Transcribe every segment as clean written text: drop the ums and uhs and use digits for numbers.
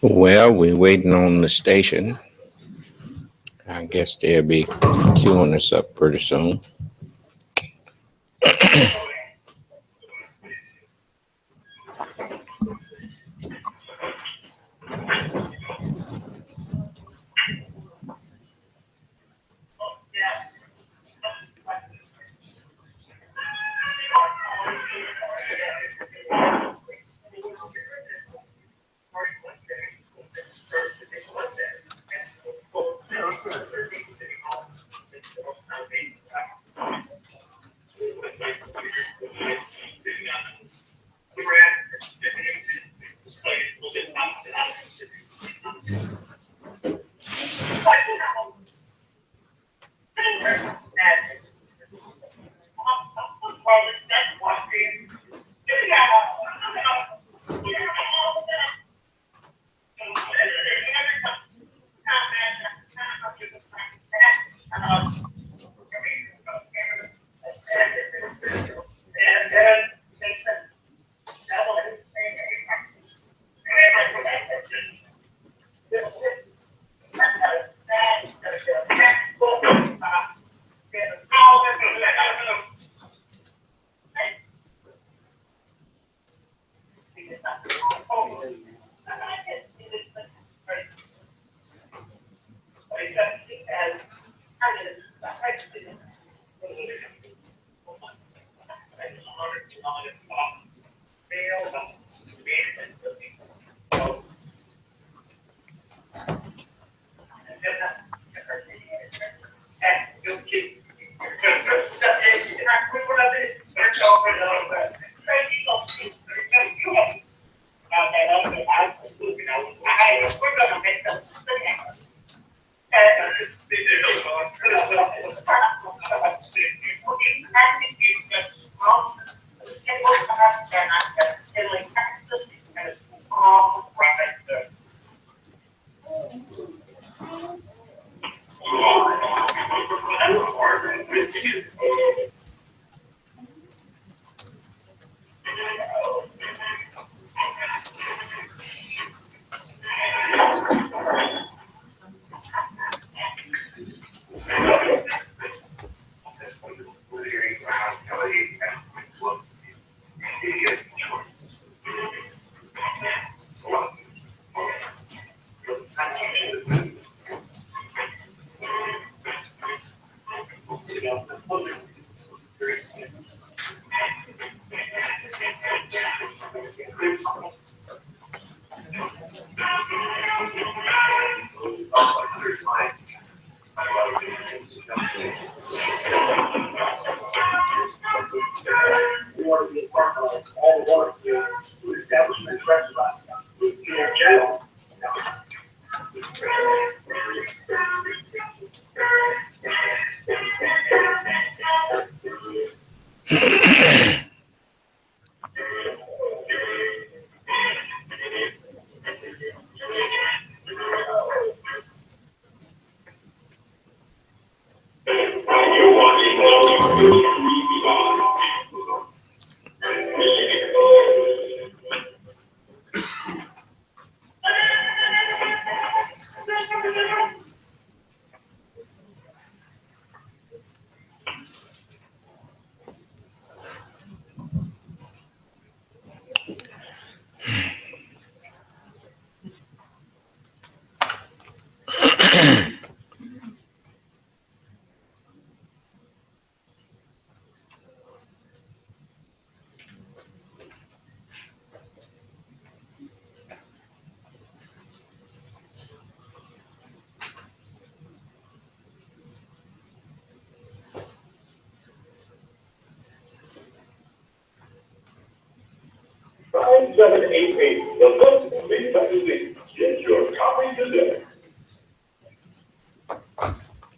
Well, we're waiting on the station. I guess they'll be queuing us up pretty soon. The books will be back to this. Get your copy today.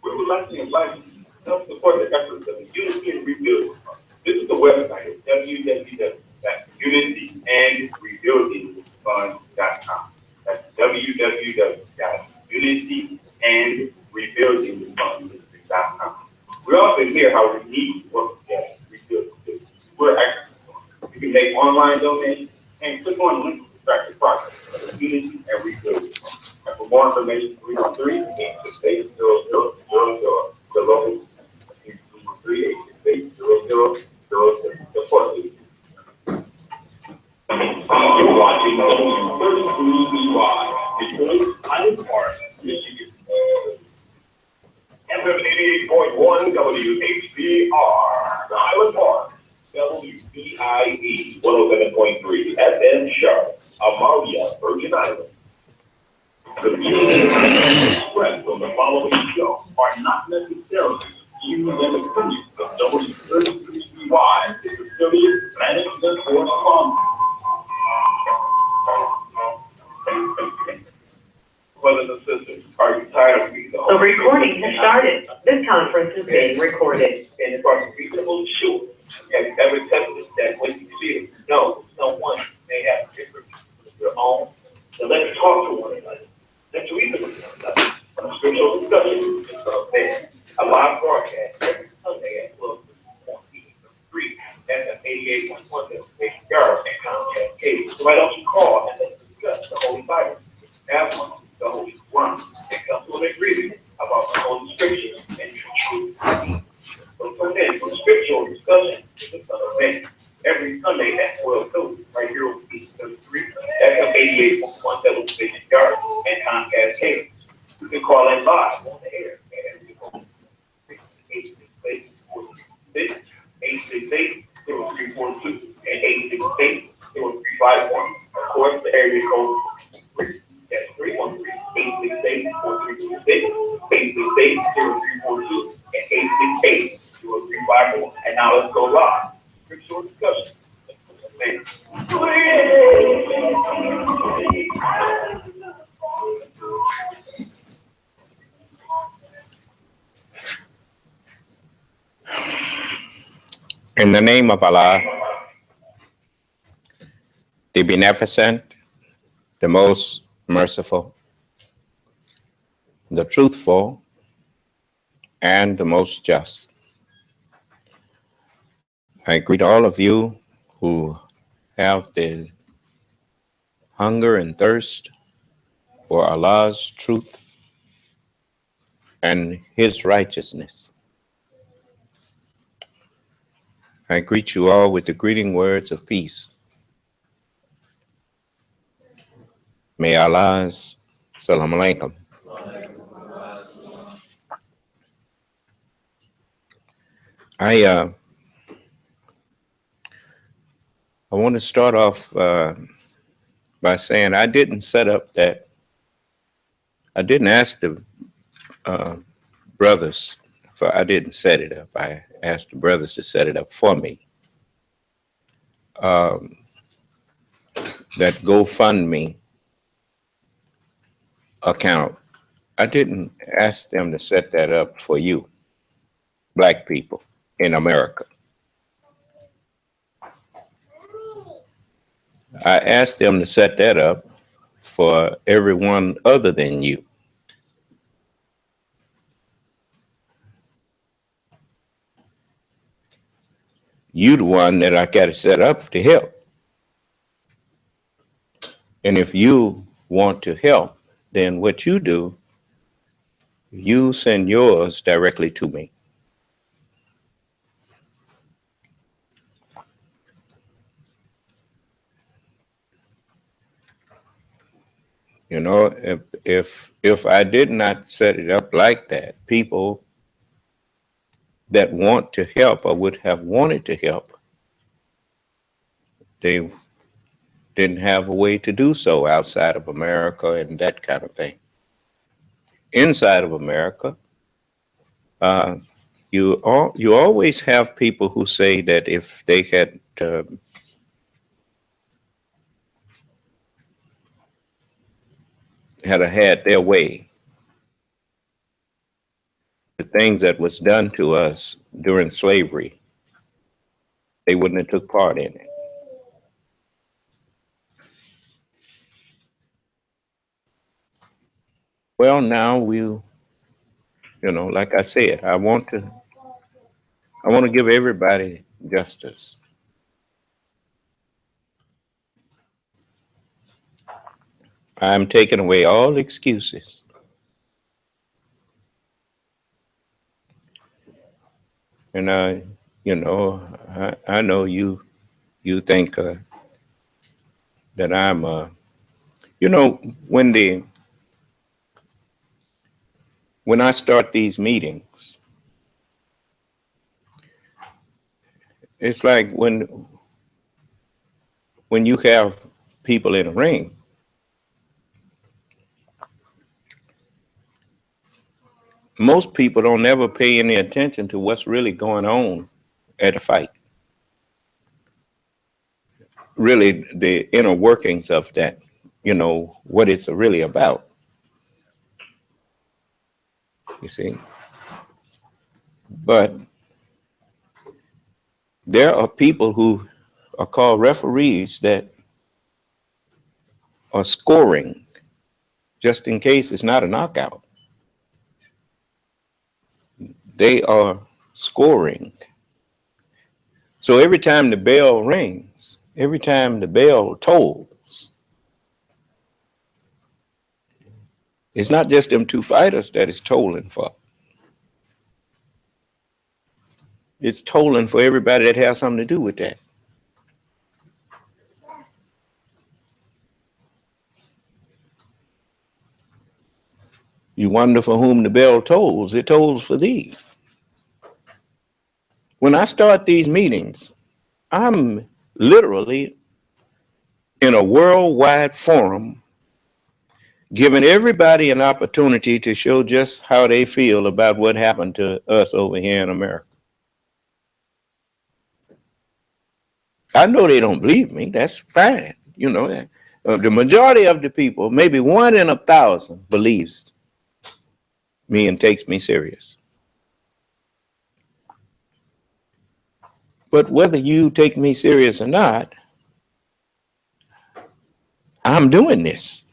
We would like to invite you to help support the efforts of the Unity and Rebuilding Fund. This is the website, www.unityandrebuildingfund.com. That's www.unityandrebuildingfund.com. We often hear how we need to work together to rebuild the business. We're excellent. You can make online donations and click on the link to track the process. unity and rebuilding. And for more information, 313-868-0000. The local 313-868-0000. Support. You're watching W33BY, Detroit, Highland Park, Michigan. FM 88.1 WHBR, Highland Park, WBIE 107.3 FM Sharp, Amalia, Virgin Islands. The views expressed on the following show are not necessarily views and opinions of W33BY, its affiliates, management, or sponsors. Brothers and sisters, are you tired of being The recording has started. This conference is being recorded. And if I'm reasonably sure, have you ever tested that when you feel no, someone may have different of their own, so let's talk to one another. Let's reason with one another. On Scriptural Discussion is there. A live broadcast every Sunday at 12 on TV3 and 88.1 Girls and Comcast Cable. So why don't you call and let's discuss the Holy Bible? Have one, the Holy Quran, and come to an agreement about the Holy Scriptures and truth. So tune in for Scriptural Discussion with the Son of Man every Sunday at 12:30 right here on TV33, FM 88.1 television yard and Comcast Cable. You can call in live on the air at 868-0342 and 868-0351. Of course, the area code is 313-868-4326, 868-0342, and 868-0354. And now let's go live. Scriptural Discussion. In the name of Allah, the beneficent, the most merciful, the truthful, and the most just. I greet all of you who have the hunger and thirst for Allah's truth and His righteousness. I greet you all with the greeting words of peace. May Allah's salam alaikum. I want to start off by saying I didn't ask the brothers, I didn't set it up. I asked the brothers to set it up for me. That GoFundMe account, I didn't ask them to set that up for you, Black people in America. I asked them to set that up for everyone other than you. You the one that I got to set up to help. And if you want to help, then what you do, you send yours directly to me. You know, if I did not set it up like that, people that want to help or would have wanted to help, they didn't have a way to do so outside of America and that kind of thing. Inside of America, you always have people who say that if they had had their way, the things that was done to us during slavery, they wouldn't have took part in it. Well, now like I said, I want to give everybody justice. I'm taking away all excuses. And I know you think that I'm when when I start these meetings, it's like when you have people in a ring, most people don't ever pay any attention to what's really going on at a fight. Really, the inner workings of that, what it's really about. You see, but there are people who are called referees that are scoring just in case it's not a knockout. They are scoring. So every time the bell rings, every time the bell tolls, it's not just them two fighters that it's tolling for. It's tolling for everybody that has something to do with that. You wonder for whom the bell tolls. It tolls for thee. When I start these meetings, I'm literally in a worldwide forum, giving everybody an opportunity to show just how they feel about what happened to us over here in America. I know they don't believe me. That's fine. The majority of the people, maybe 1 in 1,000, believes me and takes me serious. But whether you take me serious or not, I'm doing this.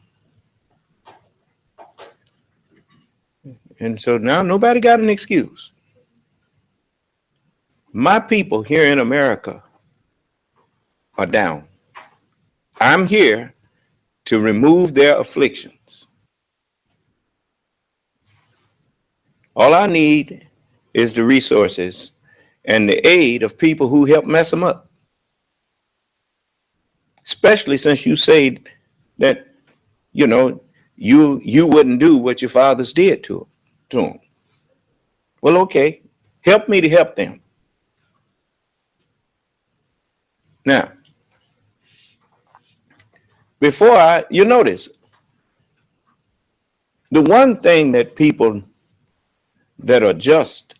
And so now nobody got an excuse. My people here in America are down. I'm here to remove their afflictions. All I need is the resources and the aid of people who help mess them up. Especially since you say that, you wouldn't do what your fathers did to them. Well, okay, help me to help them. Now, before you notice, the one thing that people that are just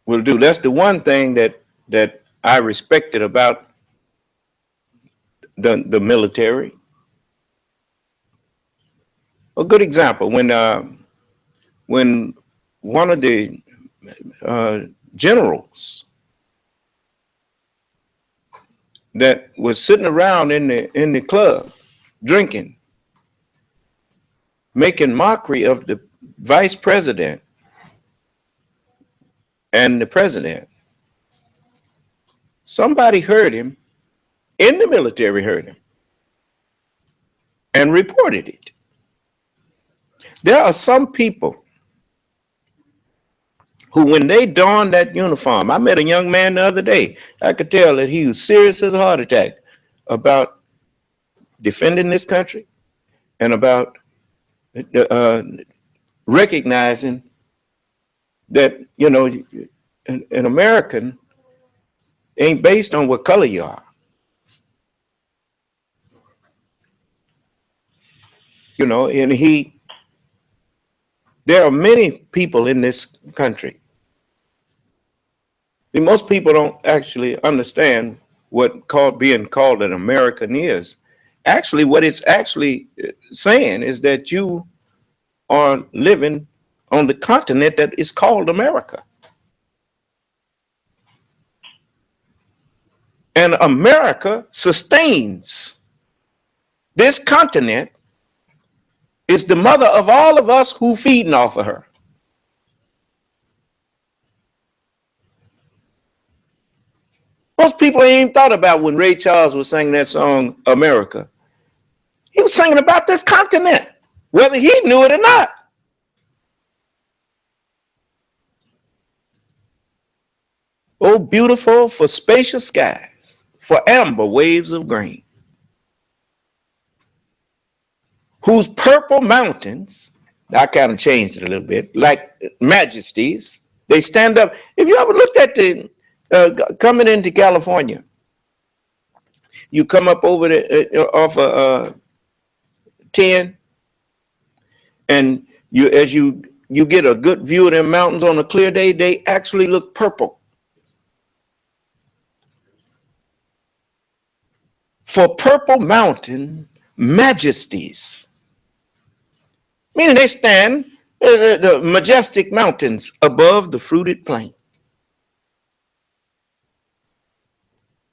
will do, that's the one thing that I respected about the military. A good example, when one of the generals that was sitting around in the club drinking, making mockery of the vice president and the president, somebody heard him, in the military heard him, and reported it. There are some people who, when they don that uniform, I met a young man the other day, I could tell that he was serious as a heart attack about defending this country and about recognizing that, an American ain't based on what color you are. And there are many people in this country. Most people don't actually understand what being called an American is. Actually, what it's actually saying is that you are living on the continent that is called America. And America sustains this continent, is the mother of all of us who feeding off of her. Most people ain't even thought about when Ray Charles was singing that song, America, He was singing about this continent, whether he knew it or not. Oh, beautiful for spacious skies, for amber waves of grain, whose purple mountains, I kind of changed it a little bit, like majesties, they stand up. If you ever looked at the coming into California, you come up over the off of 10, and as you get a good view of them mountains on a clear day, they actually look purple. For purple mountain majesties, meaning they stand the majestic mountains above the fruited plain.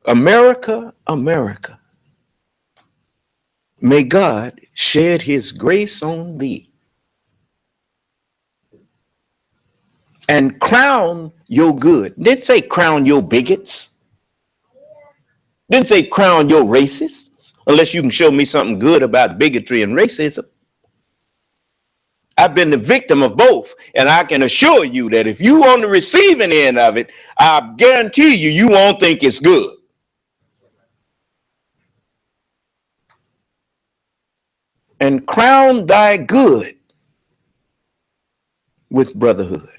America, America, may God shed his grace on thee and crown your good. Didn't say crown your bigots. Didn't say crown your racists, unless you can show me something good about bigotry and racism. I've been the victim of both, and I can assure you that if you on the receiving end of it, I guarantee you won't think it's good. And crown thy good with brotherhood.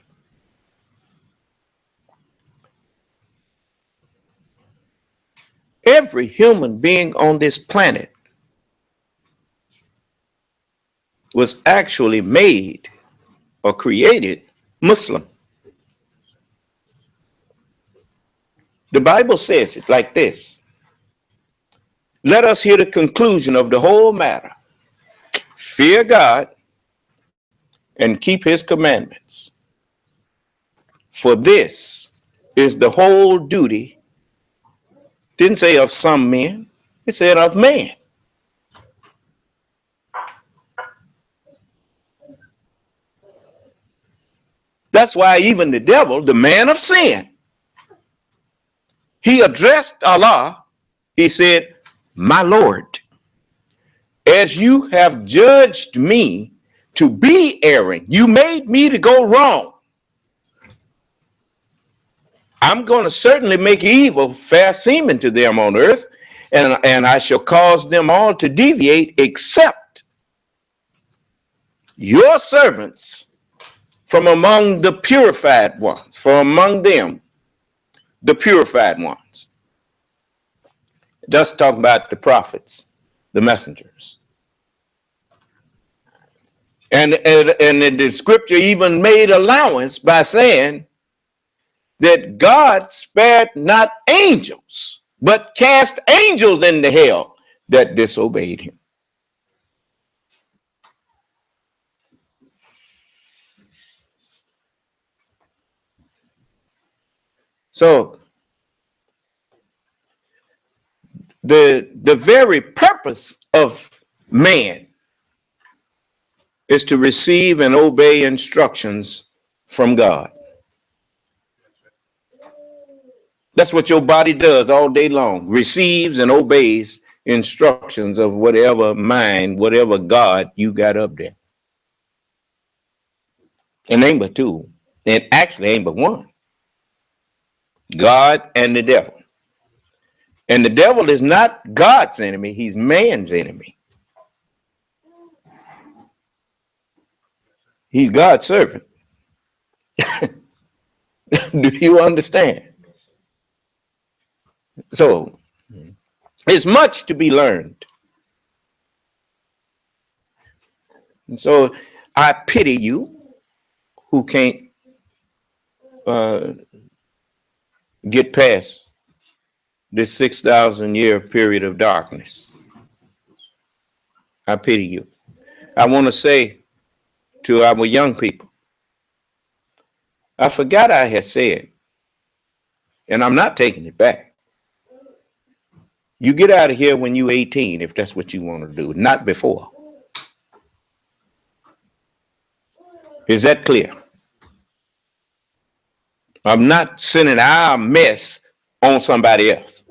Every human being on this planet was actually made or created Muslim. The Bible says it like this. Let us hear the conclusion of the whole matter. Fear God and keep his commandments. For this is the whole duty. Didn't say of some men, it said of man. That's why even the devil, the man of sin, he addressed Allah. He said, my Lord, as you have judged me to be erring, you made me to go wrong. I'm going to certainly make evil fair seeming to them on earth, and I shall cause them all to deviate except your servants from among the purified ones, from among them, the purified ones. It does talk about the prophets, the messengers. And the scripture even made allowance by saying that God spared not angels, but cast angels into hell that disobeyed him. So the very purpose of man is to receive and obey instructions from God. That's what your body does all day long, receives and obeys instructions of whatever mind, whatever God you got up there. And ain't but two, and actually ain't but one. God and the devil. And the devil is not God's enemy, he's man's enemy. He's God's servant. Do you understand? So, there's much to be learned. And so, I pity you who can't get past this 6,000 year period of darkness. I pity you. I want to say to our young people, I forgot I had said, and I'm not taking it back. You get out of here when you're 18, if that's what you want to do, not before. Is that clear? I'm not sending our mess on somebody else.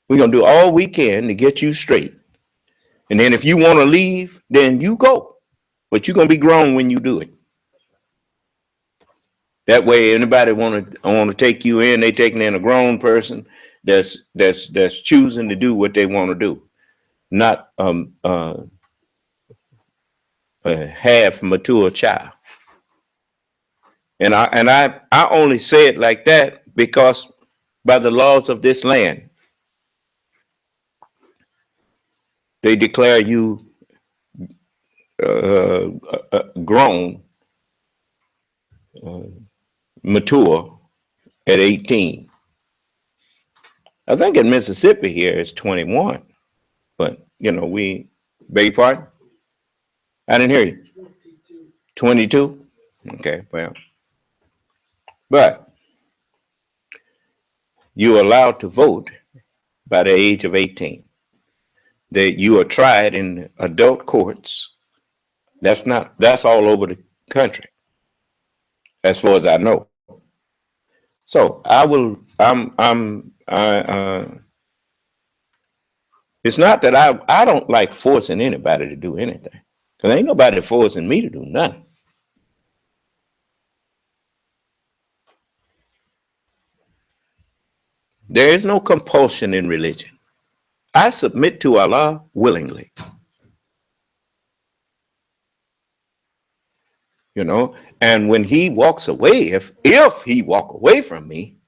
We're going to do all we can to get you straight And then if you want to leave, then you go. But you're going to be grown when you do it. That way, anybody want to take you in, they taking in a grown person that's choosing to do what they want to do, not a half mature child. And I only say it like that because by the laws of this land, they declare you grown, mature at 18. I think in Mississippi here it's 21, but we beg your pardon? I didn't hear you. 22? Okay, well, but you're allowed to vote by the age of 18. That you are tried in adult courts. That's all over the country, as far as I know. So it's not that I don't like forcing anybody to do anything, because ain't nobody forcing me to do nothing. There is no compulsion in religion. I submit to Allah willingly. And when he walks away, if he walk away from me,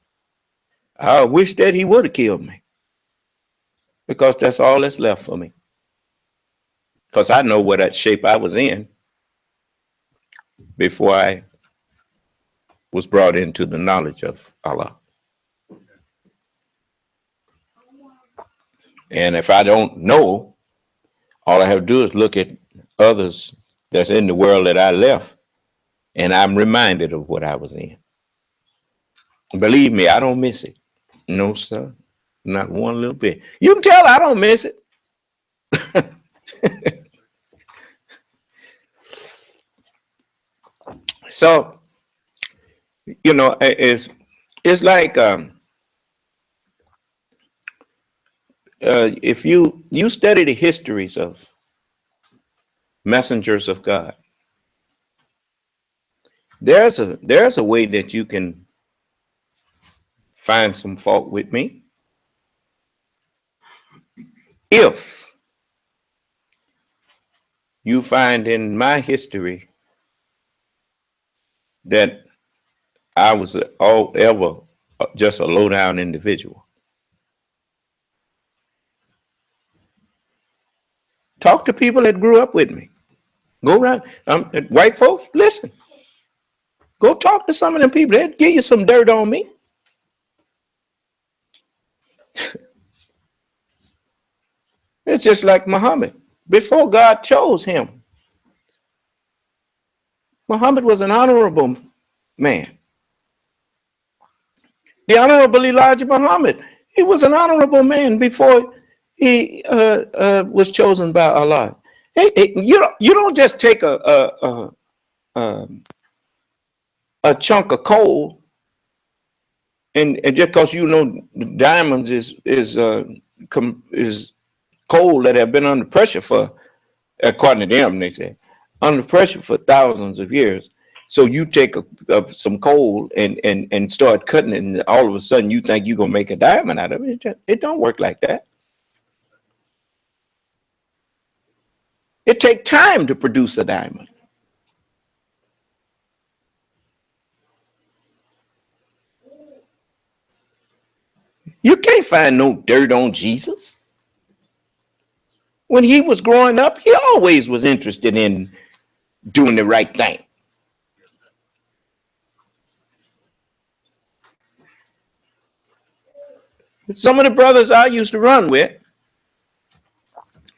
I wish that he would have killed me, because that's all that's left for me. Because I know what that shape I was in before I was brought into the knowledge of Allah. And if I don't know, all I have to do is look at others that's in the world that I left, and I'm reminded of what I was in. Believe me, I don't miss it. No, sir. Not one little bit. You can tell I don't miss it. So, it's like if you study the histories of messengers of God, there's a way that you can find some fault with me if you find in my history that I was just a low down individual. Talk to people that grew up with me. Go around, white folks, listen. Go talk to some of them people. They'll give you some dirt on me. It's just like Muhammad. Before God chose him, Muhammad was an honorable man. The Honorable Elijah Muhammad, he was an honorable man before he was chosen by Allah. Hey, you don't just take a chunk of coal and just because diamonds is coal that have been under pressure for, according to them, they say, under pressure for thousands of years. So you take some coal and start cutting it, and all of a sudden you think you're gonna make a diamond out of it. It don't work like that. It takes time to produce a diamond. You can't find no dirt on Jesus. When he was growing up, he always was interested in doing the right thing. Some of the brothers I used to run with,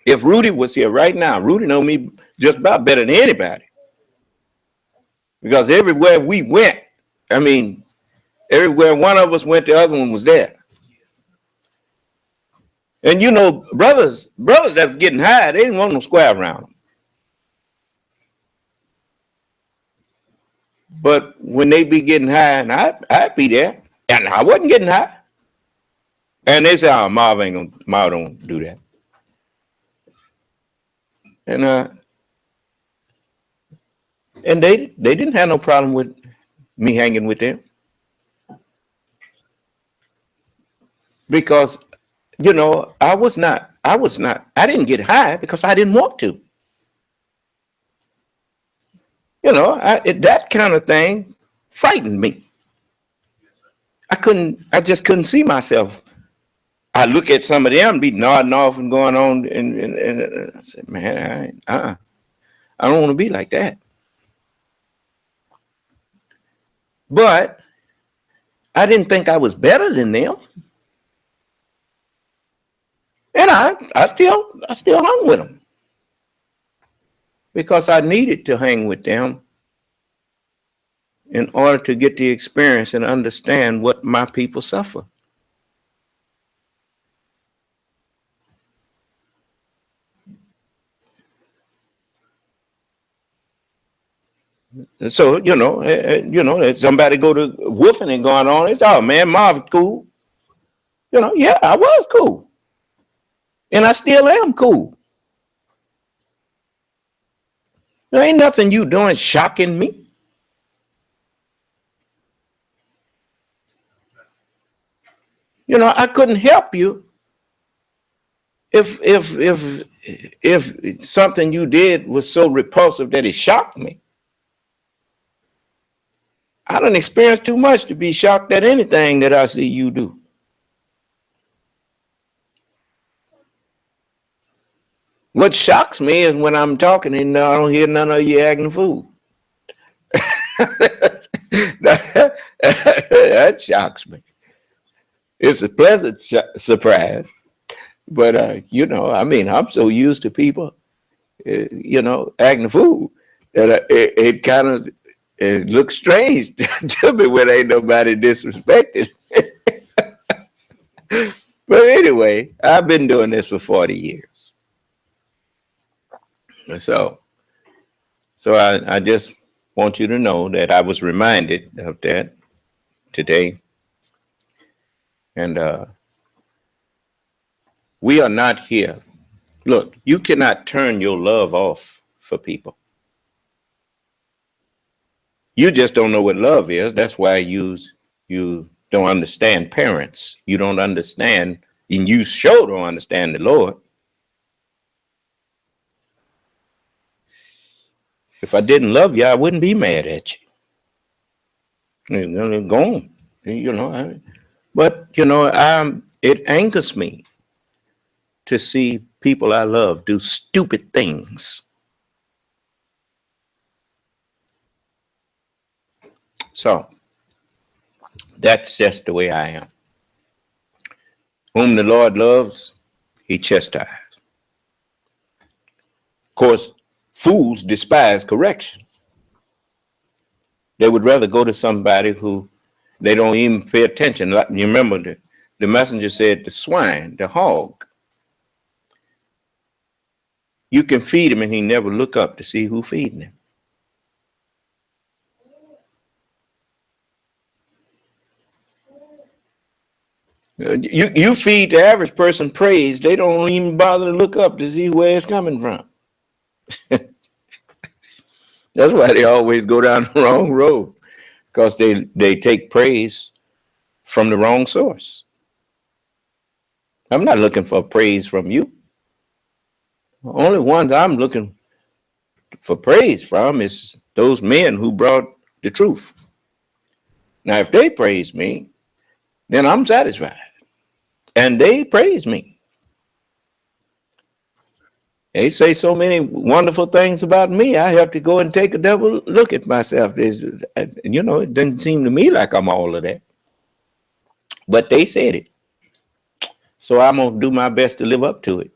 if Rudy was here right now, Rudy know me just about better than anybody. Because everywhere we went, everywhere one of us went, the other one was there. And brothers that was getting high, they didn't want no square around them. But when they be getting high, and I'd be there, and I wasn't getting high. And they say, "Oh, Marv don't do that." And they didn't have no problem with me hanging with them, because I didn't get high because I didn't want to. That kind of thing frightened me. I just couldn't see myself. I look at some of them be nodding off and going on, and I said, man, I don't want to be like that. But I didn't think I was better than them. And I still hung with them because I needed to hang with them in order to get the experience and understand what my people suffer. And so, if somebody go to woofing and going on, it's, oh man, Marv cool. Yeah, I was cool. And I still am cool. There ain't nothing you doing shocking me. I couldn't help you if something you did was so repulsive that it shocked me. I done experienced too much to be shocked at anything that I see you do. What shocks me is when I'm talking and I don't hear none of you acting a fool. That shocks me. It's a pleasant surprise, but I'm so used to people, acting a fool that it kind of looks strange to me when ain't nobody disrespected. But anyway, I've been doing this for 40 years. So I just want you to know that I was reminded of that today. And we are not here. Look, you cannot turn your love off for people. You just don't know what love is. That's why you don't understand parents. You don't understand, and you sure don't understand the Lord. If I didn't love you, I wouldn't be mad at you. It's gone, But it angers me to see people I love do stupid things. So that's just the way I am. Whom the Lord loves, he chastises. Of course, fools despise correction. They would rather go to somebody who they don't even pay attention. Like, you remember the messenger said, the swine, the hog, you can feed him and he never look up to see who feeding him. You feed the average person praise, they don't even bother to look up to see where it's coming from. That's why they always go down the wrong road, because they take praise from the wrong source. I'm not looking for praise from you. The only ones I'm looking for praise from is those men who brought the truth. Now, if they praise me, then I'm satisfied. And they praise me. They say so many wonderful things about me, I have to go and take a double look at myself. It doesn't seem to me like I'm all of that. But they said it. So I'm going to do my best to live up to it.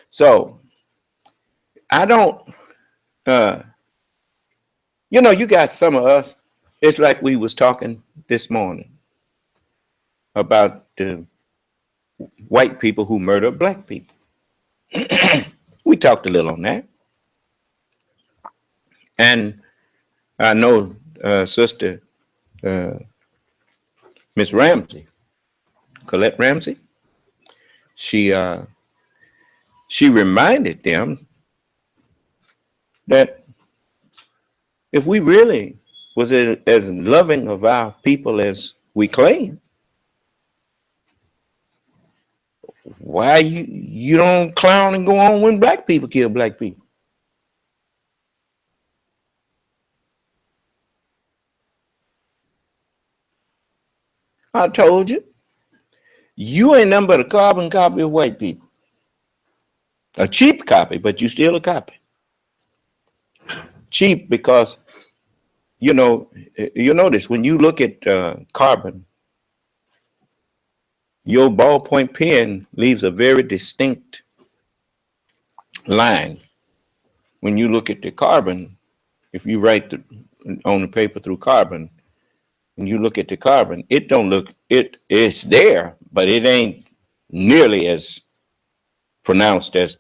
So I don't, you got some of us, it's like we was talking this morning about the white people who murder black people. We talked a little on that. And I know Sister Miss Ramsey, Colette Ramsey, she she reminded them that if we really was as loving of our people as we claim, why you don't clown and go on when black people kill black people? I told you, you ain't nothing but a carbon copy of white people. A cheap copy, but you still a copy. Cheap because, you notice when you look at carbon, your ballpoint pen leaves a very distinct line. When you look at the carbon, if you write on the paper through carbon, and you look at the carbon, it don't look, it's there, but it ain't nearly as pronounced as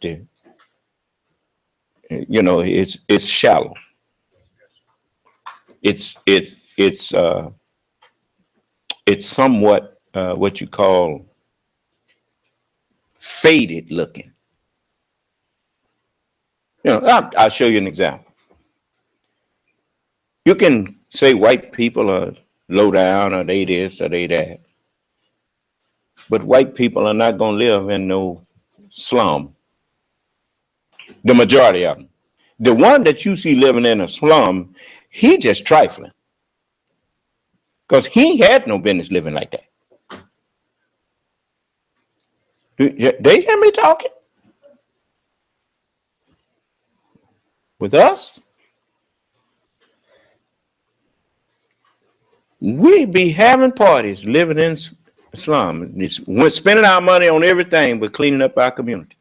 it's shallow. It's somewhat what you call faded looking. I'll show you an example. You can say white people are low down, or they this, or they that. But white people are not going to live in no slum. The majority of them. The one that you see living in a slum, he just trifling. Because he had no business living like that. They hear me talking? With us, we be having parties, living in slum, we're spending our money on everything but cleaning up our community.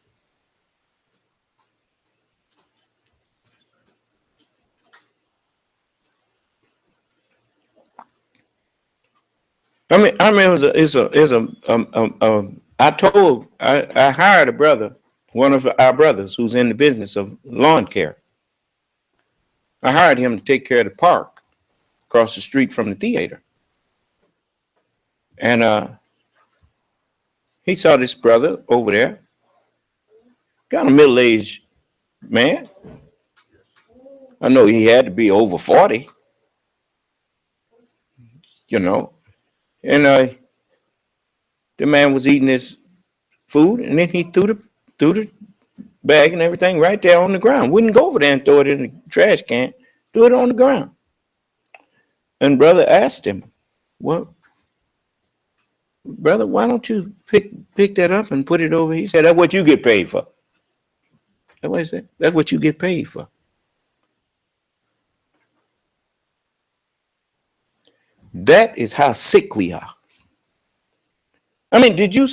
I mean, I hired a brother, one of our brothers who's in the business of lawn care. I hired him to take care of the park across the street from the theater. And he saw this brother over there, kind of middle-aged man. I know he had to be over 40, And the man was eating his food, and then he threw the bag and everything right there on the ground. Wouldn't go over there and throw it in the trash can, threw it on the ground. And brother asked him, well, brother, why don't you pick that up and put it over? He said, that's what you get paid for. That's what he said. That's what you get paid for. That is how sick we are. I mean, did you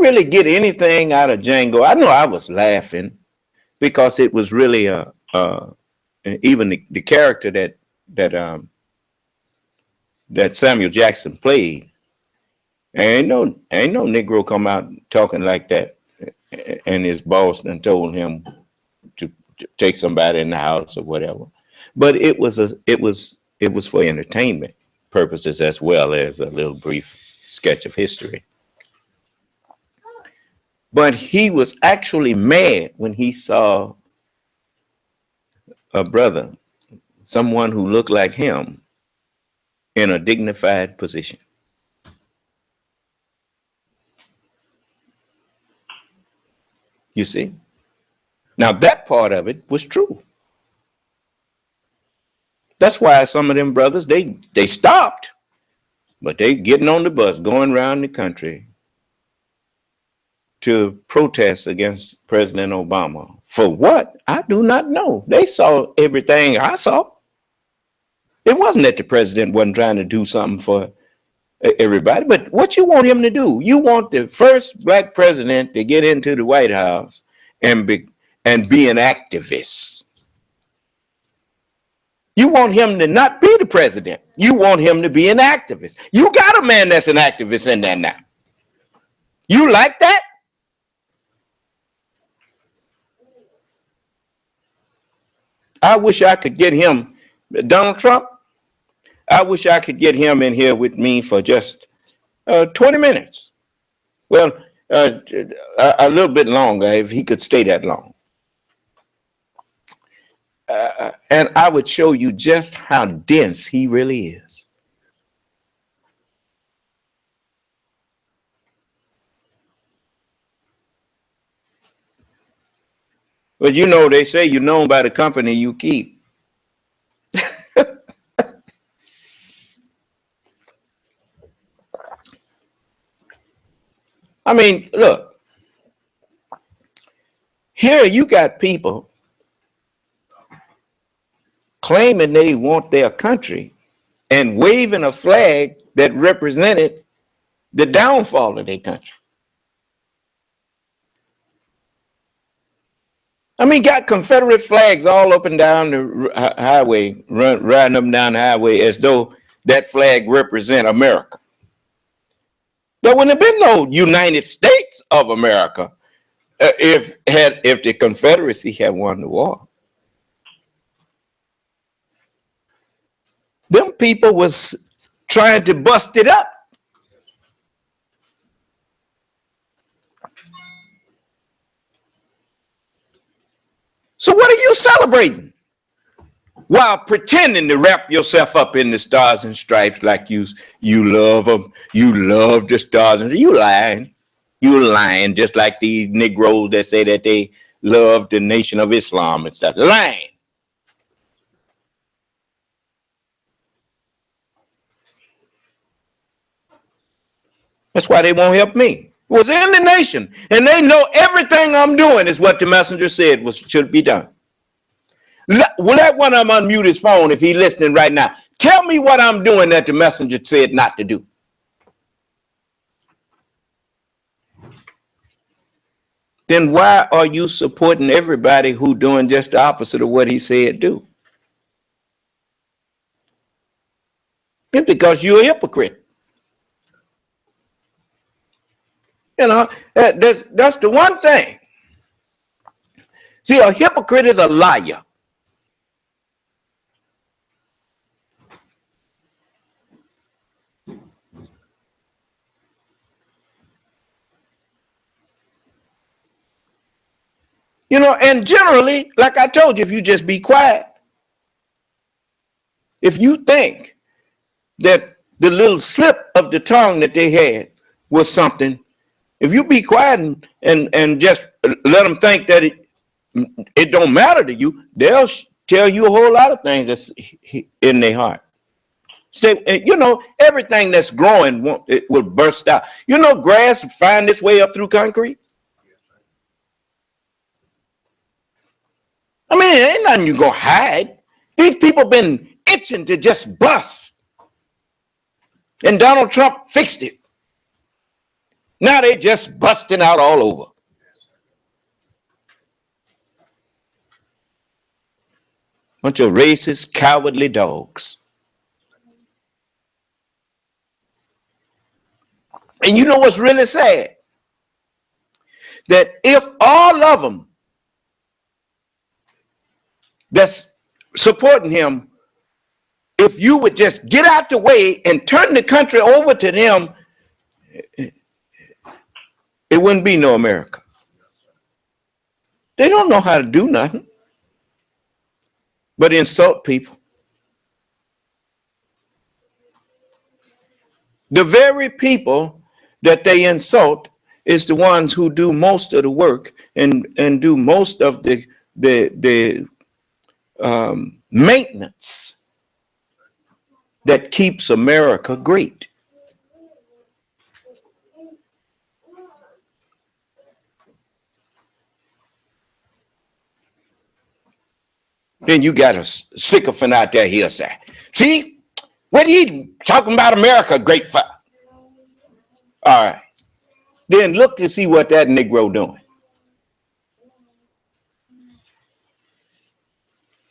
really get anything out of Django? I know I was laughing because it was really even the character that Samuel Jackson played. Ain't no Negro come out talking like that, and his boss done told him to take somebody in the house or whatever. But it was for entertainment purposes as well as a little brief sketch of history. But he was actually mad when he saw a brother, someone who looked like him, in a dignified position. You see? Now that part of it was true. That's why some of them brothers, they stopped, but they getting on the bus, going around the country to protest against President Obama. For what? I do not know. They saw everything I saw. It wasn't that the president wasn't trying to do something for everybody, but what you want him to do? You want the first black president to get into the White House and be an activist. You want him to not be the president. You want him to be an activist. You got a man that's an activist in there now. You like that? I wish I could get him, Donald Trump. I wish I could get him in here with me for just 20 minutes. Well, a little bit longer if he could stay that long. And I would show you just how dense he really is. But you know, they say you're known by the company you keep. I mean, look, here you got people claiming they want their country and waving a flag that represented the downfall of their country. I mean, got Confederate flags all up and down the highway, riding up and down the highway as though that flag represent America. There wouldn't have been no United States of America if the Confederacy had won the war. Them people was trying to bust it up. So what are you celebrating? While pretending to wrap yourself up in the stars and stripes like you love them, you love the stars and you lying just like these Negroes that say that they love the Nation of Islam and stuff. Lying. That's why they won't help me. It was in the nation, and they know everything I'm doing is what the messenger said should be done. Let one of them unmute his phone if he's listening right now. Tell me what I'm doing that the messenger said not to do. Then why are you supporting everybody who doing just the opposite of what he said do? It's because you're a hypocrite. You know, that's the one thing. See, a hypocrite is a liar. You know, and generally, like I told you, if you just be quiet, if you think that the little slip of the tongue that they had was something, if you be quiet and just let them think that it don't matter to you, they'll tell you a whole lot of things that's in their heart. You know, everything that's growing, it will burst out. You know, grass find its way up through concrete. I mean, ain't nothing you gonna hide. These people been itching to just bust. And Donald Trump fixed it. Now they just busting out all over. Bunch of racist, cowardly dogs. And you know what's really sad? That if all of them that's supporting him, if you would just get out the way and turn the country over to them, it wouldn't be no America. They don't know how to do nothing but insult people. The very people that they insult is the ones who do most of the work and do most of the maintenance that keeps America great. Then you got a sycophant out there here say, see, what are you talking about America great for? All right. Then look to see what that Negro doing.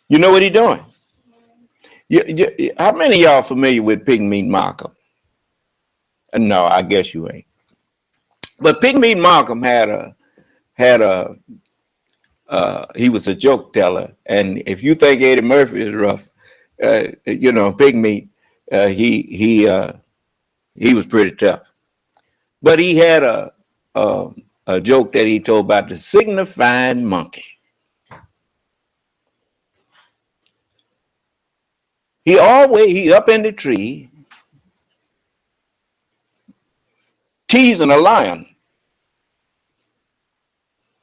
You know what he doing? How many of y'all familiar with Pigmeat Malcolm? No, I guess you ain't. But Pigmeat Malcolm he was a joke teller, and if you think Eddie Murphy is rough, you know, Pigmeat, he was pretty tough. But he had a a joke that he told about the signifying monkey. He up in the tree teasing a lion.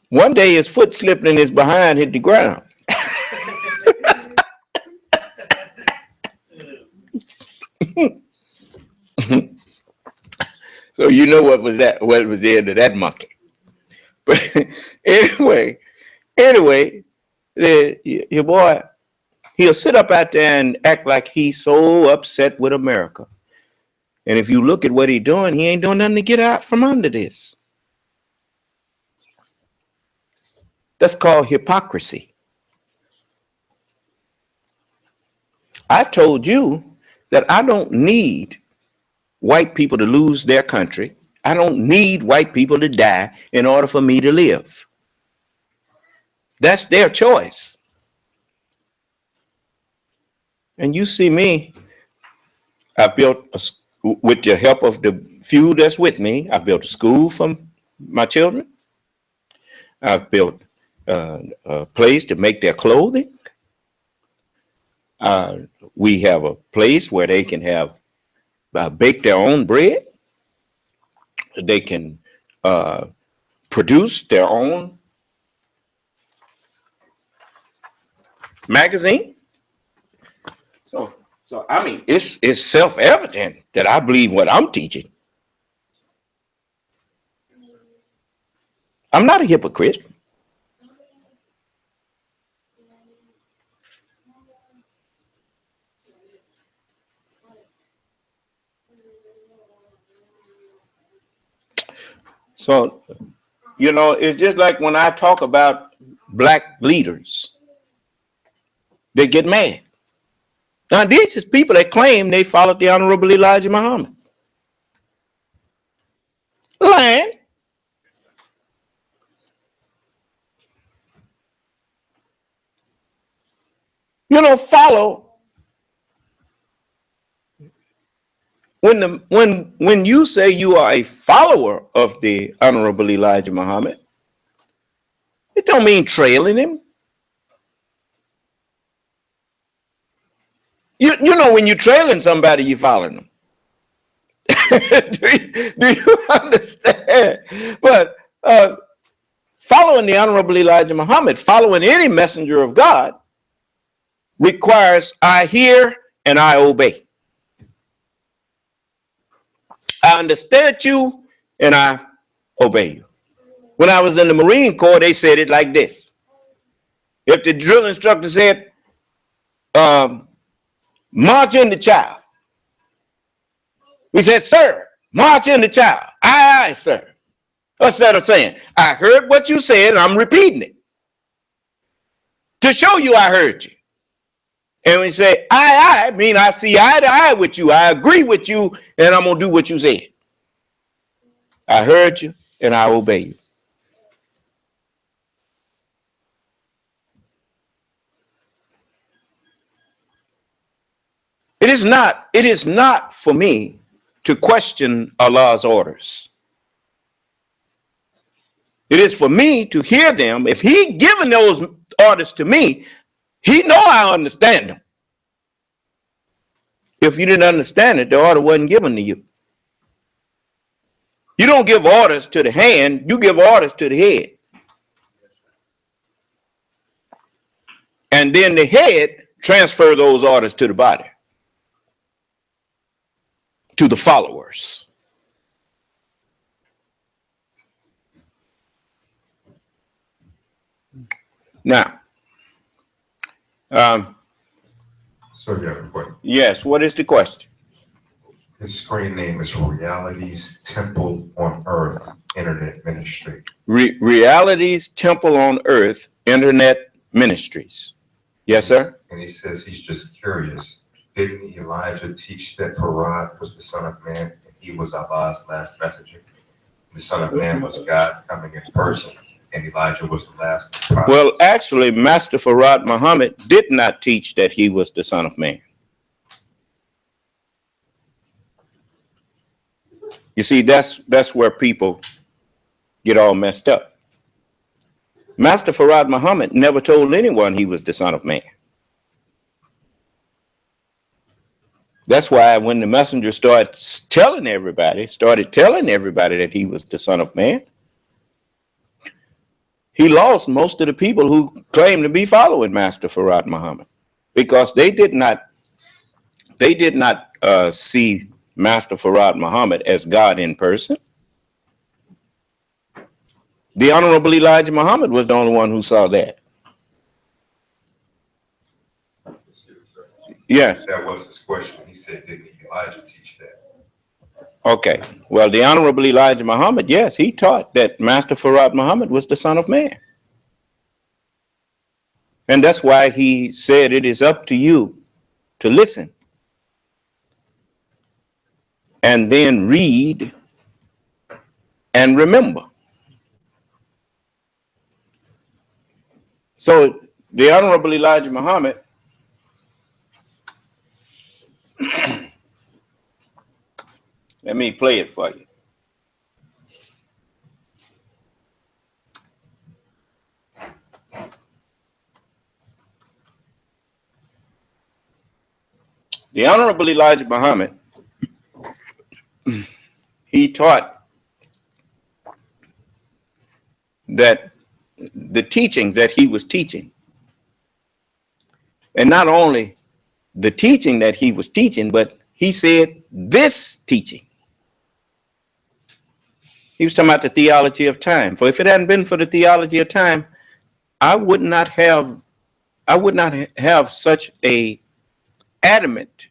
One day his foot slipped and his behind hit the ground. So you know what was the end of that monkey. But anyway, your boy, he'll sit up out there and act like he's so upset with America. And if you look at what he's doing, he ain't doing nothing to get out from under this. That's called hypocrisy. I told you that I don't need white people to lose their country. I don't need white people to die in order for me to live. That's their choice. And you see me, I've built, with the help of the few that's with me, I've built a school for my children. I've built a place to make their clothing. We have a place where they can have bake their own bread. They can produce their own magazine. So I mean, it's self-evident that I believe what I'm teaching. I'm not a hypocrite. So, you know, it's just like when I talk about black leaders, they get mad. Now, this is people that claim they followed the Honorable Elijah Muhammad. Lying. You know, follow. When you say you are a follower of the Honorable Elijah Muhammad, it don't mean trailing him. You know, when you're trailing somebody, you're following them. do you understand? But following the Honorable Elijah Muhammad, following any messenger of God, requires I hear and I obey. I understand you and I obey you. When I was in the Marine Corps, they said it like this. If the drill instructor said, march in the child, we said, sir, march in the child. Aye, aye, sir. Instead of saying, I heard what you said, I'm repeating it. To show you I heard you. And we say, I mean, I see eye to eye with you. I agree with you, and I'm going to do what you said. I heard you, and I obey you. It is not for me to question Allah's orders. It is for me to hear them. If he given those orders to me, he know I understand them. If you didn't understand it, the order wasn't given to you. You don't give orders to the hand, you give orders to the head. And then the head transfer those orders to the body, to the followers. Now, So you have a question. Yes, what is the question? His screen name is Reality's Temple on Earth Internet Ministry. Reality's Temple on Earth Internet Ministries. Yes, sir. And he says he's just curious. Didn't Elijah teach that Farad was the Son of Man and he was Allah's last messenger? The Son of Man was God coming in person, and Elijah was the last prophet. Well, actually, Master Farad Muhammad did not teach that he was the Son of Man. You see, that's where people get all messed up. Master Farad Muhammad never told anyone he was the Son of Man. That's why when the messenger started telling everybody that he was the Son of Man, he lost most of the people who claimed to be following Master Farad Muhammad, because they did not see Master Farad Muhammad as God in person. The Honorable Elijah Muhammad was the only one who saw that. Yes. That was his question. He said, didn't Elijah teach that? Okay. Well, the Honorable Elijah Muhammad, yes, he taught that Master Farad Muhammad was the Son of Man. And that's why he said it is up to you to listen and then read and remember. So the Honorable Elijah Muhammad let me play it for you. The Honorable Elijah Muhammad, he taught that the teachings that he was teaching, and not only the teaching that he was teaching, but he said this teaching. He was talking about the theology of time. For if it hadn't been for the theology of time, I would not have such a adamant,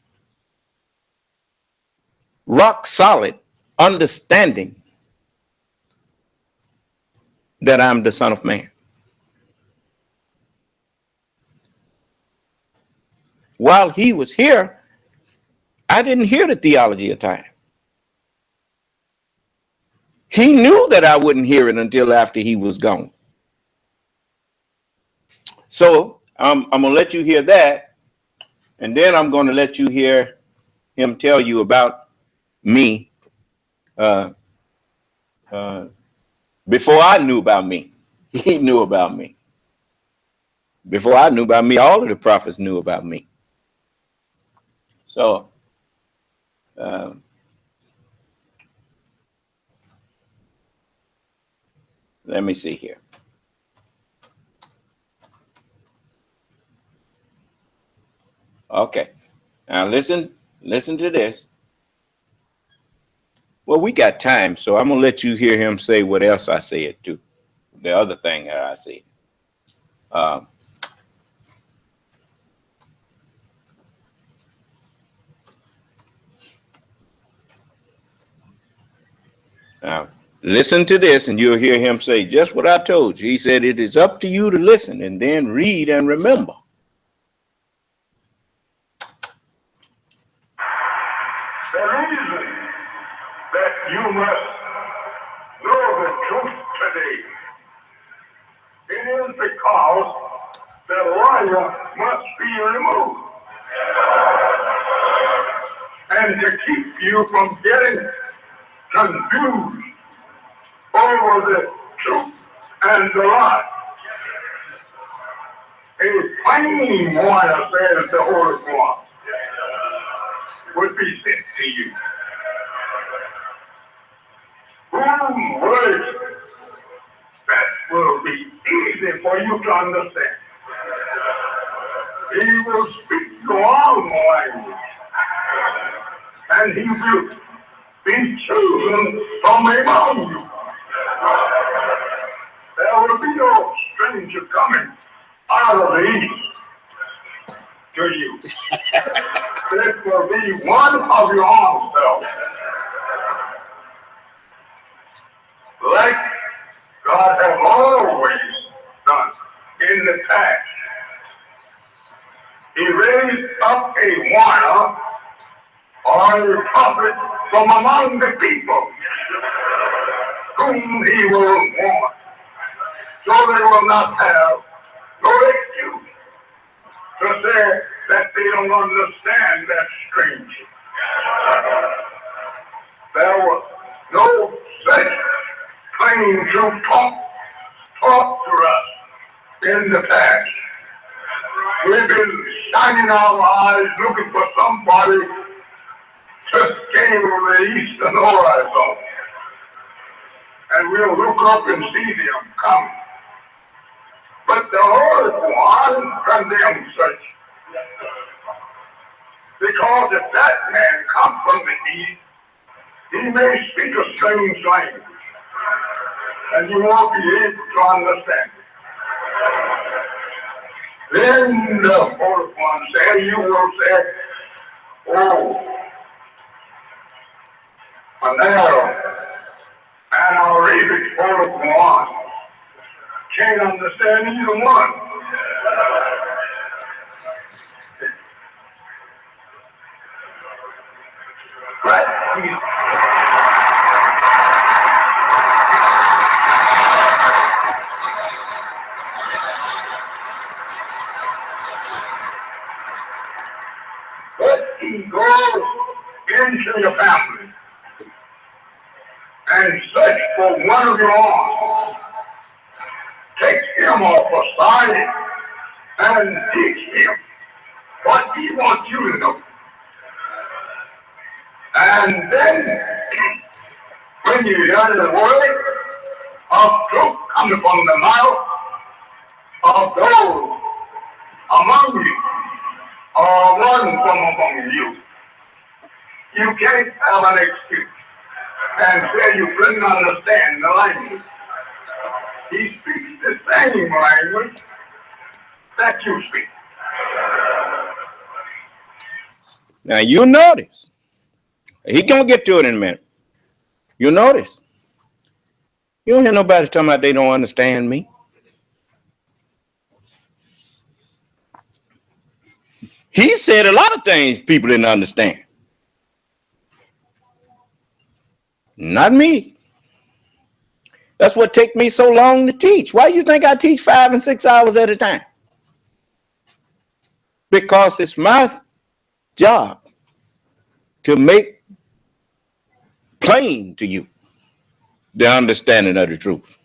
rock solid understanding that I'm the Son of Man. While he was here, I didn't hear the theology of time. He knew that I wouldn't hear it until after he was gone. So I'm going to let you hear that, and then I'm going to let you hear him tell you about me before I knew about me. He knew about me. Before I knew about me, all of the prophets knew about me. So let me see here. Okay. Now listen to this. Well, we got time, so I'm going to let you hear him say what else I said too. The other thing that I said. Now, listen to this and you'll hear him say just what I told you. He said, it is up to you to listen and then read and remember. The reason that you must know the truth today, it is because the liar must be removed. And to keep you from getting confused over the truth and the lie. A plain warrior, says the Holy One, would be sent to you. Whom words that will be easy for you to understand. He will speak your own language, and he will be chosen from among you. There will be no stranger coming out of the east to you. It will be one of your own self. Like God has always done in the past. He raised up a warner or a prophet from among the people whom he will warn, so they will not have no excuse to say that they don't understand that strange. There was no such plain truth taught to us in the past. We've been shining our eyes looking for somebody to scale the eastern horizon. And we'll look up and see them come. But the Holy One condemns such. Because if that man comes from the east, he may speak a strange language, and you won't be able to understand it. Then the Holy One said, you will say, oh, a narrow and outrageous Holy One can't understand either one. Right? But he goes into your family and search for one of your own, takes him off aside and teach him what he wants you to know. And then, when you hear the word of truth coming from the mouth of those among you, or one from among you, you can't have an excuse and say you couldn't understand the language. He speaks the same language that you speak. Now you notice. He gonna get to it in a minute. You notice. You don't hear nobody talking about they don't understand me. He said a lot of things people didn't understand. Not me. That's what take me so long to teach. Why do you think I teach 5 and 6 hours at a time? Because it's my job to make plain to you the understanding of the truth.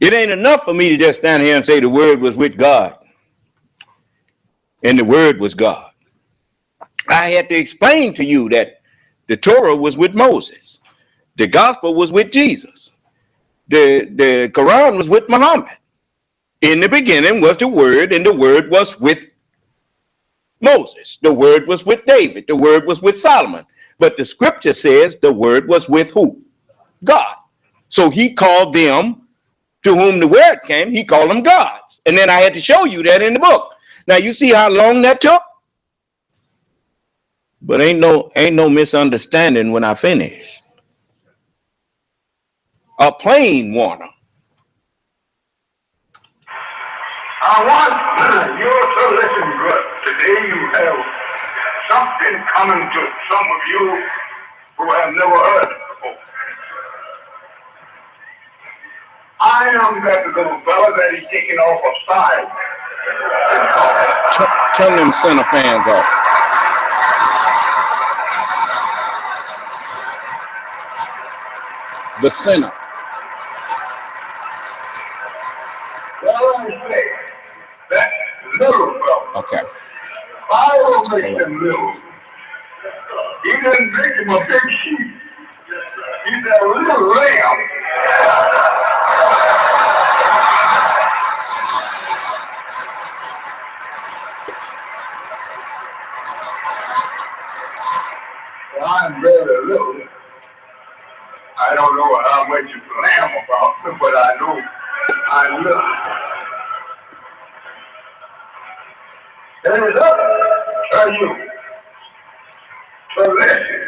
It ain't enough for me to just stand here and say the word was with God and the word was God. I had to explain to you that the Torah was with Moses. The gospel was with Jesus. The Quran was with Muhammad. In the beginning was the word, and the word was with Moses. The word was with David. The word was with Solomon. But the scripture says the word was with who? God. So he called them to whom the word came, he called them gods. And then I had to show you that in the book. Now you see how long that took? But ain't no misunderstanding when I finish. A plain warner. I want you to listen good. Today you have something coming to some of you who have never heard it before. I am that little fella that he's taking off a side. Turn them center fans off. The center. Well, I say that little fella. Okay. Bible makes him little. He didn't make him a big sheep. He's a little lamb. Well, I'm very little. I don't know how much is lamb about me, but I know I'm little. It is up to you to listen.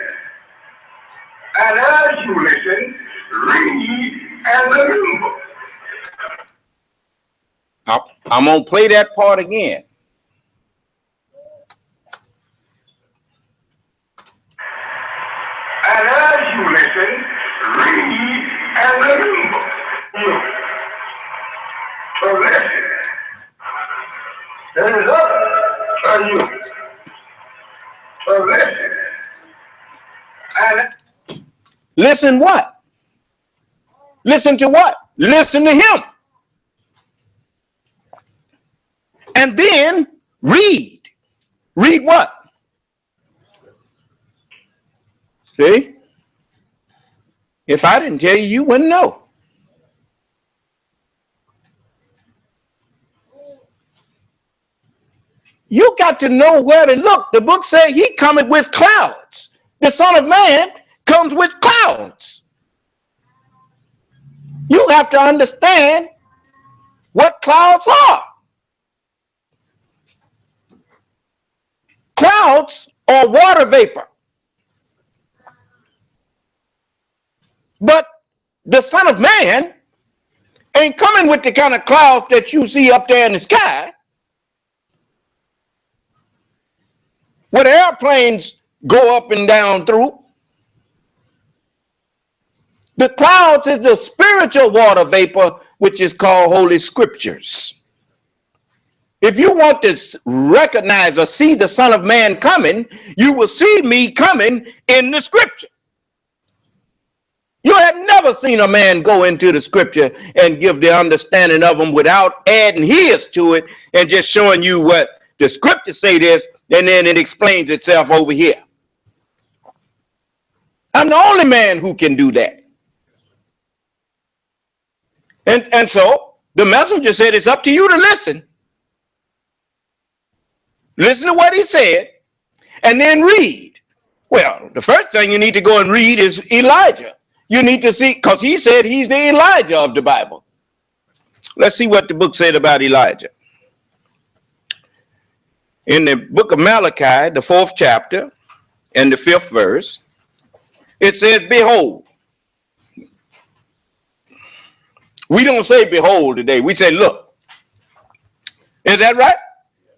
And as you listen, read and remember. I'm going to play that part again. And as you listen, read and remember. To listen. It is up to you to listen. And Listen what? Listen to what? Listen to him. And then read. Read what? See? If I didn't tell you, you wouldn't know. You got to know where to look. The book says he cometh with clouds. The Son of Man comes with clouds. You have to understand what clouds are. Clouds are water vapor. But the Son of Man ain't coming with the kind of clouds that you see up there in the sky, where the airplanes go up and down through. The clouds is the spiritual water vapor, which is called Holy Scriptures. If you want to recognize or see the Son of Man coming, you will see me coming in the Scripture. You had never seen a man go into the Scripture and give the understanding of them without adding his to it and just showing you what the Scripture say this, and then it explains itself over here. I'm the only man who can do that. And so the messenger said, it's up to you to listen. Listen to what he said, and then read. Well, the first thing you need to go and read is Elijah. You need to see, because he said he's the Elijah of the Bible. Let's see what the book said about Elijah. In the book of Malachi, the 4th chapter, and the 5th verse, it says, behold. We don't say behold today. We say look. Is that right?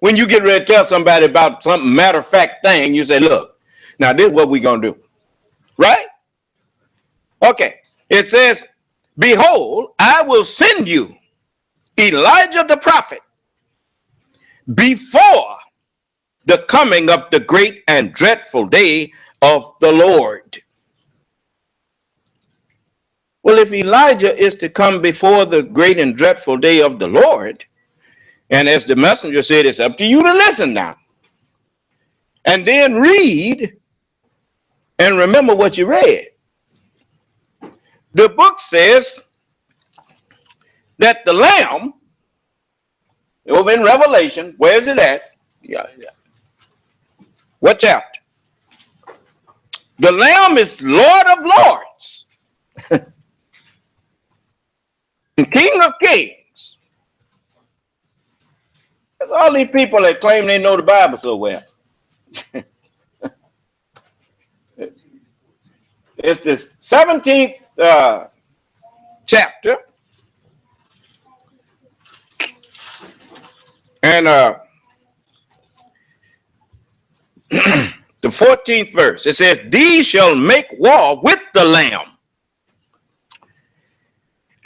When you get ready to tell somebody about some matter-of-fact thing, you say, look, now this is what we're going to do. Right? Okay. It says, behold, I will send you Elijah the prophet before the coming of the great and dreadful day of the Lord. Well, if Elijah is to come before the great and dreadful day of the Lord, and as the messenger said, it's up to you to listen now. And then read and remember what you read. The book says that the Lamb, over in Revelation, where is it at? Yeah. What chapter? The Lamb is Lord of Lords. King of Kings. That's all these people that claim they know the Bible so well. It's the 17th chapter. And the 14th verse. It says, these shall make war with the Lamb,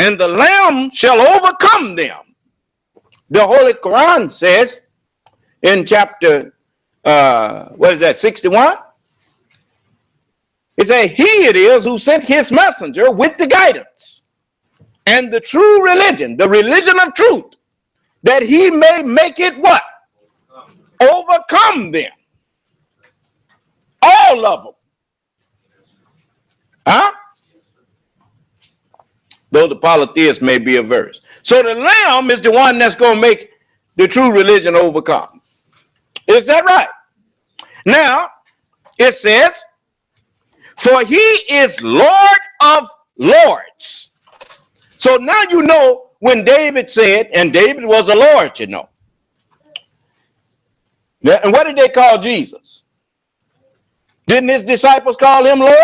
and the Lamb shall overcome them. The Holy Quran says in chapter, 61? It says, he it is who sent his messenger with the guidance and the true religion, the religion of truth, that he may make it what? Overcome them. All of them. Huh? Though the polytheist may be averse. So the Lamb is the one that's going to make the true religion overcome. Is that right? Now, it says, for he is Lord of Lords. So now you know when David said, and David was a Lord, you know. And what did they call Jesus? Didn't his disciples call him Lord?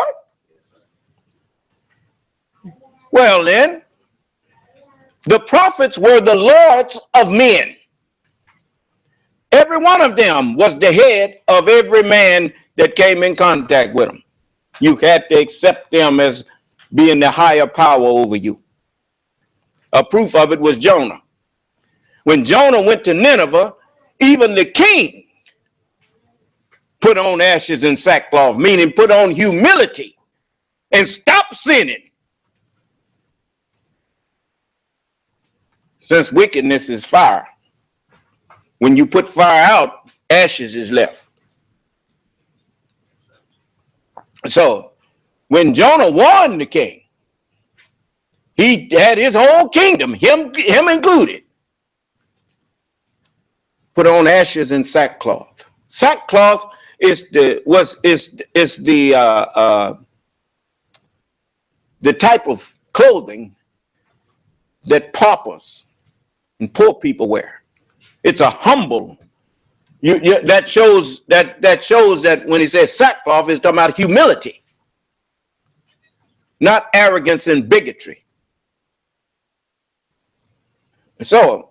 Well then, the prophets were the lords of men. Every one of them was the head of every man that came in contact with them. You had to accept them as being the higher power over you. A proof of it was Jonah. When Jonah went to Nineveh, even the king put on ashes and sackcloth, meaning put on humility and stop sinning. Since wickedness is fire, when you put fire out, ashes is left. So when Jonah warned the king, he had his whole kingdom, him included, put on ashes and sackcloth. Sackcloth is the type of clothing that paupers and poor people wear. It's a humble. That shows that when he says sackcloth, he's talking about humility, not arrogance and bigotry. So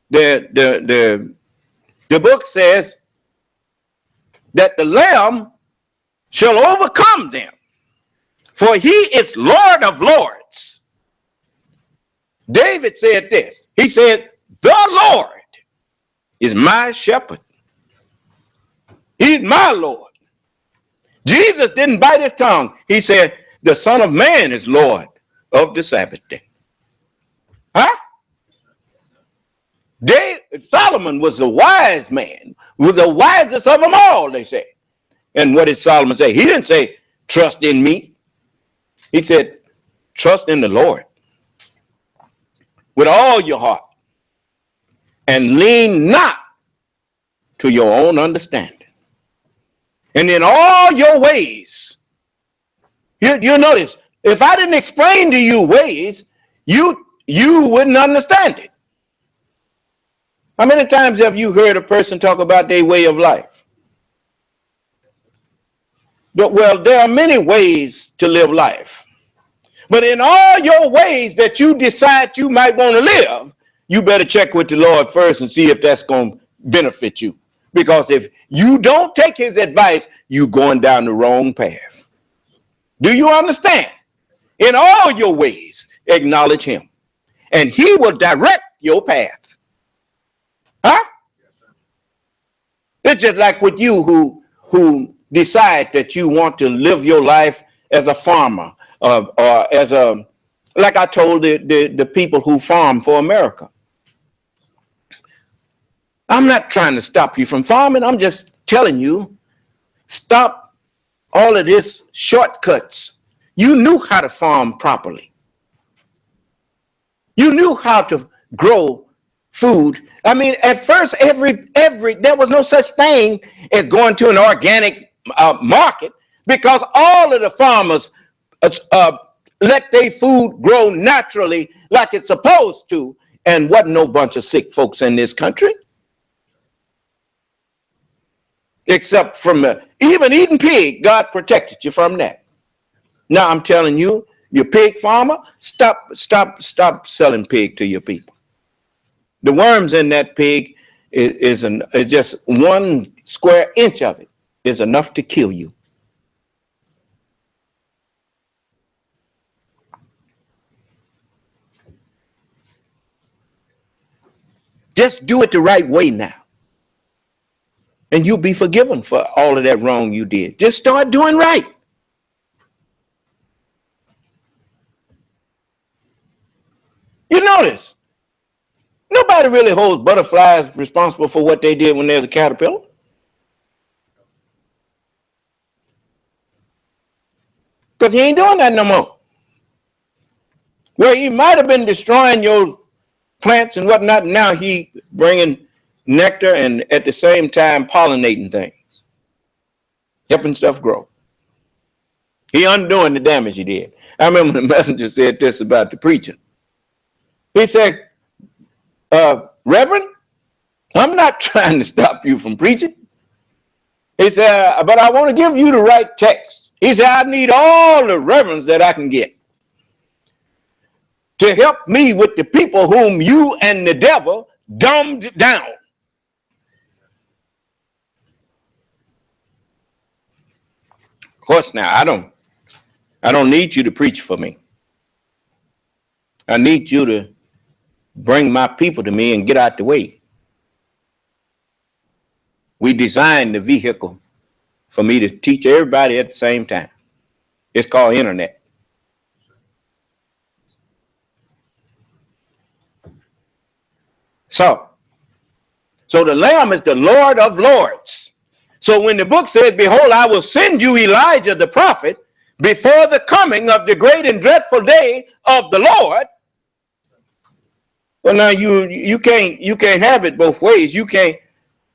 the book says that the Lamb shall overcome them, for he is Lord of lords. David said this. He said, the Lord is my shepherd. He's my Lord. Jesus didn't bite his tongue. He said, the Son of Man is Lord of the Sabbath day. Huh? Solomon was the wise man, was the wisest of them all, they say. And what did Solomon say? He didn't say, trust in me. He said, trust in the Lord with all your heart and lean not to your own understanding. And in all your ways, you notice, if I didn't explain to you ways, you wouldn't understand it. How many times have you heard a person talk about their way of life? Well, there are many ways to live life. But in all your ways that you decide you might want to live, you better check with the Lord first and see if that's going to benefit you. Because if you don't take his advice, you're going down the wrong path. Do you understand? In all your ways, acknowledge him, and he will direct your path. Huh? It's just like with you who decide that you want to live your life as a farmer, or as a, like I told the people who farm for America. I'm not trying to stop you from farming. I'm just telling you, stop all of this shortcuts. You knew how to farm properly. You knew how to grow food. I mean, at first, there was no such thing as going to an organic market, because all of the farmers let their food grow naturally like it's supposed to, and wasn't no bunch of sick folks in this country. Except from even eating pig, God protected you from that. Now I'm telling you, you pig farmer, stop selling pig to your people. The worms in that pig is just 1 square inch of it is enough to kill you. Just do it the right way now, and you'll be forgiven for all of that wrong you did. Just start doing right. You notice, nobody really holds butterflies responsible for what they did when there's a caterpillar. Because he ain't doing that no more. Well, he might have been destroying your plants and whatnot. Now he bringing nectar and at the same time pollinating things, helping stuff grow. He undoing the damage he did. I remember the messenger said this about the preacher. He said, Reverend, I'm not trying to stop you from preaching. He said, but I want to give you the right text. He said, I need all the reverends that I can get to help me with the people whom you and the devil dumbed down. Of course, now I don't need you to preach for me. I need you to bring my people to me and get out the way. We designed the vehicle for me to teach everybody at the same time. It's called internet. So the Lamb is the Lord of Lords. So when the book says, behold, I will send you Elijah the prophet before the coming of the great and dreadful day of the Lord. Well, now you can't have it both ways. You can't,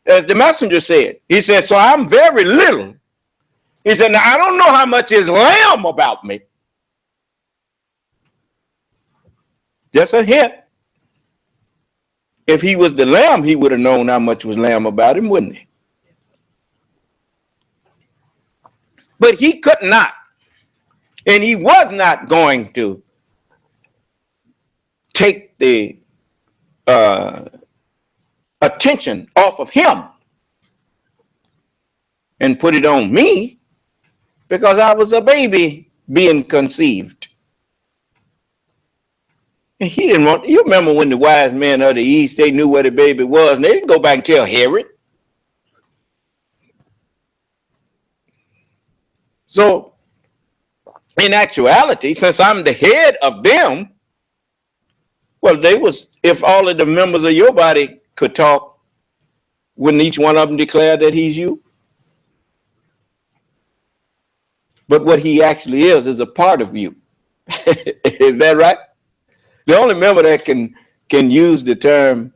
as the messenger said. He said, so I'm very little. He said, now I don't know how much is lamb about me. Just a hint. If he was the lamb, he would have known how much was lamb about him, wouldn't he? But he could not. And he was not going to take the attention off of him and put it on me because I was a baby being conceived. And he didn't want, you remember when the wise men of the East, they knew where the baby was and they didn't go back and tell Herod. So in actuality, since I'm the head of them, well, if all of the members of your body could talk, wouldn't each one of them declare that he's you? But what he actually is a part of you. Is that right? The only member that can use the term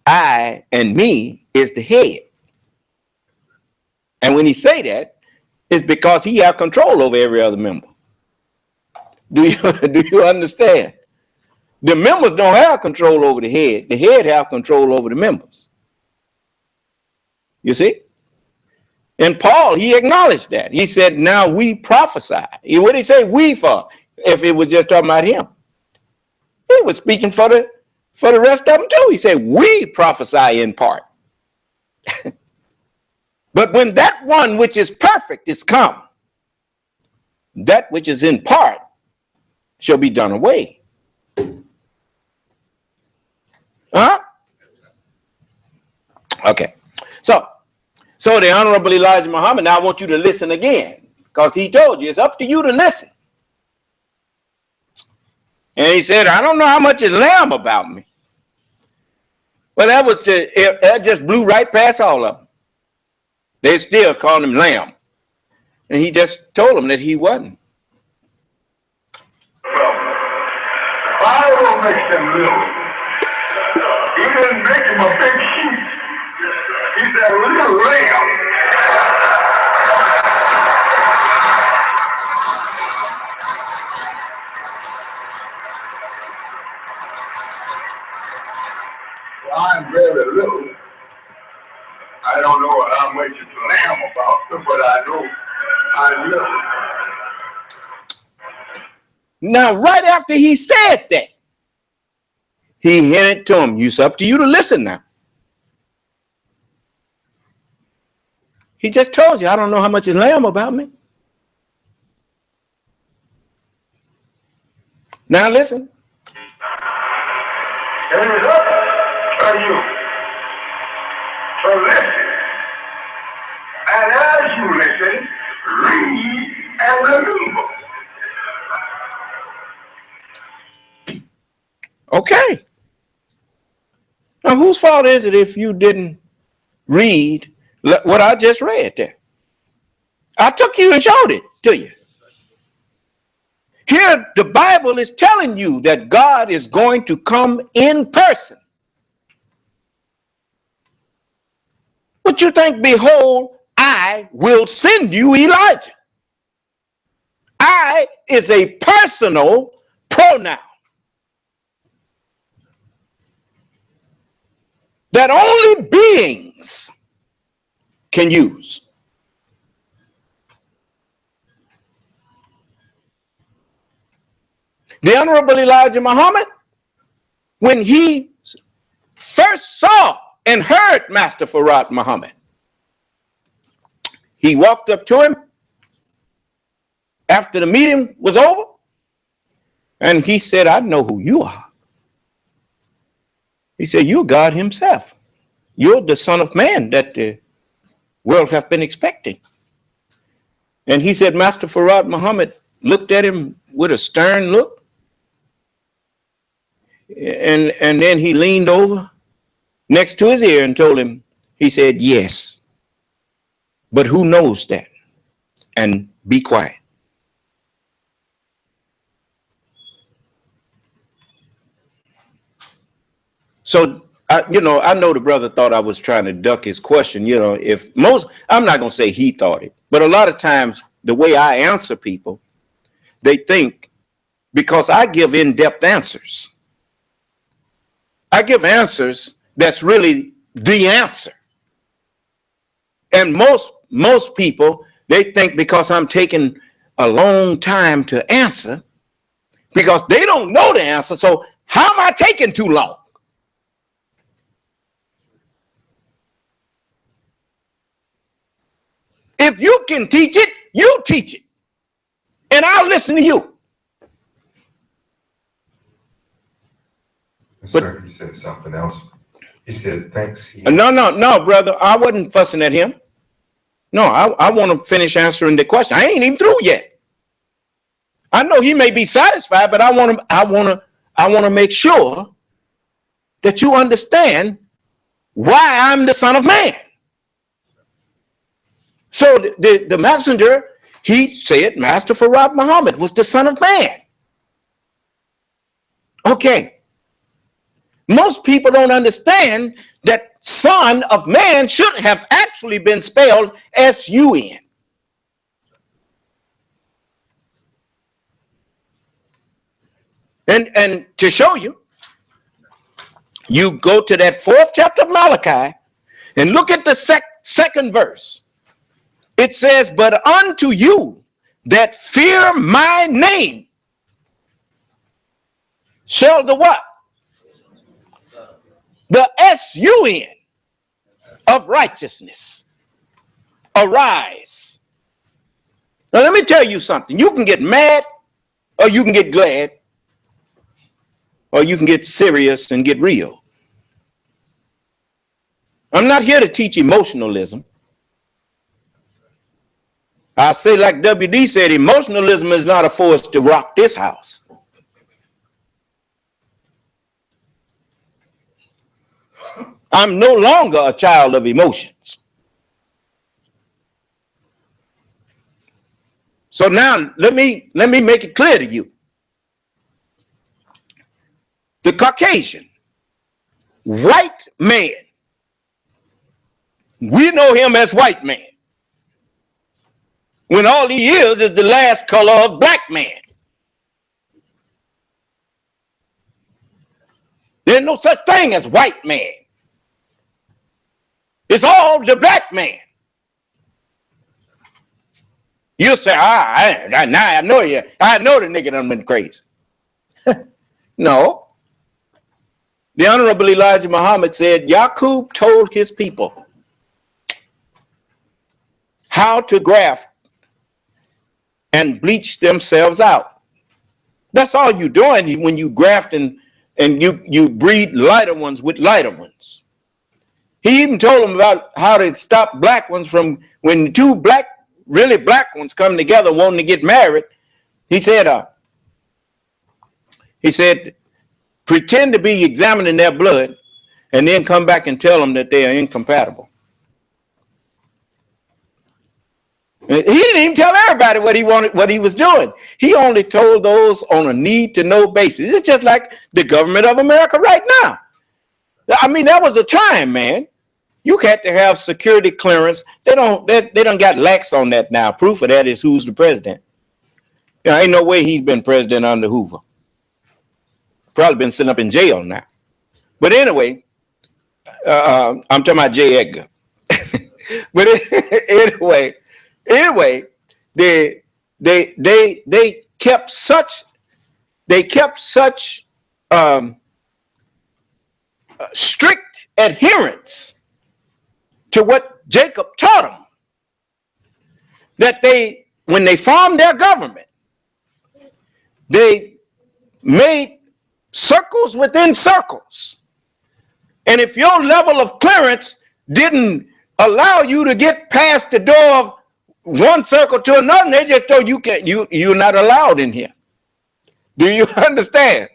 I and me is the head. And when he say that, it's because he have control over every other member. Do you understand? The members don't have control over the head. The head have control over the members. You see? And Paul, he acknowledged that. He said, now we prophesy. What did he say we for? If it was just talking about him. He was speaking for the rest of them too. He said, we prophesy in part. But when that one which is perfect is come, that which is in part shall be done away. Huh? Okay. So the Honorable Elijah Muhammad, now I want you to listen again, because he told you it's up to you to listen. And he said, I don't know how much is lamb about me. Well, that just blew right past all of them. They still called him lamb. And he just told them that he wasn't. The Bible makes them little. He didn't make him a big sheep. He's a little lamb. I'm very little. I don't know how much it's lamb about, but I know I'm little. Now, right after he said that, he hinted to him, it's up to you to listen now. He just told you, I don't know how much is lamb about me. Now listen. It is up to you to listen. And as you listen, read and remember. Okay. Now, whose fault is it if you didn't read what I just read there? I took you and showed it to you. Here, the Bible is telling you that God is going to come in person. What you think? Behold, I will send you Elijah. I is a personal pronoun that only beings can use. The Honorable Elijah Muhammad, when he first saw and heard Master Farad Muhammad, he walked up to him after the meeting was over, and he said, I know who you are. He said, you're God himself. You're the Son of Man that the world have been expecting. And he said, Master Farad Muhammad looked at him with a stern look. And then he leaned over next to his ear and told him, he said, yes, but who knows that? And be quiet. So, I know the brother thought I was trying to duck his question. I'm not going to say he thought it, but a lot of times the way I answer people, they think because I give in-depth answers. I give answers that's really the answer. And most people, they think because I'm taking a long time to answer, because they don't know the answer. So how am I taking too long? If you can teach it, you teach it. And I'll listen to you. Sir, he said something else. He said, thanks. No, brother. I wasn't fussing at him. No, I want to finish answering the question. I ain't even through yet. I know he may be satisfied, but I want to make sure that you understand why I'm the Son of Man. So the messenger, he said Master Farad Muhammad was the Son of Man. Okay. Most people don't understand that Son of Man should have actually been spelled S-U-N. And to show you, you go to that 4th chapter of Malachi and look at the second verse. It says, but unto you that fear my name shall the what? The S-U-N of righteousness arise. Now let me tell you something. You can get mad or you can get glad or you can get serious and get real. I'm not here to teach emotionalism. I say like WD said, emotionalism is not a force to rock this house. I'm no longer a child of emotions. So now let me make it clear to you. The Caucasian, white man, we know him as white man, when all he is the last color of black man. There's no such thing as white man. It's all the black man. You say, now I know you. I know the nigga done been crazy. No. The Honorable Elijah Muhammad said, Yaqub told his people how to graft and bleach themselves out. That's all you're doing when you graft and you breed lighter ones with lighter ones. He even told them about how to stop black ones from when two really black ones come together wanting to get married. He said, pretend to be examining their blood and then come back and tell them that they are incompatible. He didn't even tell everybody what he was doing. He only told those on a need-to-know basis. It's just like the government of America right now. I mean, that was a time, man. You had to have security clearance. They done got lax on that now. Proof of that is who's the president. Ain't no way he's been president under Hoover. Probably been sitting up in jail now. But anyway, I'm talking about J. Edgar. But anyway, they kept such strict adherence to what Jacob taught them that when they formed their government, they made circles within circles. And if your level of clearance didn't allow you to get past the door of one circle to another, and they just told you're not allowed in here. Do you understand?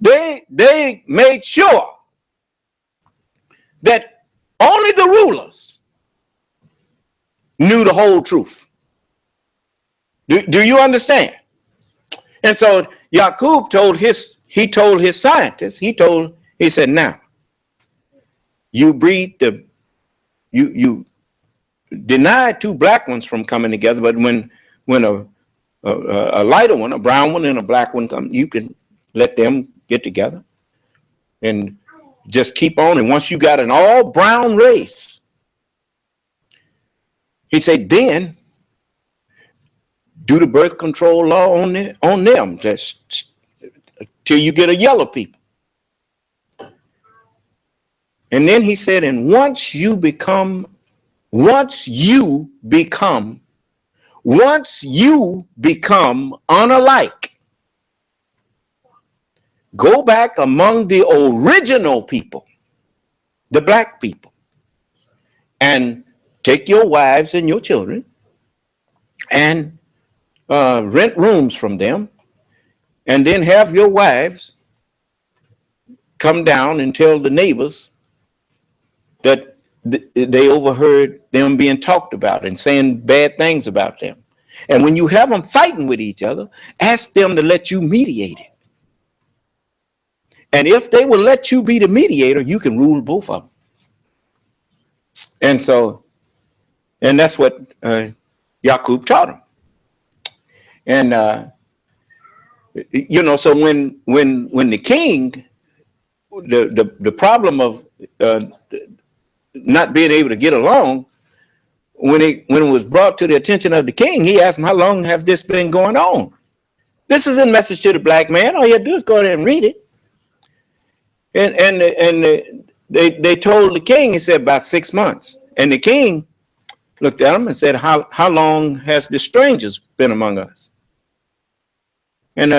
They made sure that only the rulers knew the whole truth. Do you understand? And so Yaqub told his scientists, he said, now you denied two black ones from coming together, but when a lighter one, a brown one and a black one come, you can let them get together and just keep on. And once you got an all brown race, he said, then do the birth control law on them just till you get a yellow people. And then he said, and once you become unalike, go back among the original people, the black people, and take your wives and your children and rent rooms from them, and then have your wives come down and tell the neighbors that they overheard them being talked about and saying bad things about them. And when you have them fighting with each other, ask them to let you mediate it. And if they will let you be the mediator, you can rule both of them. And that's what Yaqub taught him. And so when the king, the problem of not being able to get along, when it was brought to the attention of the king, he asked him, how long have this been going on? This is a message to the black man. All you have to do is go ahead and read it. And they told the king, he said, about 6 months. And the king looked at him and said, how long has the strangers been among us? And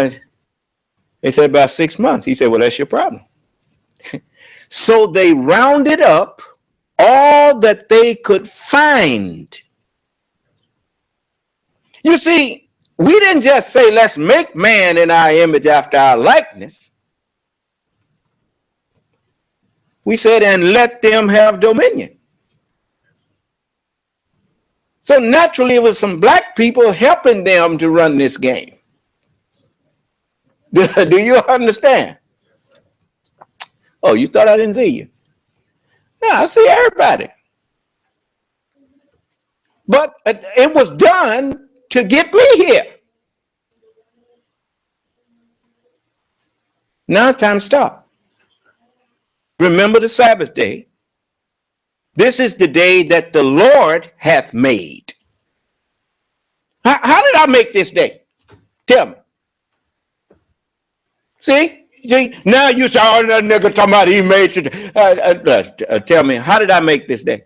they said, about 6 months. He said, well, that's your problem. So they rounded up all that they could find. You see, we didn't just say, let's make man in our image after our likeness. We said, and let them have dominion. So naturally, it was some black people helping them to run this game. Do you understand? Oh, you thought I didn't see you? Yeah, I see everybody. But it was done to get me here. Now it's time to stop. Remember the Sabbath day. This is the day that the Lord hath made. How did I make this day? Tell me. See, now you say, oh, that nigga talking about he made it. Tell me, how did I make this day?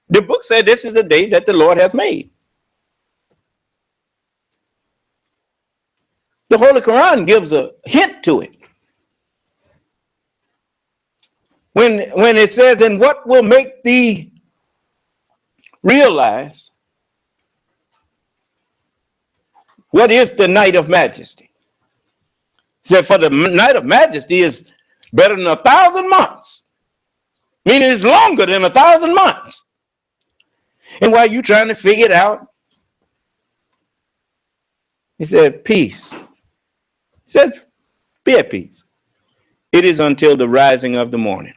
The book said this is the day that the Lord hath made. The Holy Quran gives a hint to it. When it says, and what will make thee realize what is the night of majesty? It said, for the night of majesty is better than 1,000 months. Meaning it's longer than 1,000 months. And while you trying to figure it out, he said, peace. He said, be at peace. It is until the rising of the morning.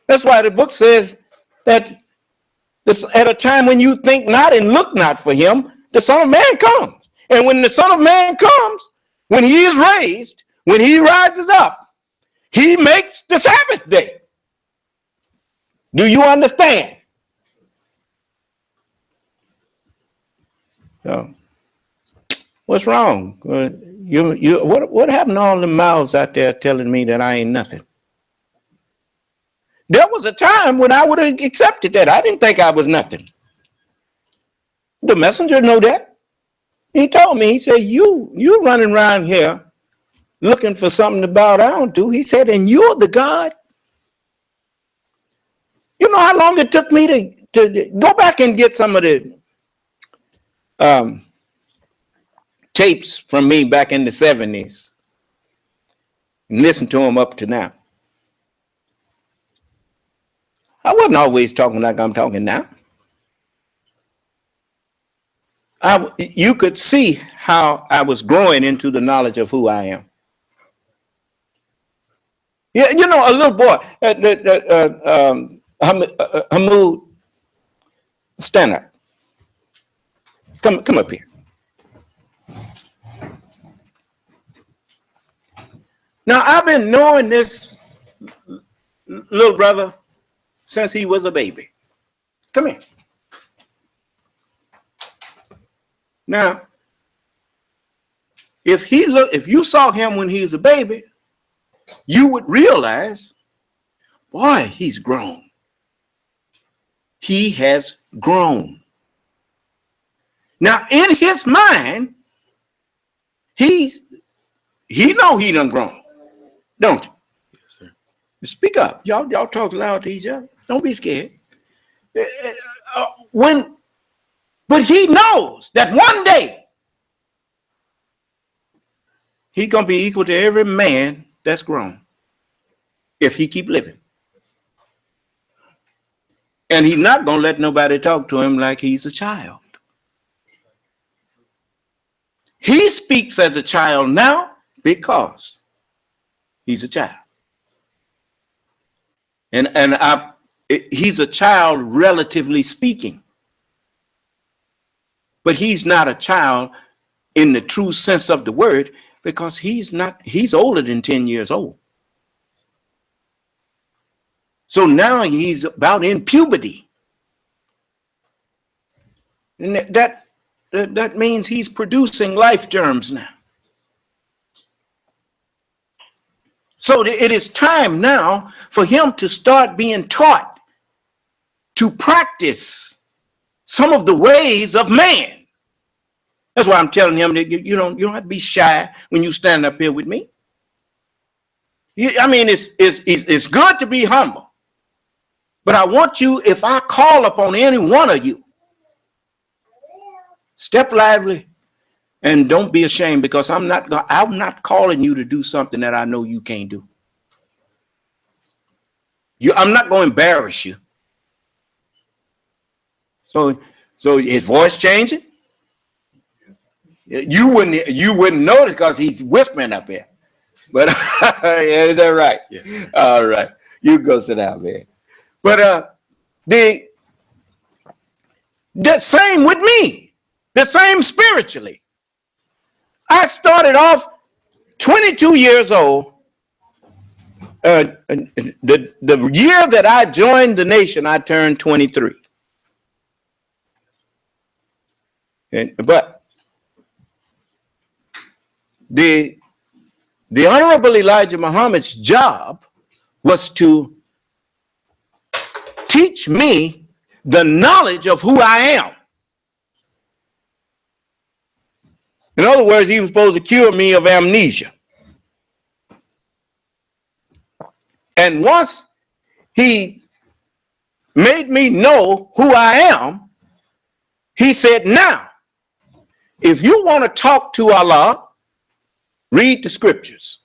That's why the book says that at a time when you think not and look not for him, the Son of Man comes. And when the Son of Man comes, when he is raised, when he rises up, he makes the Sabbath day. Do you understand? So, what's wrong? What happened to all the mouths out there telling me that I ain't nothing? There was a time when I would have accepted that. I didn't think I was nothing. The messenger know that. He told me, he said, you running around here looking for something to bow down to. He said, and you're the God. You know how long it took me to go back and get some of the tapes from me back in the 70s and listen to them up to now. I wasn't always talking like I'm talking now. You could see how I was growing into the knowledge of who I am. Yeah, you know, a little boy, Hamoud, stand up. Come up here. Now, I've been knowing this little brother since he was a baby. Come here. Now, if you saw him when he was a baby, you would realize, boy, he's grown. He has grown. Now, in his mind, he know he done grown, don't you? Yes, sir. Speak up. Y'all talk loud to each other. Don't be scared. But he knows that one day he's going to be equal to every man that's grown if he keep living. And he's not going to let nobody talk to him like he's a child. He speaks as a child now because he's a child. And he's a child relatively speaking. But he's not a child in the true sense of the word because he's older than 10 years old. So now he's about in puberty. And that means he's producing life germs now. So it is time now for him to start being taught to practice some of the ways of man. That's why I'm telling him that you don't have to be shy when you stand up here with me. I mean, it's good to be humble. But I want you, if I call upon any one of you, step lively and don't be ashamed, because I'm not calling you to do something that I know you can't do. I'm not going to embarrass you. So his voice changing? You wouldn't notice because he's whispering up here. But yeah, is that right? Yes. All right. You go sit down, man. But the same with me. The same spiritually. I started off 22 years old. The year that I joined the nation, I turned 23. But the Honorable Elijah Muhammad's job was to teach me the knowledge of who I am. In other words, he was supposed to cure me of amnesia. And once he made me know who I am, he said, now, if you want to talk to Allah, read the scriptures.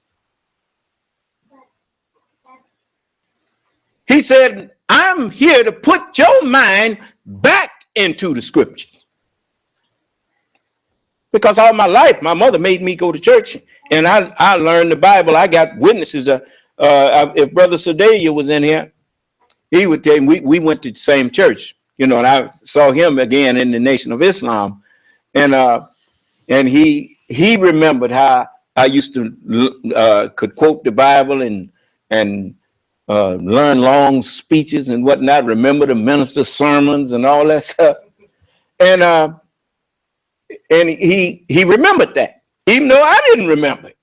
He said, I'm here to put your mind back into the scriptures. Because all my life, my mother made me go to church, and I learned the Bible. I got witnesses. If Brother Sedalia was in here, he would tell me we went to the same church, and I saw him again in the Nation of Islam, and he remembered how I used to could quote the Bible and learn long speeches and whatnot. Remember the minister's sermons and all that stuff, and he remembered that, even though I didn't remember it,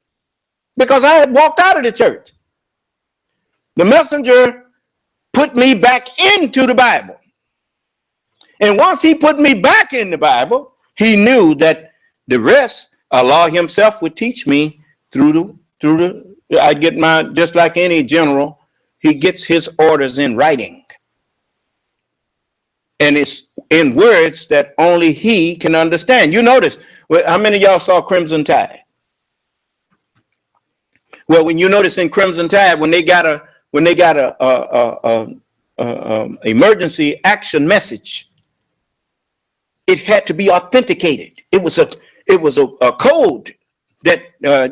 because I had walked out of the church. The messenger put me back into the Bible. And once he put me back in the Bible, he knew that the rest, Allah himself would teach me through I get just like any general, he gets his orders in writing. And it's in words that only he can understand. You notice, how many of y'all saw Crimson Tide? Well, when you notice in Crimson Tide, when they got a emergency action message, it had to be authenticated. It was a code that an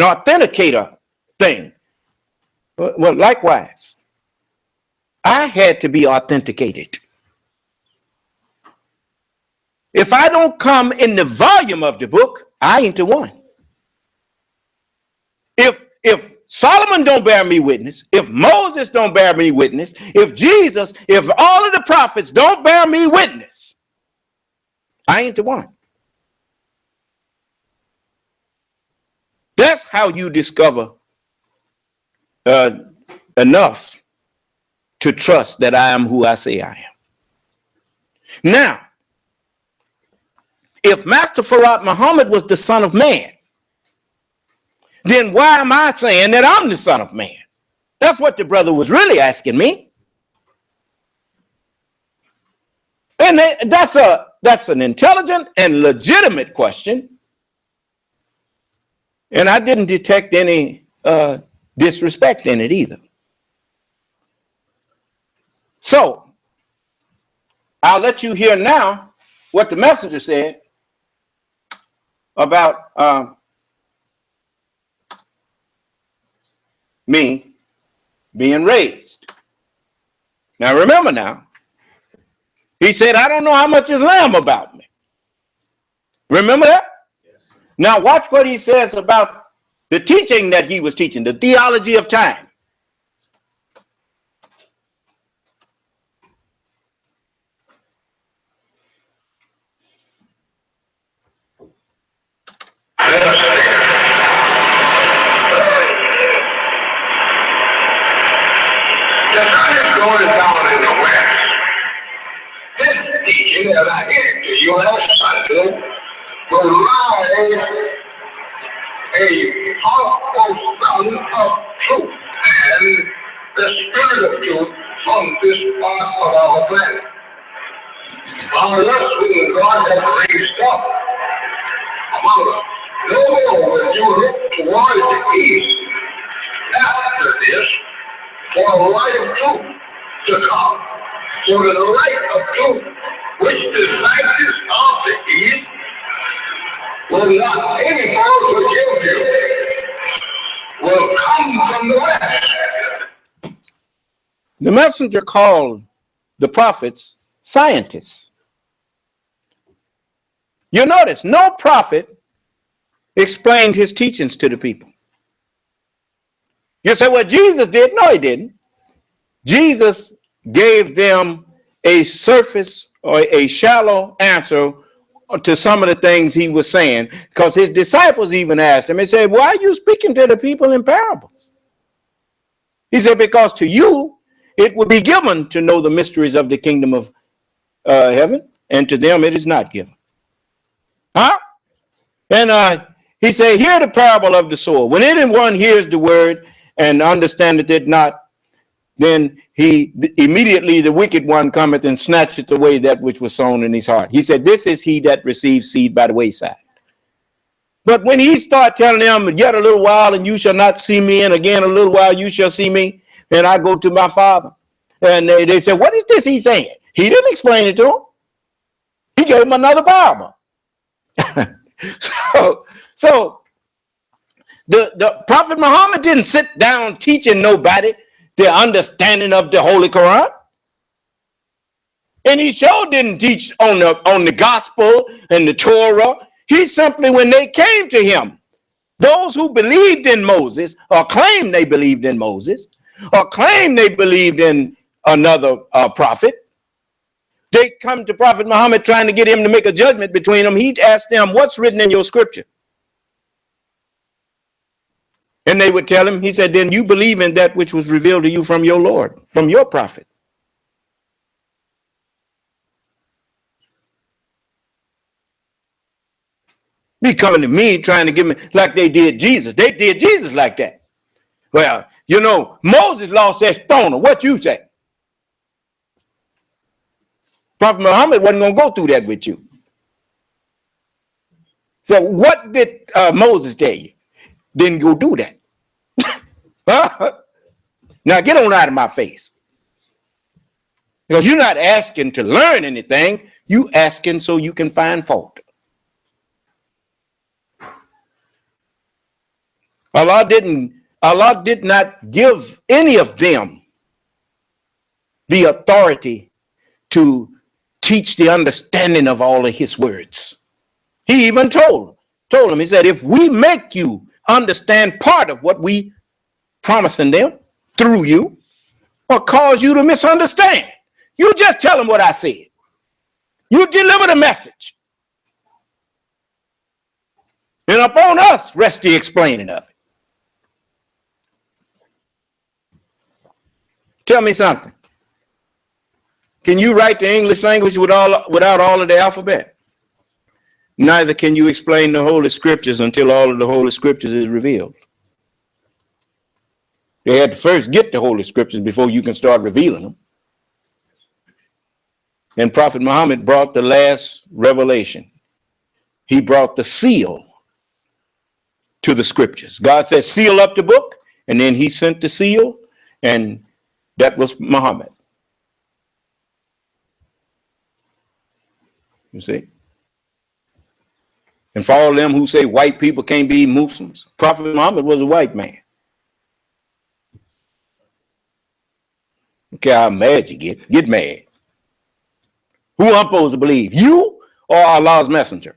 authenticator thing. Well, likewise, I had to be authenticated. If I don't come in the volume of the book, I ain't the one. If Solomon don't bear me witness, if Moses don't bear me witness, if Jesus, if all of the prophets don't bear me witness, I ain't the one. That's how you discover enough to trust that I am who I say I am. Now, if Master Farad Muhammad was the Son of Man, then why am I saying that I'm the Son of Man? That's what the brother was really asking me. And that's an intelligent and legitimate question. And I didn't detect any disrespect in it either. So I'll let you hear now what the messenger said about me being raised. Now remember now, he said, I don't know how much is lamb about me. Remember that? Yes. Now watch what he says about the teaching that he was teaching, the theology of time. That I gave to you last Sunday will rise a powerful son of truth and the spirit of truth from this part of our planet. Unless whom God has raised up among us, no more will you look towards the east after this for a light of truth to come. For the light of truth, which disciples of the east will not any more forgive you, will come from the west. The messenger called the prophets scientists. You notice no prophet explained his teachings to the people. You say, well, Jesus did. No, he didn't. Jesus gave them a surface or a shallow answer to some of the things he was saying, because his disciples even asked him and said, why are you speaking to the people in parables? He said, because to you it will be given to know the mysteries of the kingdom of heaven, and to them it is not given. Huh? And he said, hear the parable of the sower. When anyone hears the word and understandeth it not, then immediately the wicked one cometh and snatcheth away that which was sown in his heart. He said, this is he that receives seed by the wayside. But when he started telling them, yet a little while and you shall not see me, and again a little while you shall see me, and I go to my Father. And they said, what is this he's saying? He didn't explain it to them. He gave them another parable. So the Prophet Muhammad didn't sit down teaching nobody the understanding of the Holy Quran. And he sure didn't teach on the gospel and the Torah. He simply, when they came to him, those who believed in Moses, or claimed they believed in Moses, or claimed they believed in another prophet, they come to Prophet Muhammad trying to get him to make a judgment between them. He asked them, what's written in your scripture? And they would tell him, he said, then you believe in that which was revealed to you from your Lord, from your prophet. Be coming to me trying to give me like they did Jesus. They did Jesus like that. Well, you know, Moses' law says stone her. What you say? Prophet Muhammad wasn't going to go through that with you. So what did Moses tell you? Didn't go do that. Now get on out of my face. Because you're not asking to learn anything. You asking so you can find fault. Allah did not give any of them the authority to teach the understanding of all of his words. He even told him, he said, if we make you understand part of what we promising them through you, or cause you to misunderstand, you just tell them what I said. You deliver the message. And upon us rest the explaining of it. Tell me something. Can you write the English language without all of the alphabet? Neither can you explain the Holy Scriptures until all of the Holy Scriptures is revealed. They had to first get the Holy Scriptures before you can start revealing them. And Prophet Muhammad brought the last revelation. He brought the seal to the Scriptures. God said, seal up the book, and then he sent the seal, and that was Muhammad. You see? And for all them who say white people can't be Muslims, Prophet Muhammad was a white man. Okay, how mad you get mad. Who I'm supposed to believe, you or Allah's messenger?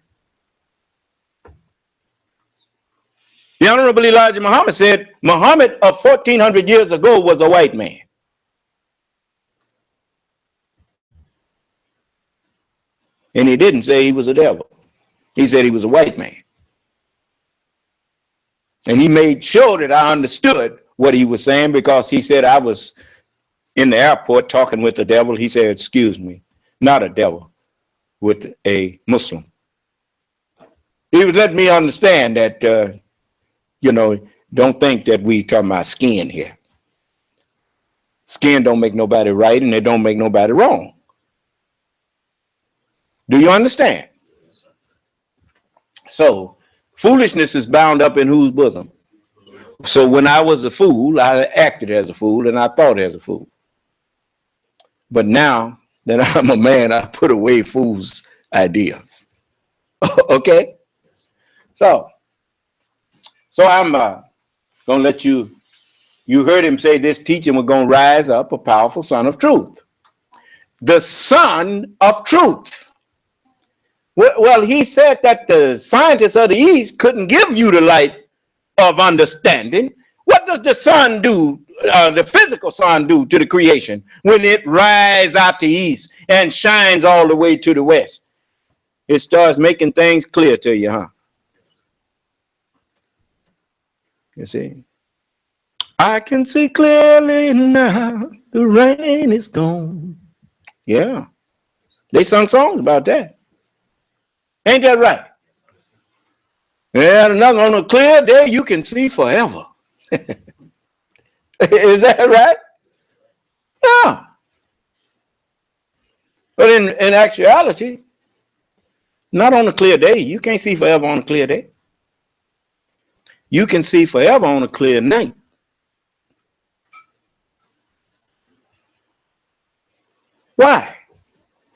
The Honorable Elijah Muhammad said Muhammad of 1400 years ago was a white man. And he didn't say he was a devil. He said he was a white man. And he made sure that I understood what he was saying, because he said I was in the airport talking with the devil. He said, excuse me, not a devil, with a Muslim. He was letting me understand that, don't think that we talking about skin here. Skin don't make nobody right, and it don't make nobody wrong. Do you understand? So foolishness is bound up in whose bosom? So when I was a fool, I acted as a fool and I thought as a fool. But now that I'm a man, I put away fools' ideas. Okay? So I'm going to let you heard him say this teaching was going to rise up a powerful son of truth. The son of truth. Well, he said that the scientists of the East couldn't give you the light of understanding. What does the sun do, the physical sun do to the creation when it rises out the east and shines all the way to the west? It starts making things clear to you, huh? You see? I can see clearly now, the rain is gone. Yeah. They sung songs about that. Ain't that right? And another, on a clear day, you can see forever. Is that right? Yeah. But in actuality, not on a clear day. You can't see forever on a clear day. You can see forever on a clear night. Why?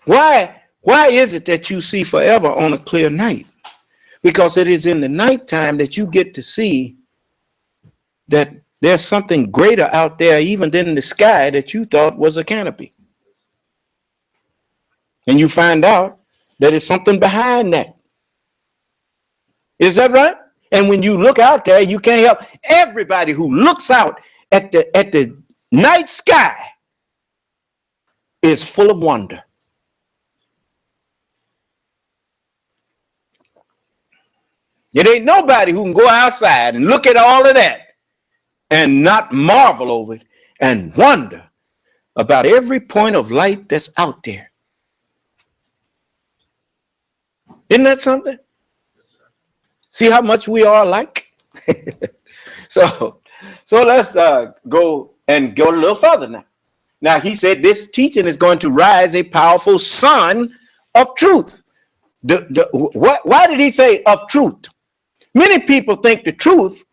Why is it that you see forever on a clear night? Because it is in the nighttime that you get to see that there's something greater out there even than the sky that you thought was a canopy. And you find out that it's something behind that. Is that right? And when you look out there, you can't help. Everybody who looks out at the night sky is full of wonder. It ain't nobody who can go outside and look at all of that and not marvel over it and wonder about every point of light that's out there. Isn't that something? See how much we are alike? So let's go a little further now. Now, he said this teaching is going to rise a powerful son of truth. Why did he say of truth? Many people think the truth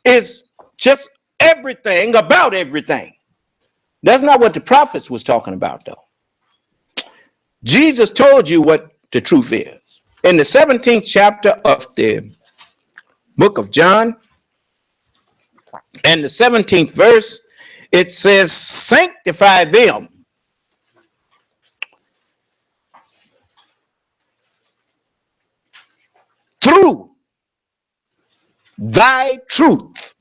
is just everything about everything. That's not what the prophets was talking about, though. Jesus told you what the truth is. In the 17th chapter of the book of John, and the 17th verse, it says, sanctify them through thy truth.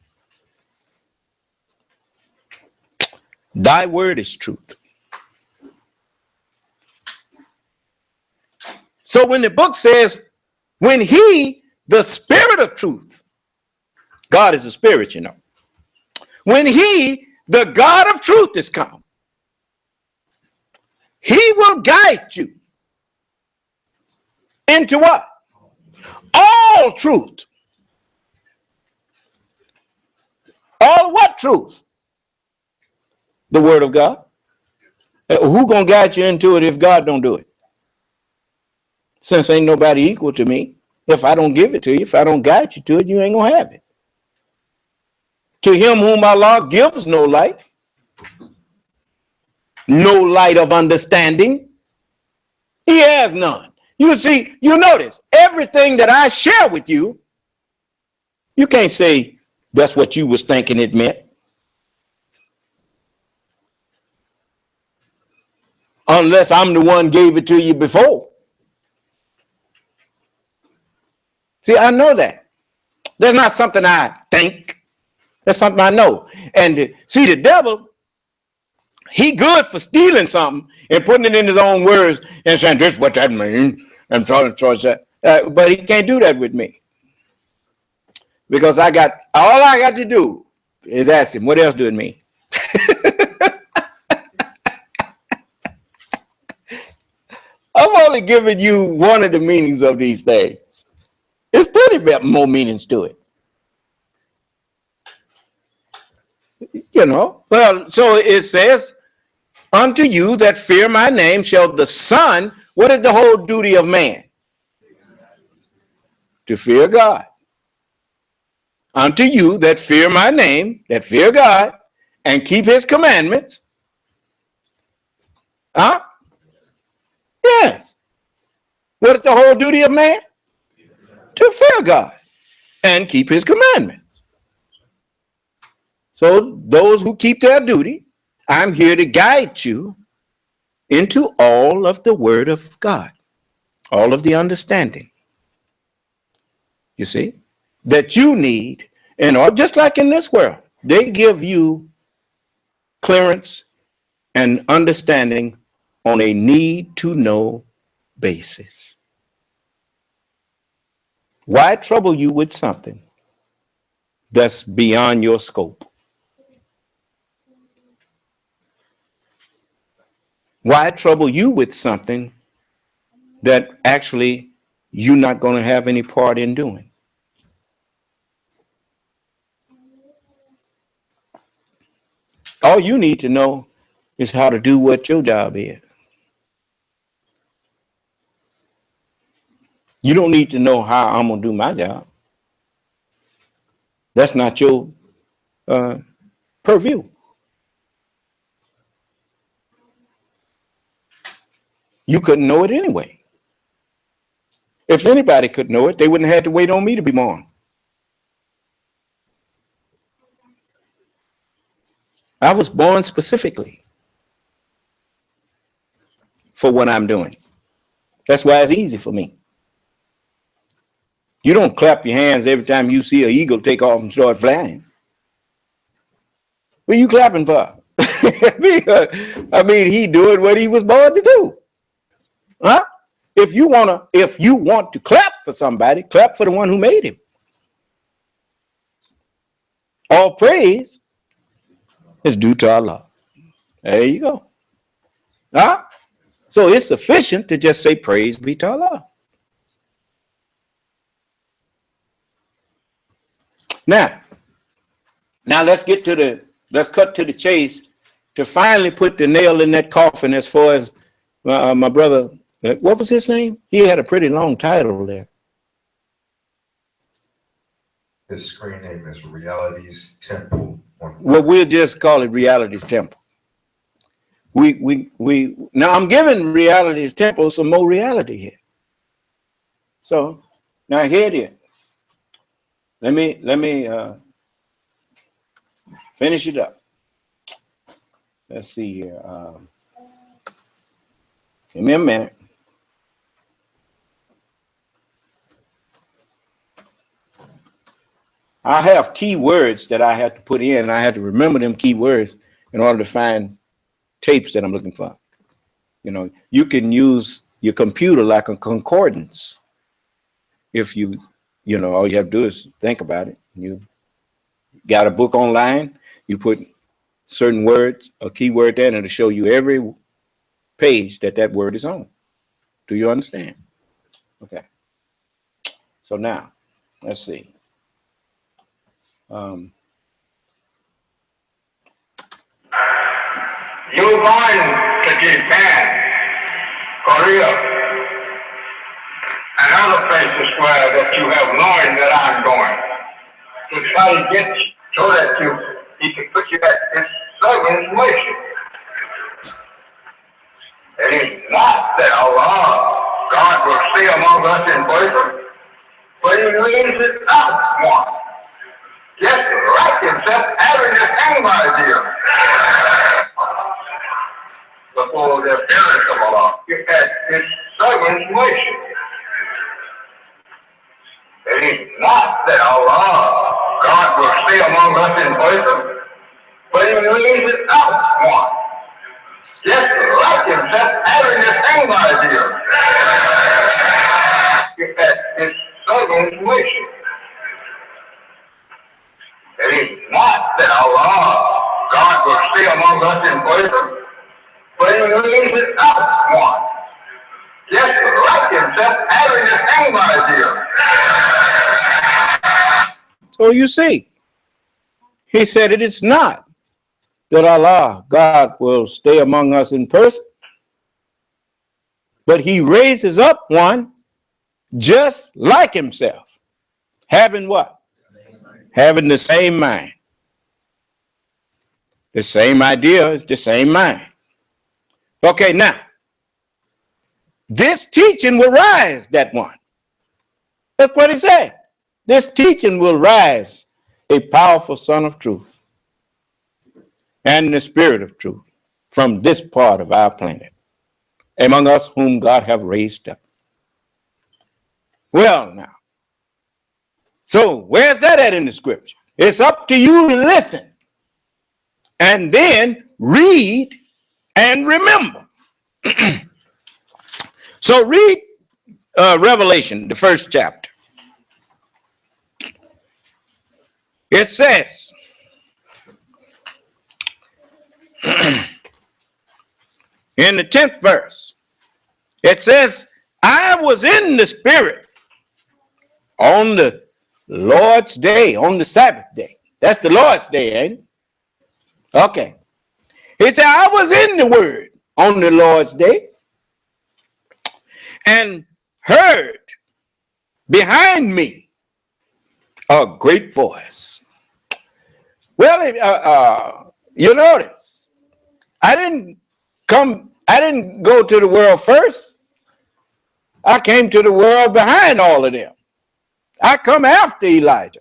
Thy word is truth. So when the book says, when he, the spirit of truth, God is a spirit, you know. When he, the God of truth, is come, he will guide you into what? All truth. All what truth? The word of God. Who gonna guide you into it if God don't do it? Since ain't nobody equal to me. If I don't give it to you, if I don't guide you to it, you ain't gonna have it. To him whom Allah gives no light of understanding, he has none. You see, you notice everything that I share with you, you can't say that's what you was thinking it meant. Unless I'm the one gave it to you before. See, I know that. That's not something I think. That's something I know. And see, the devil, he good for stealing something and putting it in his own words and saying, this is what that means. And but he can't do that with me. Because all I got to do is ask him, what else do it mean? I'm only giving you one of the meanings of these things. There's plenty more meanings to it. You know, well, so it says, unto you that fear my name shall the Son, what is the whole duty of man? To fear God. Unto you that fear my name, that fear God, and keep his commandments. Huh? Yes. What is the whole duty of man? To fear God and keep his commandments. So those who keep their duty, I'm here to guide you into all of the word of God, all of the understanding. You see, that you need, and just like in this world, they give you clearance and understanding on a need to know basis. Why trouble you with something that's beyond your scope? Why trouble you with something that actually you're not going to have any part in doing? All you need to know is how to do what your job is. You don't need to know how I'm going to do my job. That's not your purview. You couldn't know it anyway. If anybody could know it, they wouldn't have had to wait on me to be born. I was born specifically for what I'm doing. That's why it's easy for me. You don't clap your hands every time you see an eagle take off and start flying. What are you clapping for? I mean, he doing what he was born to do. Huh? If you want to clap for somebody, clap for the one who made him. All praise is due to Allah. There you go. Huh? So it's sufficient to just say praise be to Allah. Now let's cut to the chase to finally put the nail in that coffin as far as my brother, what was his name? He had a pretty long title there. His screen name is Reality's Temple. Well, we'll just call it Reality's Temple. Now I'm giving Reality's Temple some more reality here. So now here it is. Let me finish it up. Let's see here. Give me a minute. I have key words that I had to put in, and I had to remember them key words in order to find tapes that I'm looking for. You know, you can use your computer like a concordance. If you know, all you have to do is think about it. You got a book online, you put certain words, a keyword there, and it'll show you every page that word is on. Do you understand? Okay. So now, let's see. You're going to Japan, Korea, and other places where that you have learned that I'm going to try to get you so that he can put you back in some information. It is not that Allah, God will stay among us in person, but He raises up one. Just like Himself having the same idea before the appearance of Allah. You had this some information. It is not that Allah, God will stay among us in person, but He raises up one. Just like Himself having the same idea. You had this some information. It is not that Allah, God will stay among us in person, but He raises up one. Just like Himself having the same idea. So you see, He said it is not that Allah, God, will stay among us in person, but He raises up one just like Himself, having what? Having the same mind. The same idea is the same mind. Okay, now, this teaching will rise that one. That's what He said. This teaching will rise a powerful Son of Truth and the Spirit of Truth from this part of our planet, among us whom God have raised up. Well, now, so where's that at in the scripture? It's up to you to listen and then read and remember. So read Revelation, the first chapter. It says, in the 10th verse, it says, I was in the Spirit on the Lord's day, on the Sabbath day. That's the Lord's day, ain't it? Okay. He said, I was in the Word on the Lord's day and heard behind me a great voice. Well, you notice, I didn't go to the world first. I came to the world behind all of them. I come after Elijah.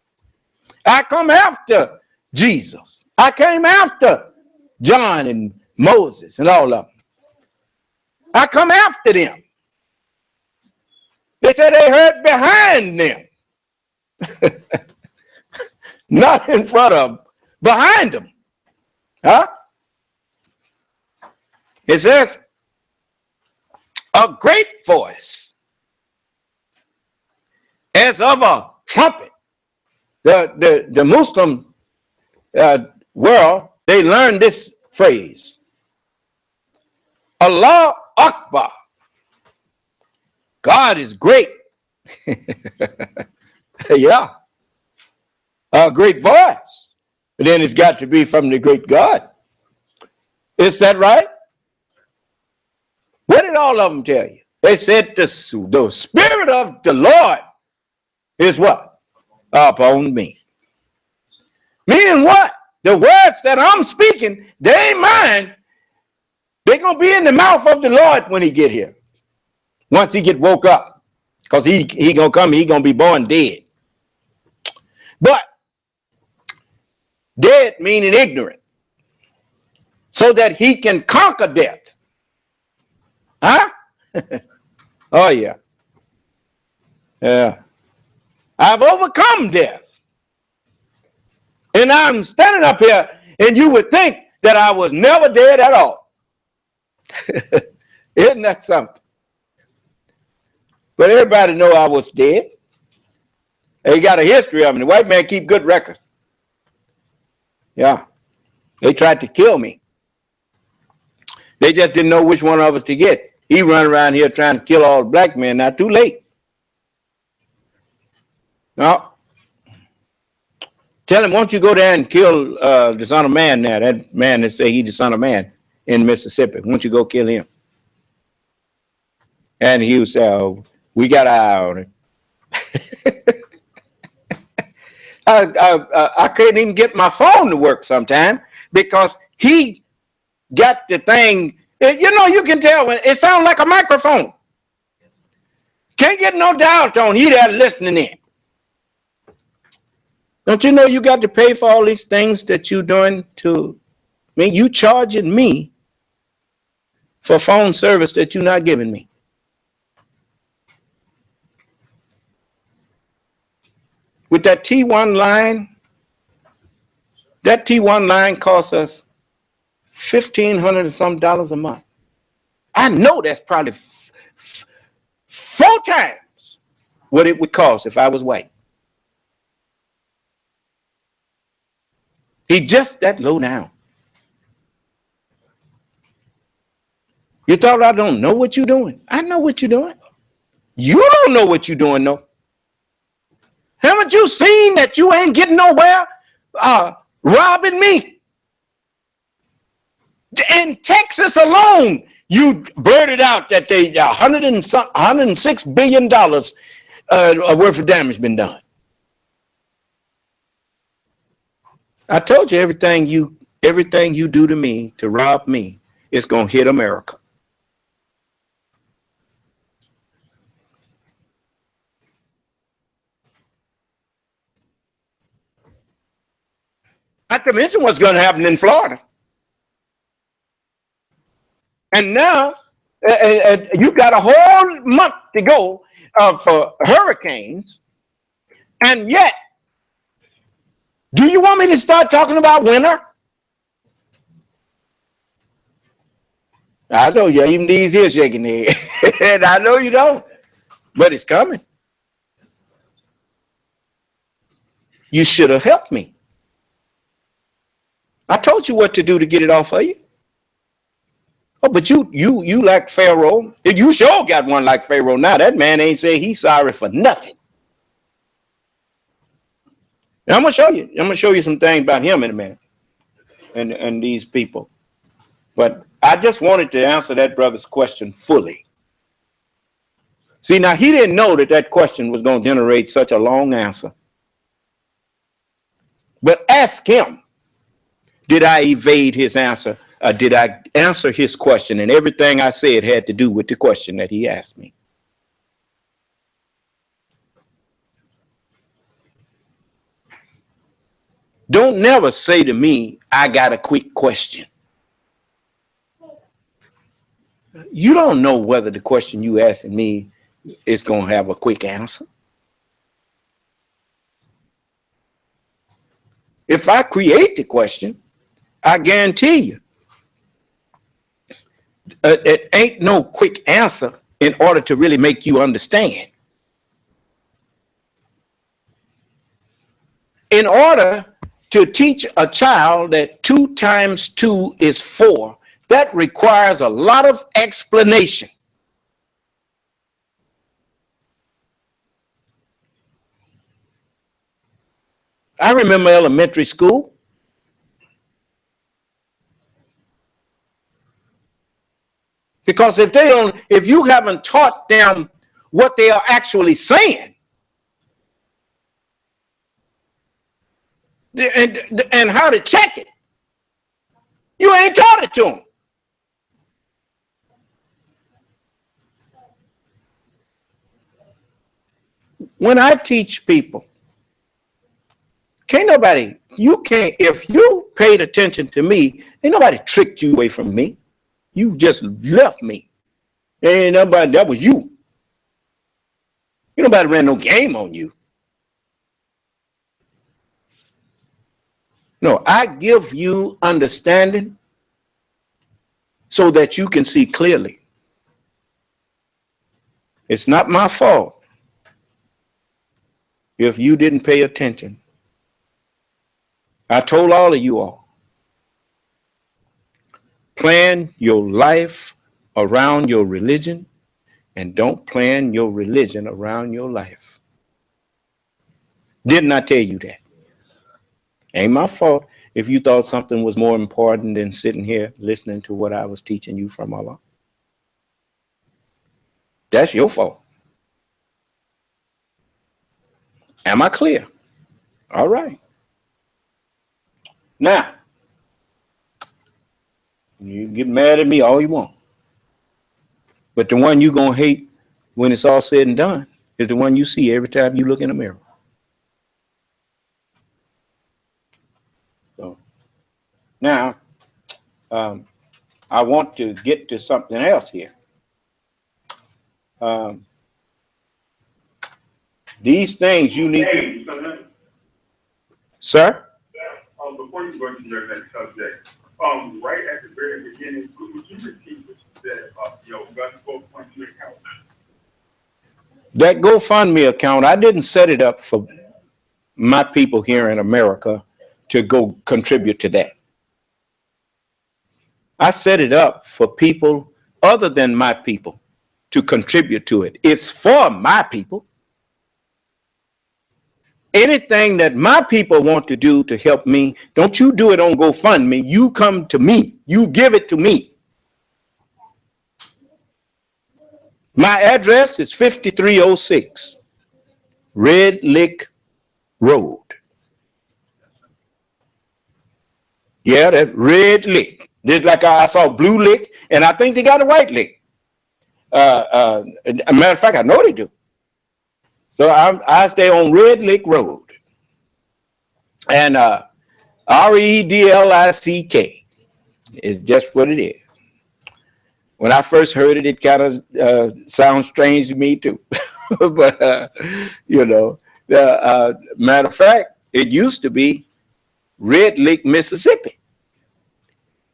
I come after Jesus. I came after John and Moses and all of them. I come after them. They said they heard behind them. Not in front of them, behind them. Huh? It says, a great voice as of a trumpet. The Muslim world, they learned this phrase. Allah Akbar. God is great. Yeah. A great voice. But then it's got to be from the great God. Is that right? What did all of them tell you? They said the Spirit of the Lord is what? Upon me. Meaning what? The words that I'm speaking, they ain't mine. They're going to be in the mouth of the Lord when he get here. Once he get woke up. Because he going to come, he going to be born dead. But dead meaning ignorant. So that he can conquer death. Huh? Oh, yeah. Yeah. I've overcome death. And I'm standing up here, and you would think that I was never dead at all. Isn't that something? But everybody know I was dead. They got a history of me. The white man keep good records. Yeah. They tried to kill me. They just didn't know which one of us to get. He run around here trying to kill all the black men. Now, too late. No. Tell him, won't you go there and kill the Son of Man now? That man that say he's the Son of Man in Mississippi. Won't you go kill him? And he would say, oh, we got an eye on him. I couldn't even get my phone to work sometime because he got the thing. You know, you can tell when it sounds like a microphone. Can't get no dial tone. He there listening in. Don't you know you got to pay for all these things that you're doing to me? You charging me for phone service that you're not giving me. With that T1 line, that T1 line costs us $1,500 and some a month. I know that's probably 4 times what it would cost if I was white. He just that low down. You thought I don't know what you're doing? I know what you're doing. You don't know what you're doing, though. Haven't you seen that you ain't getting nowhere robbing me? In Texas alone, you blurted out that they $106 billion worth of damage been done. I told you everything you do to me to rob me is going to hit America. Not to mention what's going to happen in Florida. And now you've got a whole month to go for hurricanes. And yet, do you want me to start talking about winter? I know you, even these here shaking their head. And I know you don't, but it's coming. You should have helped me. I told you what to do to get it off of you. Oh, but you like Pharaoh. You sure got one like Pharaoh now. That man ain't say he's sorry for nothing. Now, I'm gonna show you. I'm gonna show you some things about him in a minute, and these people. But I just wanted to answer that brother's question fully. See, now he didn't know that question was going to generate such a long answer. But ask him, did I evade his answer? Did I answer his question? And everything I said had to do with the question that he asked me. Don't never say to me, I got a quick question. You don't know whether the question you asking me is going to have a quick answer. If I create the question, I guarantee you, it ain't no quick answer in order to really make you understand. In order to teach a child that 2 times 2 is 4, that requires a lot of explanation. I remember elementary school. Because if you haven't taught them what they are actually saying, and how to check it, you ain't taught it to them. When I teach people, if you paid attention to me, ain't nobody tricked you away from me. You just left me. Ain't nobody, that was you. Ain't nobody ran no game on you. No, I give you understanding so that you can see clearly. It's not my fault if you didn't pay attention. I told all of you all, plan your life around your religion and don't plan your religion around your life. Didn't I tell you that? Ain't my fault if you thought something was more important than sitting here listening to what I was teaching you from Allah. That's your fault. Am I clear? All right. Now, you get mad at me all you want. But the one you're going to hate when it's all said and done is the one you see every time you look in the mirror. So now, I want to get to something else here. These things you need. Hey, Sir? Before you go into your next subject, right at the very beginning, would you repeat what you said about, GoFundMe account? That GoFundMe account, I didn't set it up for my people here in America to go contribute to that. I set it up for people other than my people to contribute to it. It's for my people. Anything that my people want to do to help me, don't you do it on GoFundMe. You come to me. You give it to me. My address is 5306 Red Lick Road. Yeah, that's Red Lick. Just like I saw Blue Lick, and I think they got a White Lick. A matter of fact, I know they do. So I stay on Red Lick Road. And REDLICK is just what it is. When I first heard it, it kind of sounds strange to me too. But, matter of fact, it used to be Red Lick, Mississippi.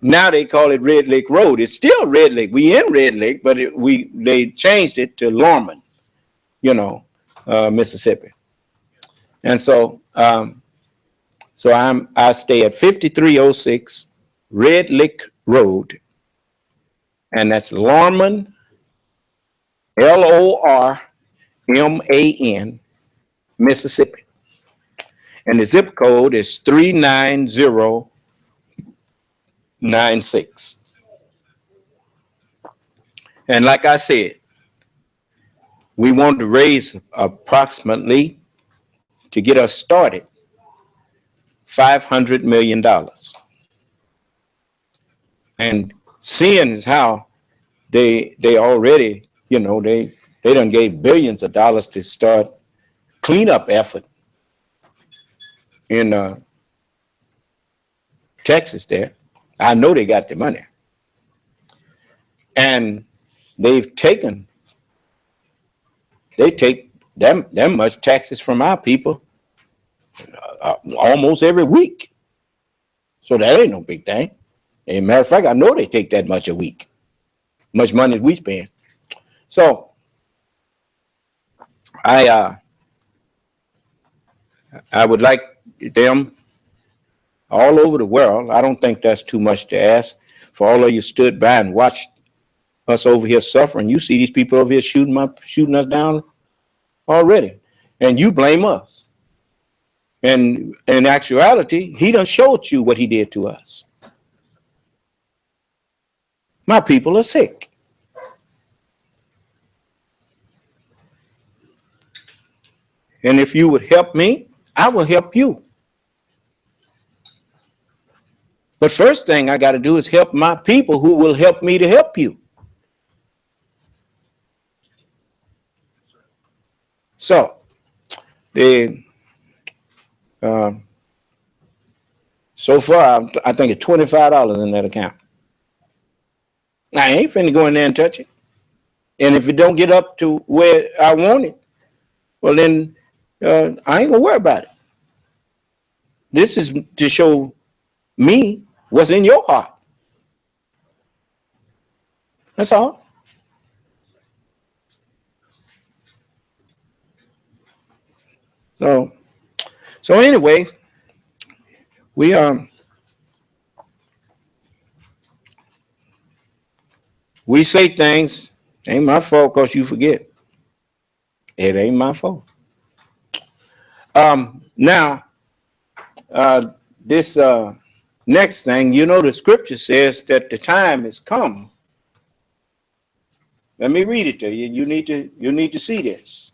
Now they call it Red Lick Road. It's still Red Lick. We in Red Lick, but they changed it to Lorman, Mississippi. And so I stay at 5306 Red Lick Road, and that's Lorman, LORMAN, Mississippi. And the zip code is 39096. And like I said, we want to raise approximately, to get us started, $500 million. And seeing as how they already, they done gave billions of dollars to start cleanup effort in Texas there. I know they got the money. And they take that much taxes from our people almost every week. So that ain't no big thing. As a matter of fact, I know they take that much a week, much money as we spend. So I would like them all over the world. I don't think that's too much to ask. For all of you stood by and watched us over here suffering, you see these people over here shooting us down already, and you blame us. And in actuality, he done showed you what he did to us. My people are sick. And if you would help me, I will help you. But first thing I got to do is help my people who will help me to help you. So, so far, I think it's $25 in that account. I ain't finna go in there and touch it. And if it don't get up to where I want it, well then I ain't gonna worry about it. This is to show me what's in your heart. That's all. So anyway, we say things, ain't my fault because you forget. It ain't my fault. Now, this next thing, you know, the scripture says that the time has come. Let me read it to you. You need to see this.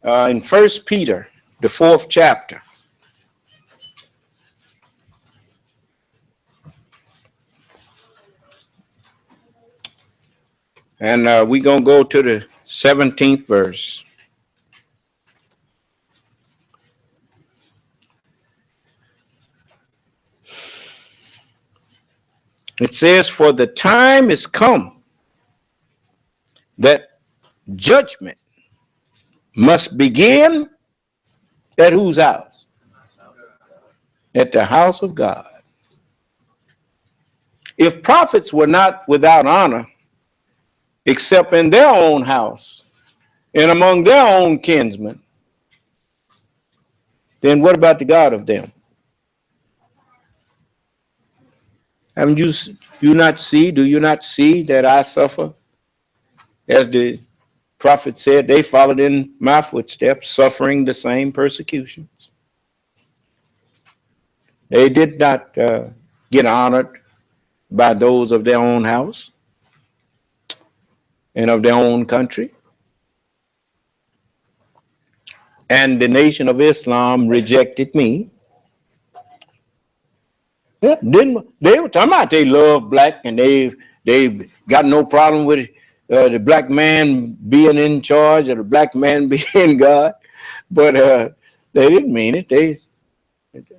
In 1 Peter, the 4th chapter. And we're going to go to the 17th verse. It says, for the time is come that judgment must begin at whose house? At the house of God. If prophets were not without honor, except in their own house and among their own kinsmen, then what about the God of them? Haven't you do you not see that I suffer? As the prophet said, they followed in my footsteps, suffering the same persecutions. They did not get honored by those of their own house and of their own country. And the Nation of Islam rejected me. Yeah, they were talking about they love black and they got no problem with the black man being in charge or the black man being God, but they didn't mean it.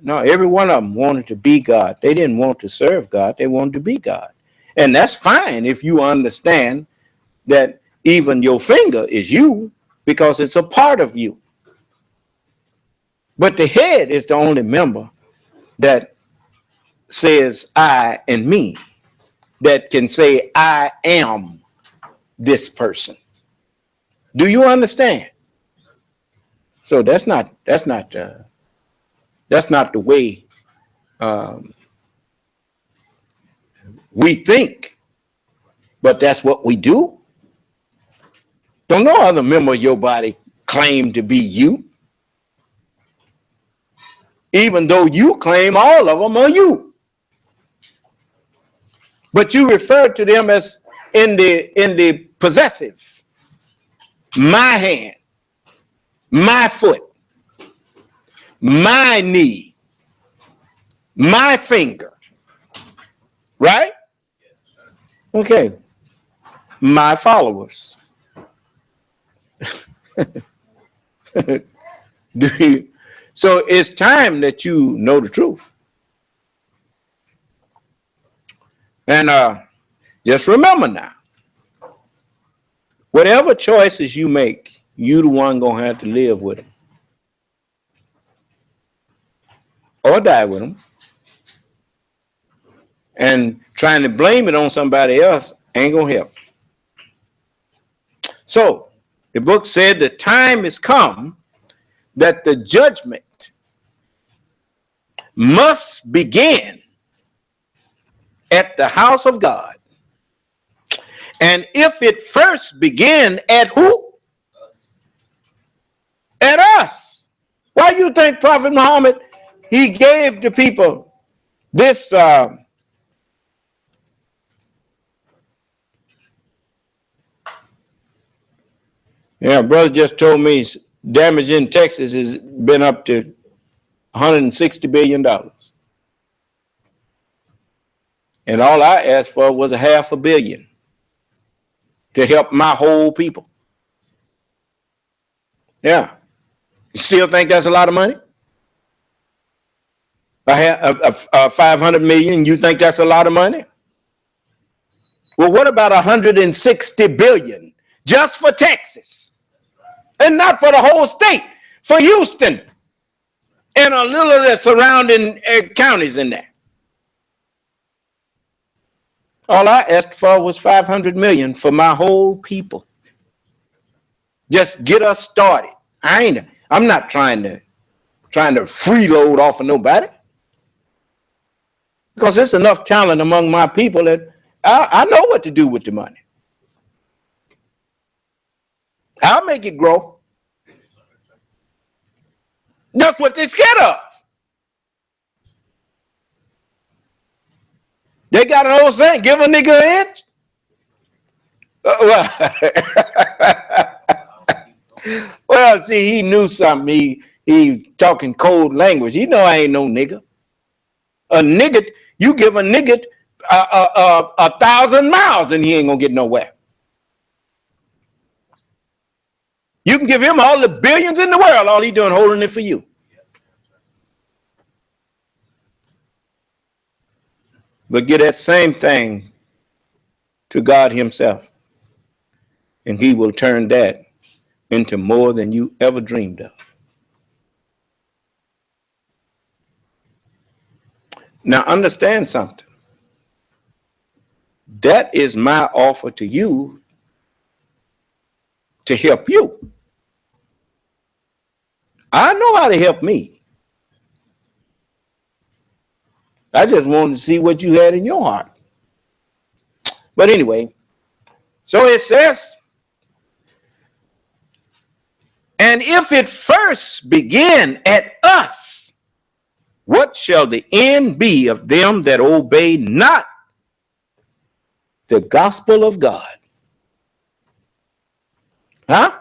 No, every one of them wanted to be God. They didn't want to serve God. They wanted to be God. And that's fine if you understand that even your finger is you because it's a part of you. But the head is the only member that says I and me, that can say I am this person. Do you understand? So that's not the way we think, but that's what we do. Don't no other member of your body claim to be you, even though you claim all of them are you. But you refer to them as in the possessive. My hand, my foot, my knee, my finger. Right? Okay. My followers. So it's time that you know the truth. And just remember now, whatever choices you make, you the one gonna have to live with them. Or die with them. And trying to blame it on somebody else ain't gonna help. So the book said the time has come that the judgment must begin at the house of God. And if it first began at who? At us. Why you think Prophet Muhammad, he gave the people this brother just told me damage in Texas has been up to $160 billion. And all I asked for was $500 million to help my whole people. Yeah. You still think that's a lot of money? $500 million, you think that's a lot of money? Well, what about $160 billion just for Texas? And not for the whole state, for Houston and a little of the surrounding counties in there. All I asked for was $500 million for my whole people. Just get us started. I'm not trying to freeload off of nobody. Because there's enough talent among my people that I know what to do with the money. I'll make it grow. That's what they're scared of. They got an old saying, give a nigga an inch. Well, see, he knew something. He's talking cold language. You know I ain't no nigga. A nigga, you give a nigga 1,000 miles and he ain't gonna get nowhere. You can give him all the billions in the world. All he doing holding it for you. But give that same thing to God himself, and he will turn that into more than you ever dreamed of. Now understand something. That is my offer to you to help you. I know how to help me. I just wanted to see what you had in your heart. But anyway, so it says, and if it first begin at us, what shall the end be of them that obey not the gospel of God? Huh?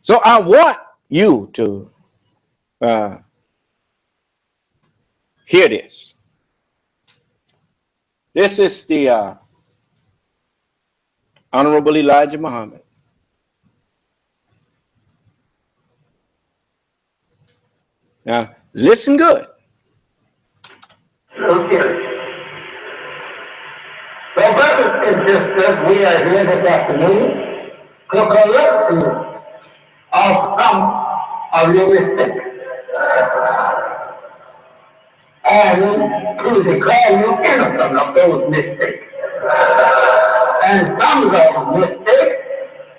So I want you to hear this. This is the Honorable Elijah Muhammad. Now, listen good. Okay. So, brothers and sisters, we are here this afternoon to correct you of some of your mistakes and to declare you innocent of those mistakes. And some of those mistakes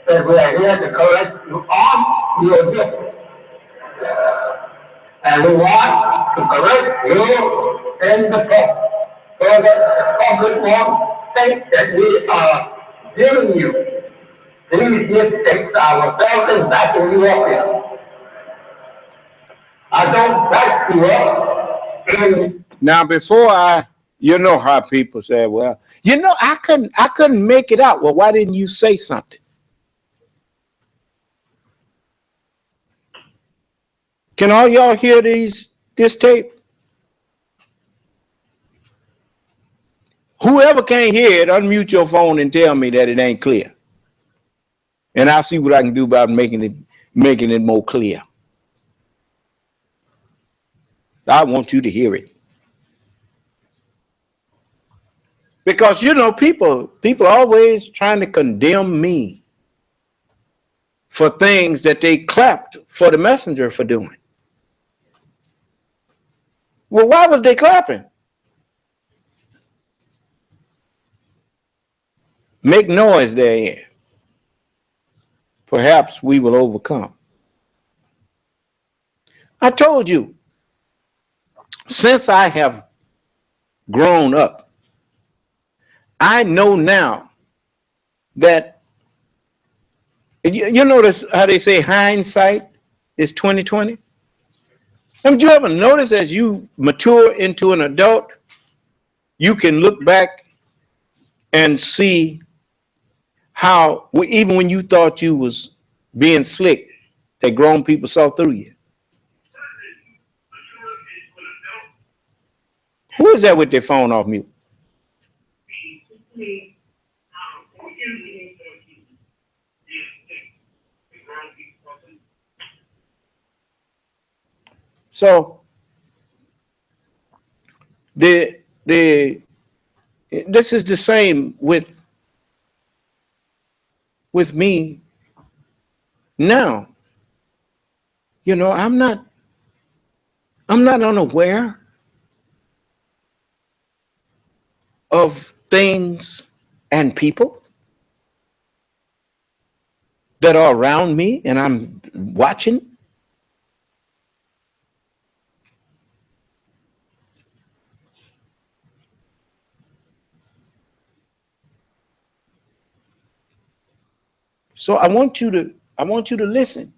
that we are here to correct you on, you are guilty. And we want to correct you in the court, so that the public won't think that we are giving you these mistakes ourselves and backing you up here. I don't back you up in. Now, before you know how people say, well, you know, I couldn't make it out. Well, why didn't you say something? Can all y'all hear this tape? Whoever can't hear it, unmute your phone and tell me that it ain't clear. And I'll see what I can do about making it more clear. I want you to hear it. Because, you know, people always trying to condemn me for things that they clapped for the messenger for doing. Well, why was they clapping? Make noise therein. Perhaps we will overcome. I told you, since I have grown up, I know now that, you notice how they say hindsight is 20/20? Haven't you ever noticed as you mature into an adult, you can look back and see how even when you thought you was being slick, that grown people saw through you. Who is that with their phone off mute? So this is the same with me now. You know, I'm not unaware of things and people that are around me, and I'm watching. So I want you to listen.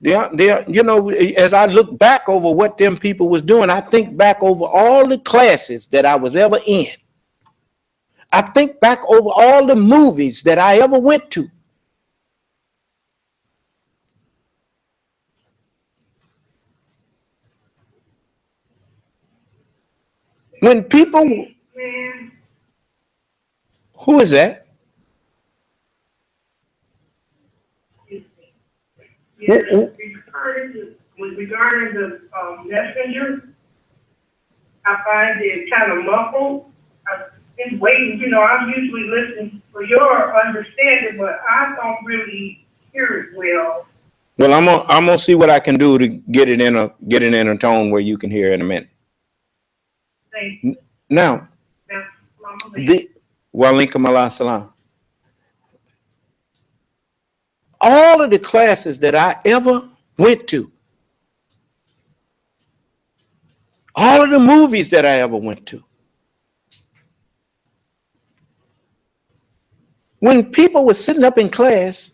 You know, as I look back over what them people was doing, I think back over all the classes that I was ever in. I think back over all the movies that I ever went to. When people, who is that? Yes, regarding the messenger, I find it kind of muffled. I've been waiting, you know, I'm usually listening for your understanding, but I don't really hear it well. Well, I'm gonna see what I can do to get it in a tone where you can hear it in a minute. Thank you. Now, wa alaikum assalam. All of the classes that I ever went to, all of the movies that I ever went to, when people were sitting up in class,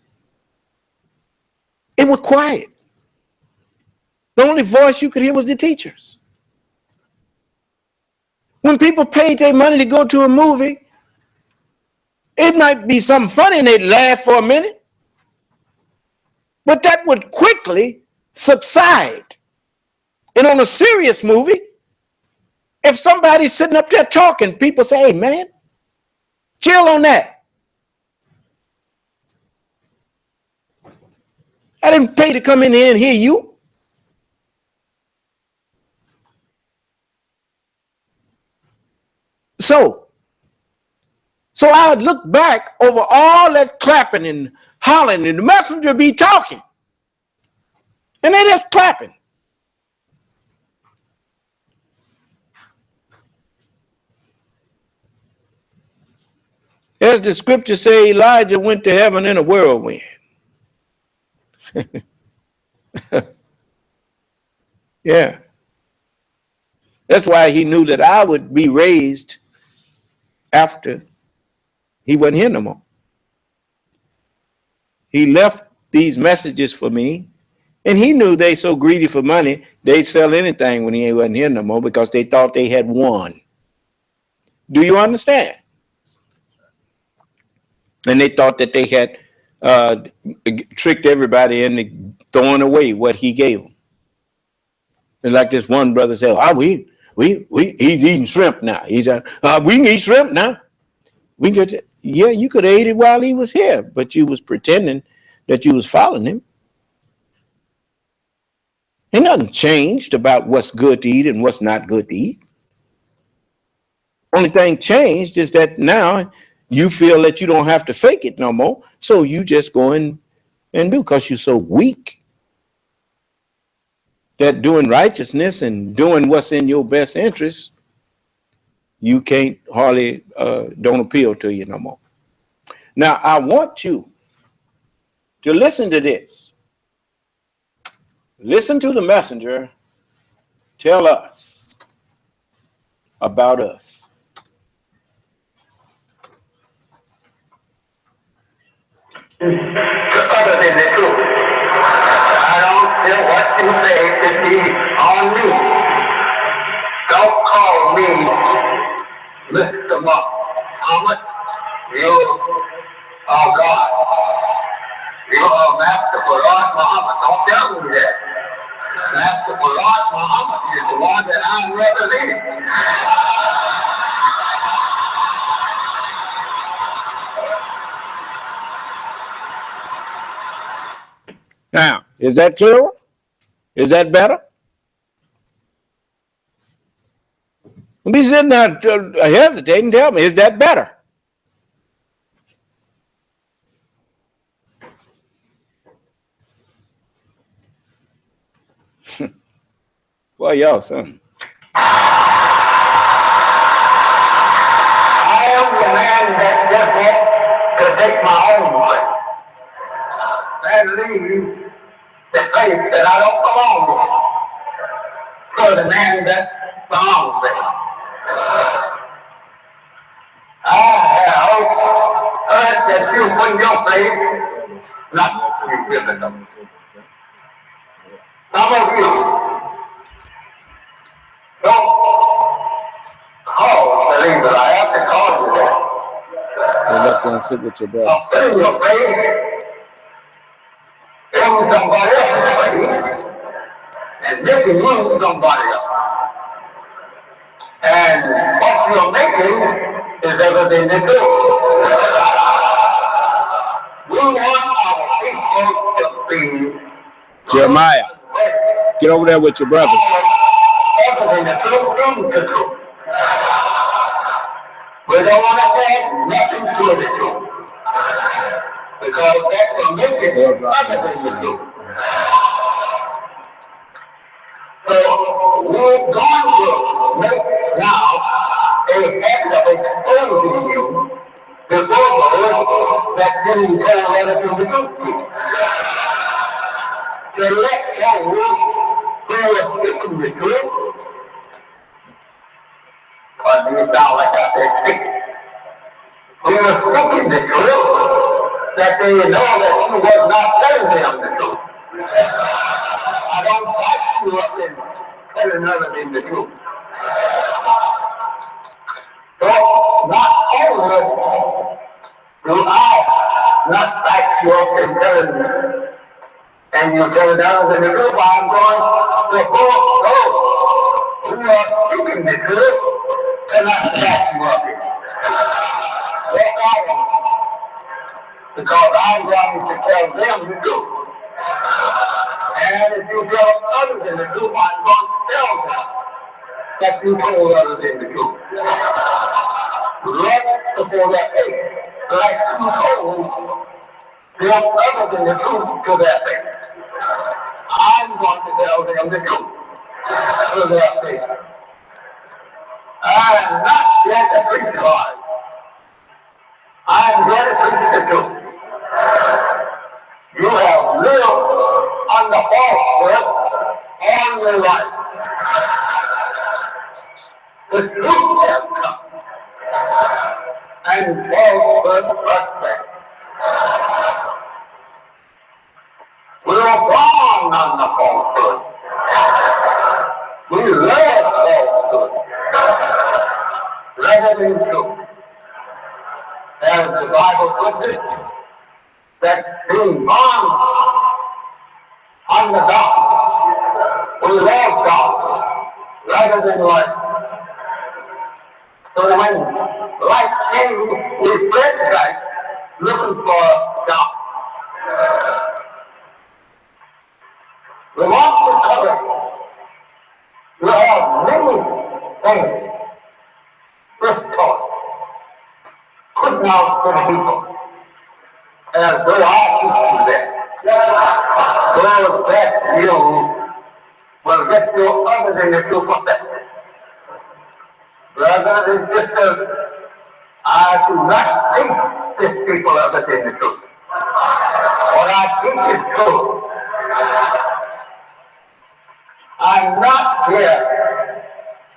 it was quiet. The only voice you could hear was the teachers. When people paid their money to go to a movie, it might be something funny and they'd laugh for a minute, but that would quickly subside. And on a serious movie, if somebody's sitting up there talking, people say, hey, man, chill on that. I didn't pay to come in here and hear you. So I would look back over all that clapping and hollering, and the messenger be talking. And they just clapping. As the scripture say, Elijah went to heaven in a whirlwind. Yeah. That's why he knew that I would be raised after he wasn't here no more. He left these messages for me, and he knew they so greedy for money, they'd sell anything when he wasn't here no more because they thought they had won. Do you understand? And they thought that they had tricked everybody into throwing away what he gave them. It's like this one brother said, he's eating shrimp now. He said, we can eat shrimp now. We can get yeah, you could have ate it while he was here, but you was pretending that you was following him. Ain't nothing changed about what's good to eat and what's not good to eat. Only thing changed is that now you feel that you don't have to fake it no more. So you just go in and do, because you're so weak that doing righteousness and doing what's in your best interest, you can't hardly, don't appeal to you no more. Now, I want you to listen to this. Listen to the messenger tell us about us. Other than the truth, I don't care what you say to be on me. Don't call me Mr. Muhammad. You Oh God. You are Master Lord Muhammad. Don't tell me that. Master Lord Muhammad is the one that I'm representing. Now, is that clear? Is that better? Don't be sitting there hesitating. Tell me, is that better? Well, y'all, son. I am the man that just wants to take my own way and leave the place that I don't belong to the man that belongs there. I have heard that you put your place not to be given them. Some of you don't call believers. I have to call you that. Go back there and sit with your brothers. I'm putting your faith in somebody else's faith and making you somebody else. And what you're making is everything to do. We want our people to be Jeremiah, get over there with your brothers. everything to do. We don't want to say nothing to the truth. Because that's what makes it everything to do. So we're going to make now a act of exposing you before those that didn't tell anything to do. To let those who are speaking the truth, or do you sound like I said speak? Who are speaking the truth, that they know that you was not telling them the truth. I don't back you up in telling others in the truth. So not only do I not back you up in telling and you telling others in the truth, I'm going to force those who are speaking the truth and not back you up in. That's all. Because I'm going to tell them the truth. And if you tell others in the truth, I'm going to tell them that you told others in the truth. Right before their face, like you told them others in the truth to their face. I'm going to tell them the truth to their face. I'm not here to preach God. I'm here to preach the truth. You have lived under falsehood all your life. The truth has come, and falsehood prospect. We were born under falsehood. We love falsehood rather than truth. As the Bible puts it, that being born under God, we love God rather than life. So when life came, we fled life looking for God. We want to cover. We have many things this taught, putting out to the people. As though I teach you that. Those that you will get your others in the truth of that. Brothers and sisters, I do not think these people are in the truth. What I think is true. I'm not here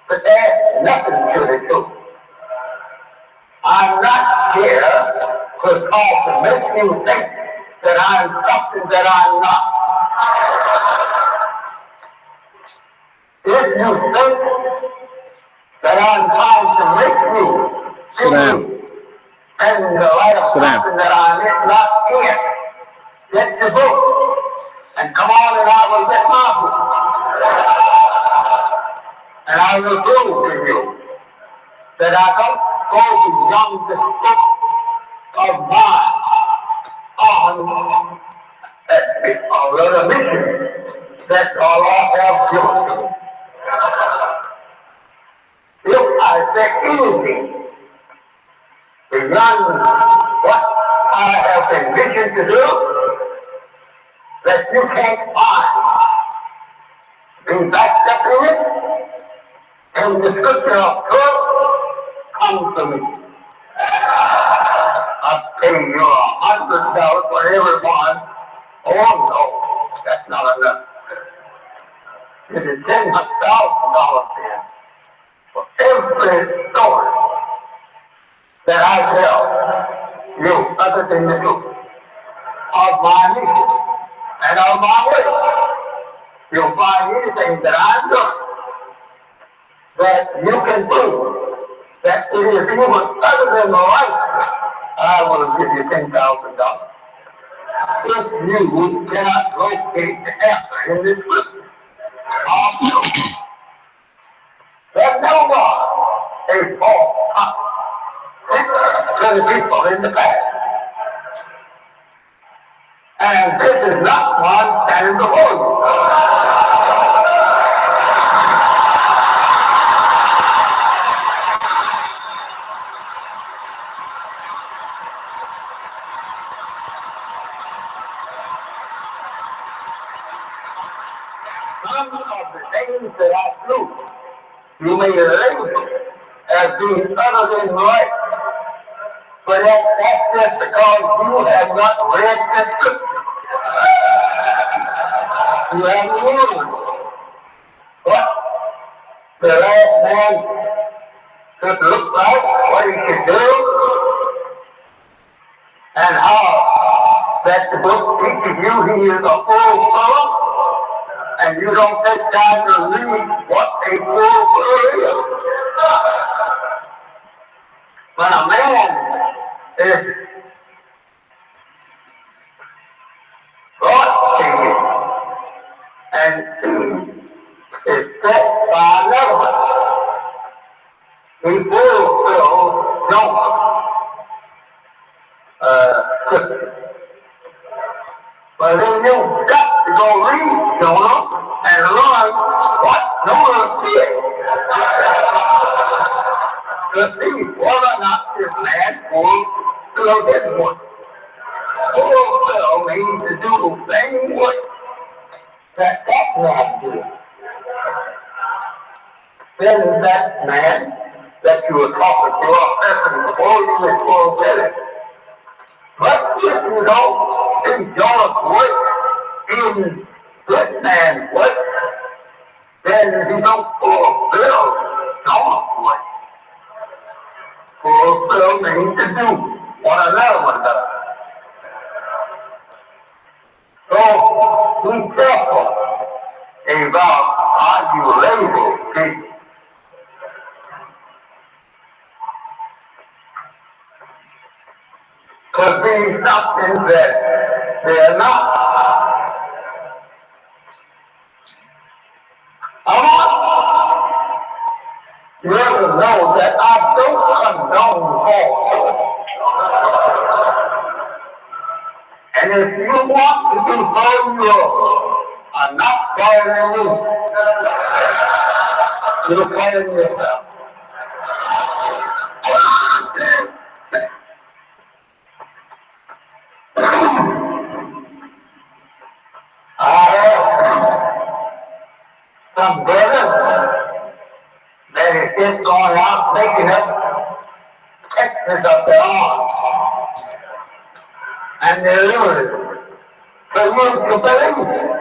to add nothing to the truth. I'm not here to make you think that I'm something that I'm not. If you think that I'm trying to make you sit down. and the light of Sit down. something that I'm not in. Get the book and come on and I will get my book. And I will prove to you that I don't go beyond the scope of my own or the mission that God has given to me. If I say anything beyond what I have been missioned to do, that you can't find being backed up in it, and the scripture of truth comes to me. I pay you $100 for every one. Oh no, that's not enough. It is $10,000 then for every story that I tell you other than the truth of my mission and of my way. You'll find anything that I've done that you can prove that it is even other than the right, I will give you $10,000. If you cannot locate the answer in this scripture, there's no God a false prophet to the people in the past. And this is not one standing before you. Some of the things that I do, you may label as being other than right, but that's just because you have not read the scripture. You haven't learned what the last man should look like, what he should do, and how that the book teaches you he is a fool fellow. And you don't take time to read what a fool is. When a man is brought to you and is set by another one, he fulfills Jonah. But then you've got to go read Jonah and learn what Jonah did to see whether or not this man fulfilled his work. Fulfill means to do the same work that man did. Then that man that you were talking to a person before you were fulfilled it. But if you don't enjoy work in good man's work, then you don't fulfill God's work. Fulfill means to do what another one does. So be careful about how you label people. Could be something that they're not. I want you to know that I don't condone falsehood. And if you want to do so, you are not following me. You're following yourself. I have some brothers that is just going out making up Texas of their own. And they're living for you to believe it.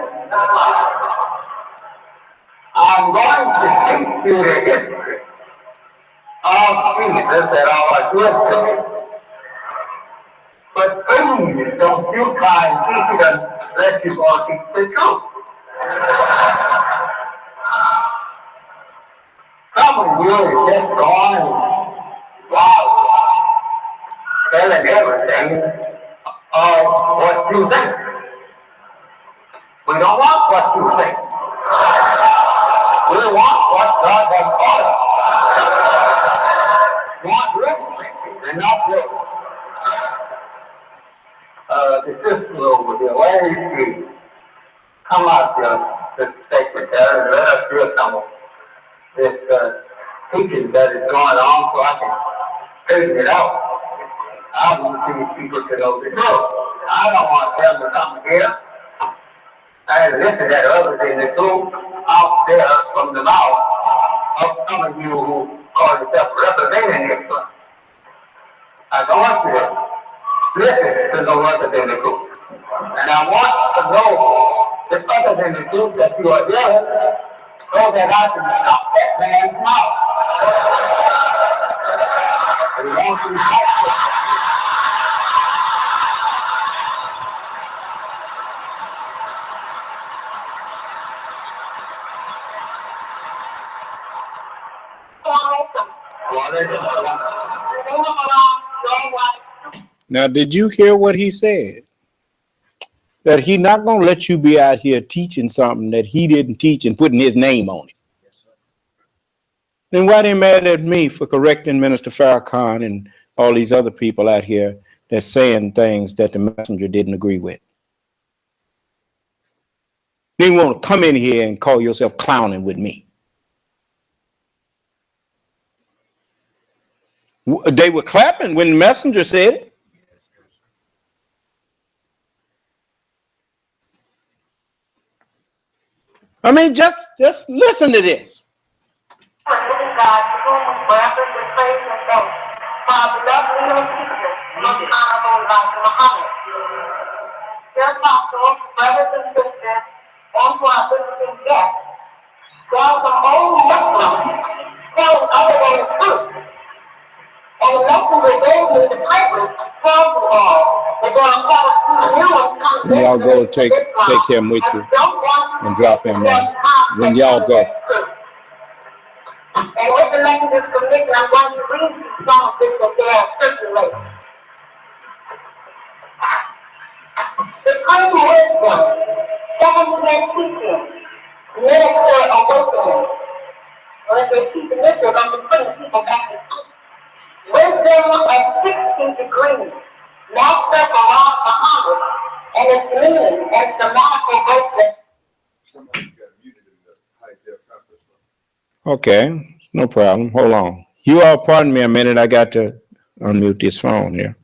I'm going to teach you the history of Jesus that our history. But please don't you try and teach it unless you want to teach the truth. Some of you are just going wild. telling everything of what you think. We don't want what you think. We want what God has taught us. We want real thinking and not real. The sister over here, why did she come out here, the secretary, and let us hear some of this teaching that is going on so I can straighten it out. I want these people to know the truth. I don't want them to come here and listen at others in the truth out there from the mouth of some of you who call yourself representing this one. I don't want you to listen to no other than the truth. And I want to know the other than the truth that you are doing so that I can stop that man's mouth. And he wants you to talk to him. Now, did you hear what he said? That he not going to let you be out here teaching something that he didn't teach and putting his name on it. Then why they mad at me for correcting Minister Farrakhan and all these other people out here that's saying things that the messenger didn't agree with? Then you want to come in here and call yourself clowning with me. They were clapping when the messenger said it. I mean, just listen to this. And y'all go take him with you and drop him off. When y'all go. And with the Methodist Commission, I'm going to read these songs that they are circulating. Supreme wisdom, seven-day teaching, minister awakening. Or if they teach this, they're going to put people back to school. Wisdom at 60 degrees, Master Barack Muhammad, and its meaning and semantical basis. Somebody got muted in the high def conference room. Okay, no problem. Hold on. You all pardon me a minute. I got to unmute this phone here.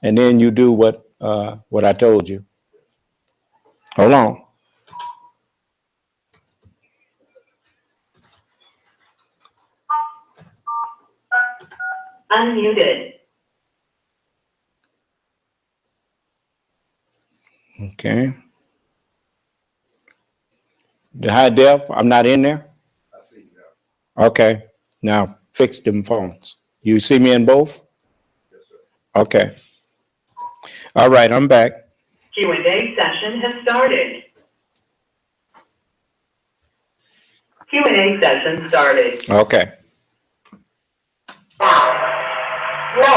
And then you do what I told you. Hold on. Unmuted. Okay. The high def, I'm not in there? I see you now. Okay. Now fix them phones. You see me in both? Yes, sir. Okay. All right, I'm back. Q&A session has started. Q&A session started. Okay. No,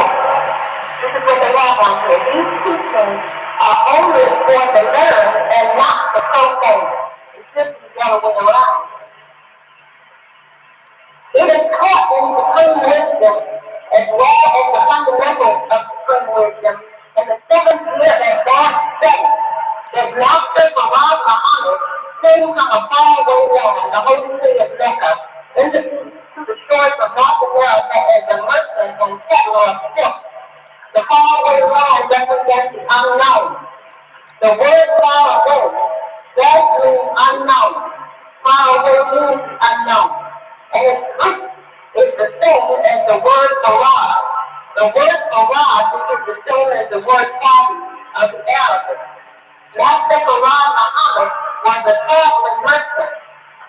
this is what they have on here. These teachings are only for the learned and not the profane. It should be the other way around. It is taught in supreme wisdom as well as the fundamentals of supreme wisdom in the 7th year that God said that Master Barack Muhammad came from a faraway land, the holy city of Mecca, to the shores of North America as a merchant and settler of silk. The faraway land represents the unknown. The word far away does mean unknown. Far away means unknown. And its root is the same as the word Farad. The word Farad, which is the same as the word Fadi of the Arabic. Master Barack Muhammad was a traveling merchant.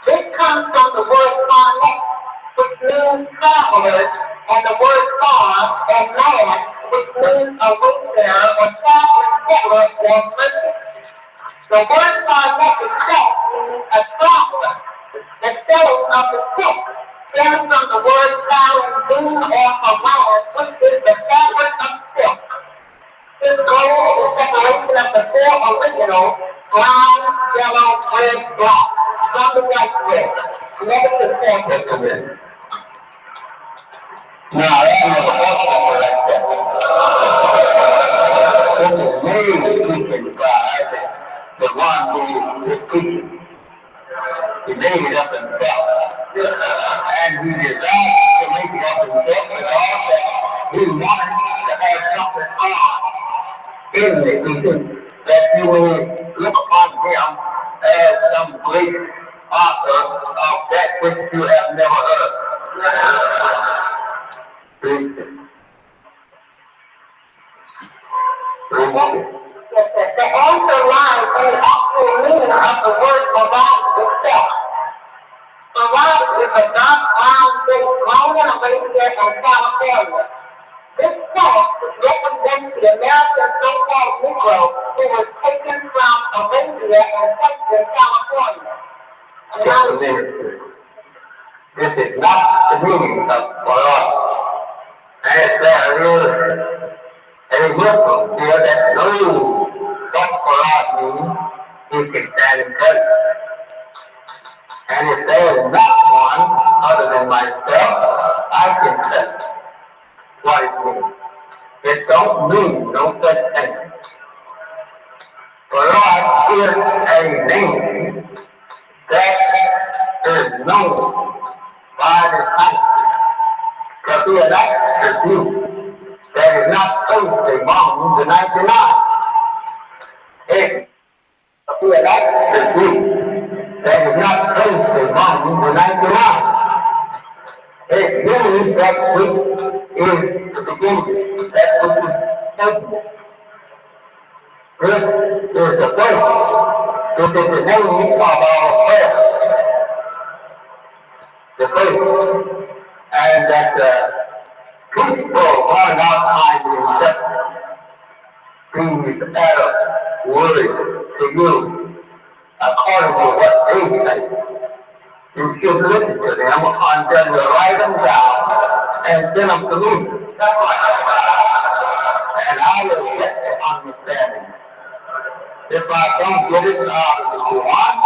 This comes from the word Farnet, which means travelers, and the word far and man, which means a wayfarer or traveling settler or merchant. The word Farnet itself means a traveler. The selling of the silk stems from the word found in or around, which is the fabric of silk. This goal is separation of the four original brown, yellow, red, black from the white thread. Negative form. Now, I never thought like that. It is made teaching by the one who is teaching. He made it up himself. And he desired to make it up himself because he wanted to have something in the teaching that you will look upon him as some great author of that which you have never heard. The answer lies in the actual meaning of the word Mirage itself. Mirage is a dark brown thing grown in Arabia and California. This fact represents the American so-called Negro who was taken from Arabia and placed in California. This is not the meaning of Mirage. And there is a Muslim here that knows what Mirage means, he can stand and tell you. And if there is not one other than myself, I can tell you what it means. It don't mean no such thing. Mirage is a name that is known by the country to be an attribute that is not placed among the 99. It be an attribute that is not placed among the 99. It means that which is the beginning, that which is taken. This is the place. This is the name of our prayer. The faith. And that people are not finding acceptance. These add up words to you according to what they say. You should listen to them until you write them down and send them to me. And I will get the understanding. If I don't get it out of the one,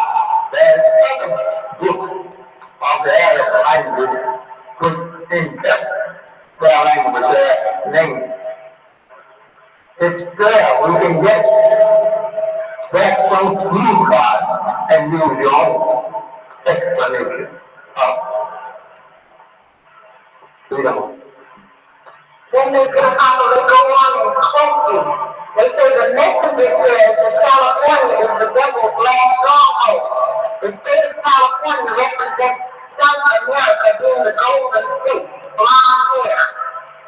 there's second book of the Arab language which in depth their language, their name. It's there. We can get that from you, God, and use your own explanation of it. You know. Then they go on and quote you. They say the messenger says that California is the devil's last stronghold. The state of California represents South America being the golden state, blonde hair.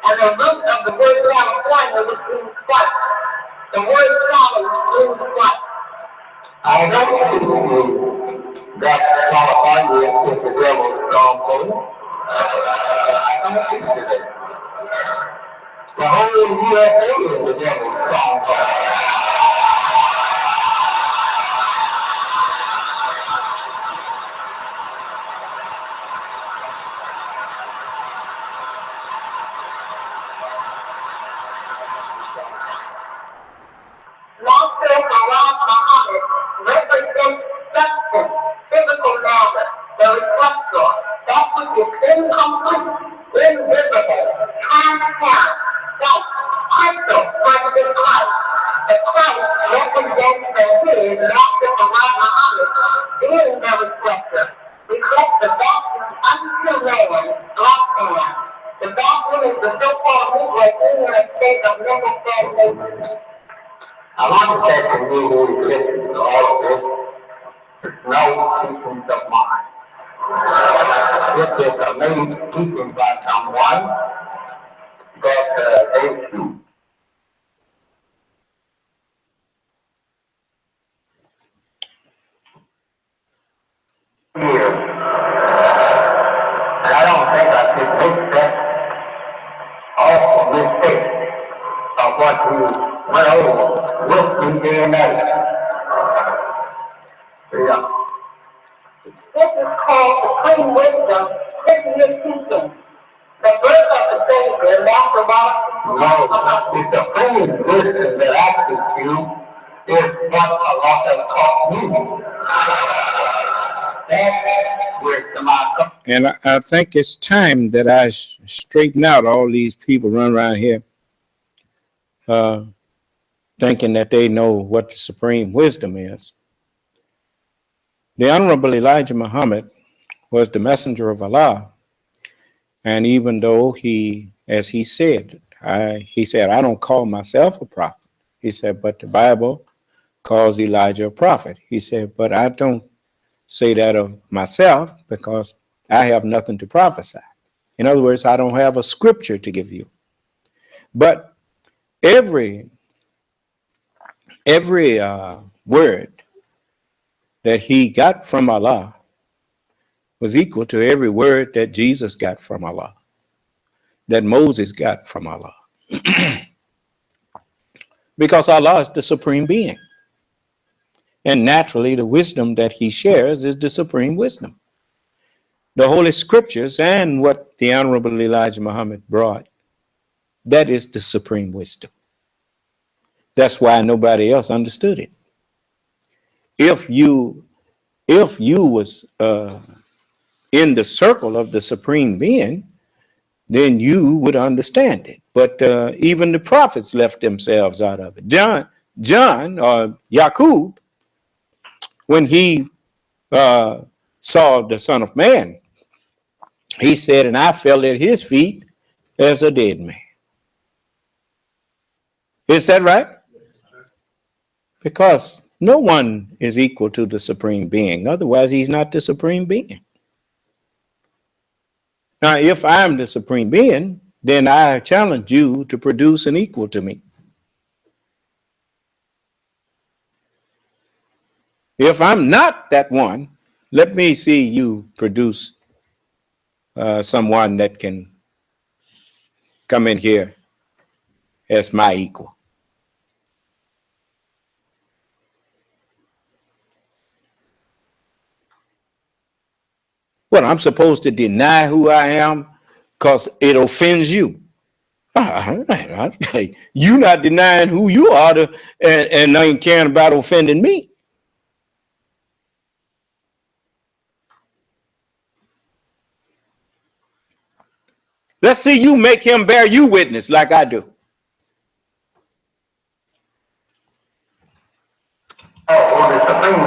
And the root of the word California which means white. The word Cali means white. I don't think that California is the devil's stronghold. I don't think it is. The whole USA is the devil's stronghold. Represents substance, physical matter, the reflector, that which is incomplete, invisible, transparent, that crystal represents Christ. The Christ represents the his, Master Muhammad Muhammad, being the reflector, reflects the vacuum unto man, black man. The vacuum is the so-called Negro being in a state of mental stagnation. I want to say to you who listen to all of this, there's no teachings of mine. This is a main teaching by someone that they choose. Here. And I don't think I should make that awful mistake of what we went over with the DNA. Yeah. This is called supreme wisdom, Christian teaching. The birth of the Savior, Master Robertson No, the supreme wisdom that I teach you is what Allah has taught me. That's wisdom I come. And I think it's time that I straighten out all these people running around here thinking that they know what the supreme wisdom is. The Honorable Elijah Muhammad was the messenger of Allah. And even though he, as he said, I don't call myself a prophet. He said, but the Bible calls Elijah a prophet. He said, but I don't say that of myself because I have nothing to prophesy. In other words, I don't have a scripture to give you. But every word that he got from Allah was equal to every word that Jesus got from Allah, that Moses got from Allah. Because Allah is the supreme being. And naturally, the wisdom that he shares is the supreme wisdom. The Holy Scriptures and what the Honorable Elijah Muhammad brought, that is the supreme wisdom. That's why nobody else understood it. If you was in the circle of the supreme being, then you would understand it. But even the prophets left themselves out of it. John or Yaqub, when he saw the Son of Man, he said, and I fell at his feet as a dead man. Is that right? Because no one is equal to the supreme being. Otherwise, he's not the supreme being. Now, if I'm the supreme being, then I challenge you to produce an equal to me. If I'm not that one, let me see you produce someone that can come in here as my equal. Well, I'm supposed to deny who I am because it offends you. You not denying who you are and ain't caring about offending me. Let's see you make him bear you witness like I do. Oh, the supreme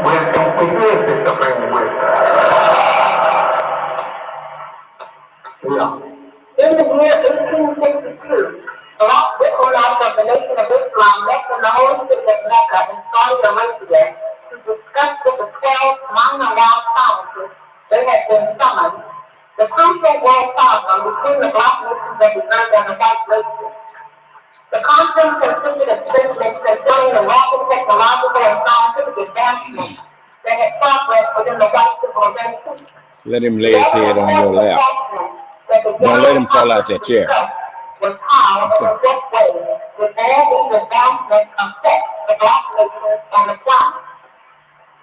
wisdom, which is the supreme wisdom. Yeah. In the year 1862, Black diplomats of the Nation of Islam met in the Holy City of Mecca in Saudi Arabia to discuss with the 12 minor world scientists they had been summoned the crucial world problem between the black nations of the earth and the white races. The conference consisted of statements concerning the rapid technological and scientific advancements that had progressed within the white civilization. Let him lay his head on your lap. Don't let him fall out that chair. Was how, in what way, did all these advancements affect the black nations and the planet?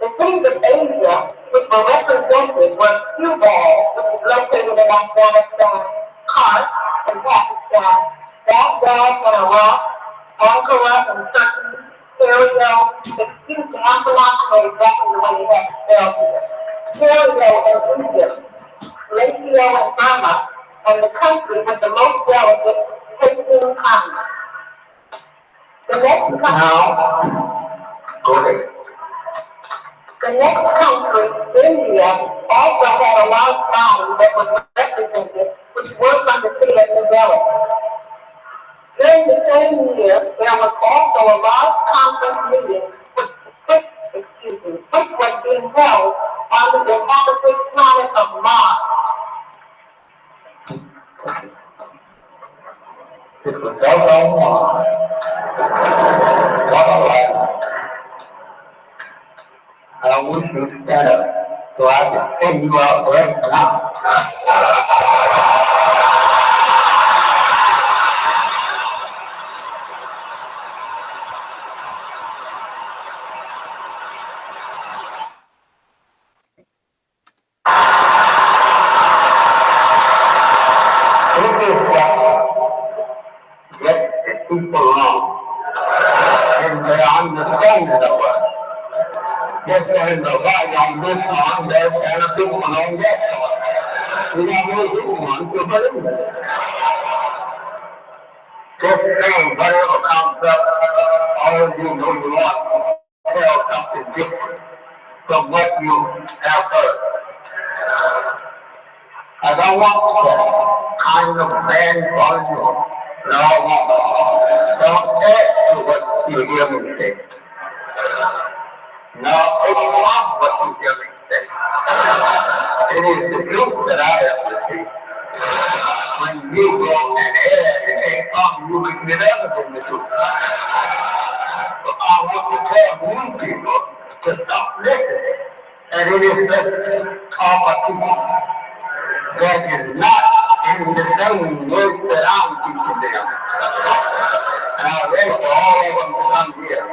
The cities of Asia, which were represented, were Cuba, which is located in Afghanistan, Kars in Pakistan, Baghdad in Iraq, Ankara in Turkey, Syria, excuse me, I'm pronouncing exactly the way you have to spell here, Syria in Egypt, Latvia and Burma, and the country with the most delegates taking Congress. The next country, India, also had a large body that was represented, which worked on the city of New Delhi. During the same year, there was also a large conference meeting which was being held on the inhabited planet of Mars. It was held on Mars. What a life. I wish you'd stand up so I could send you out right now. people wrong in their understanding of us. Just as the right on this one, there's kind of people on that one. We don't know which one to believe in. Just saying whatever comes up, all of you know you want to tell something different from what you have heard. I don't want that kind of man for you. No, don't add to what you hear me say. No, it's not what you hear me say. It is the truth that I have to say. When you go and add and they come, you will get other than the truth. But I want to tell new people to stop listening. And it is the competition that is not in the same words that I'm teaching them. And I'm ready for all of them to come here.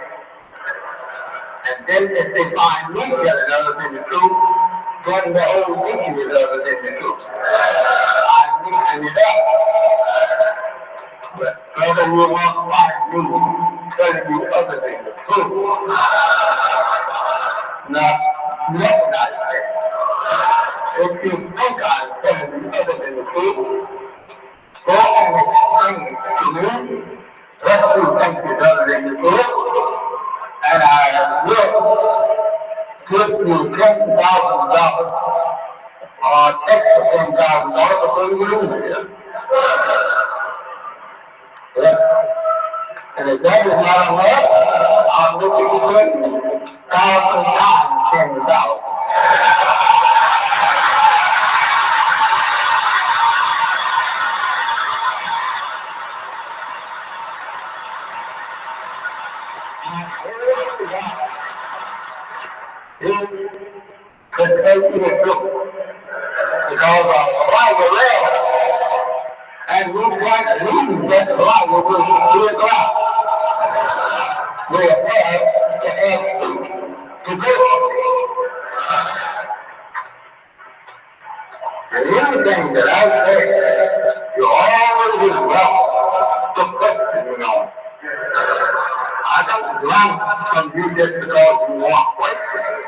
And then if they find me telling other than the truth, then the whole teaching is other than the truth. I'm mixing it up. But whether you want to find me telling you other than the truth, nothing I say. If you think I'm telling you other than the truth, go and explain it to me. What you think is other than the truth, and I will give you $10,000 or extra $10,000 before you lose it. And if that is not enough, I'll look at you 1,000 times $10,000. Could take you the truth. Because Bible read, and we can't read that Bible will be a God. We have to ask to do and anything that I say, you always welcome to question me on. I don't run from you just because you want questions.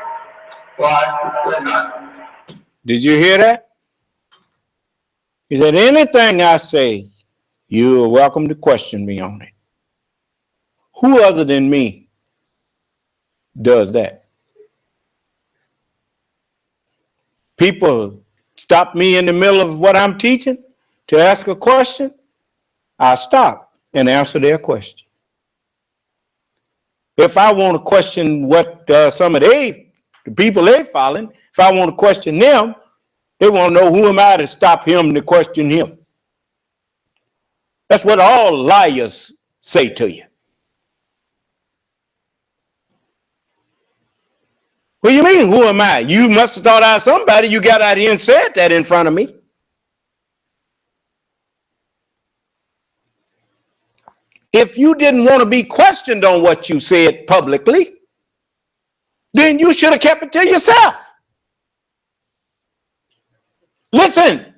Why? You're not. Did you hear that? He said, anything I say, you are welcome to question me on it. Who other than me does that? People stop me in the middle of what I'm teaching to ask a question. I stop and answer their question. If I want to question what some of the people they following, if I want to question them, they want to know who am I to stop him to question him. That's what all liars say to you. What do you mean, who am I? You must have thought I was somebody. You got out here and said that in front of me. If you didn't want to be questioned on what you said publicly, then you should have kept it to yourself. Listen,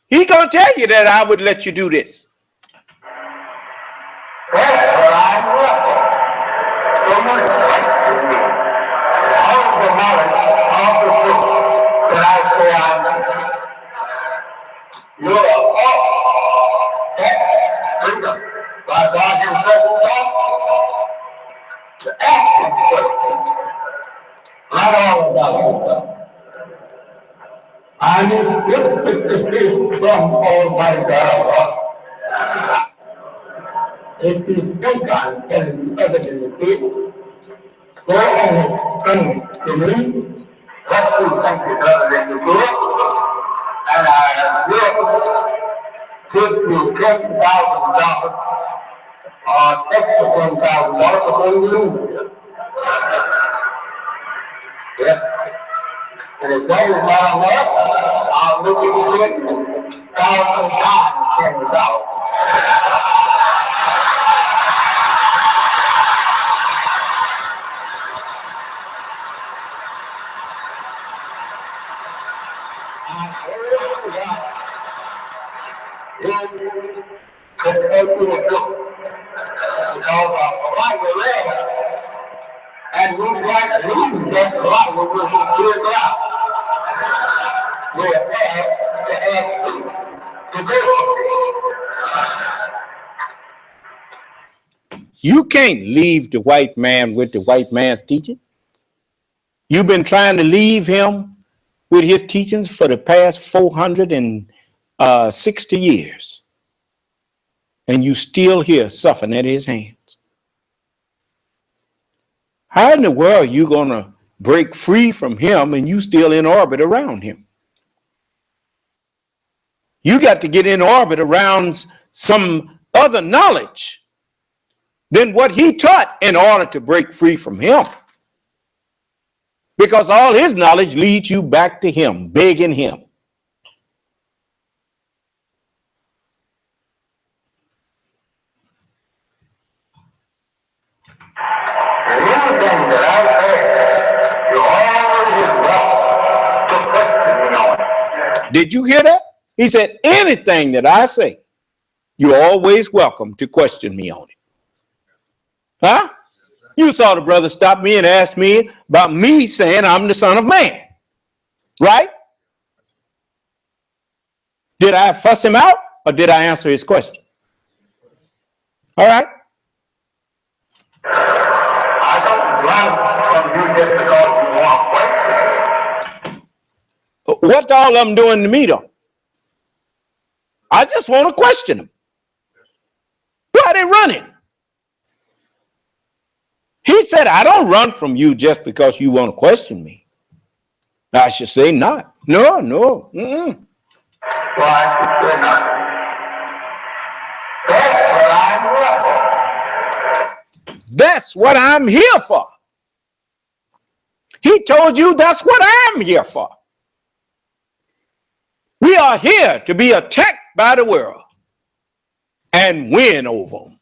he's going to tell you that I would let you do this. That's what I want. So much all the knowledge, all the truth that I say I know. You're all that freedom by God Himself to ask Him questions. Not all about yourself. I need this from Almighty God. If you think I'm telling you other than the truth, go and explain to me what you think is other than the truth, and I will give you $10,000 or extra $10,000 before you lose it. Yes. And if that is not enough, I'll look at you 1,000 times $10,000. right was there, and we got to leave that right when we were here out. We're there to ask to do. You can't leave the white man with the white man's teaching. You've been trying to leave him with his teachings for the past 460 years. And you still here suffering at his hands. How in the world are you going to break free from him and you still in orbit around him? You got to get in orbit around some other knowledge than what he taught in order to break free from him. Because all his knowledge leads you back to him, begging him. Did you hear that? He said, anything that I say, you're always welcome to question me on it. Huh? You saw the brother stop me and ask me about me saying I'm the Son of Man. Right? Did I fuss him out or did I answer his question? All right. I don't run from you just because you want questions. What all of them doing to me though? I just want to question them. Why are they running? He said, I don't run from you just because you want to question me. I should say not. No. Mm-mm. Why should say not? That's what I'm here for. He told you that's what I'm here for. We are here to be attacked by the world and win over them.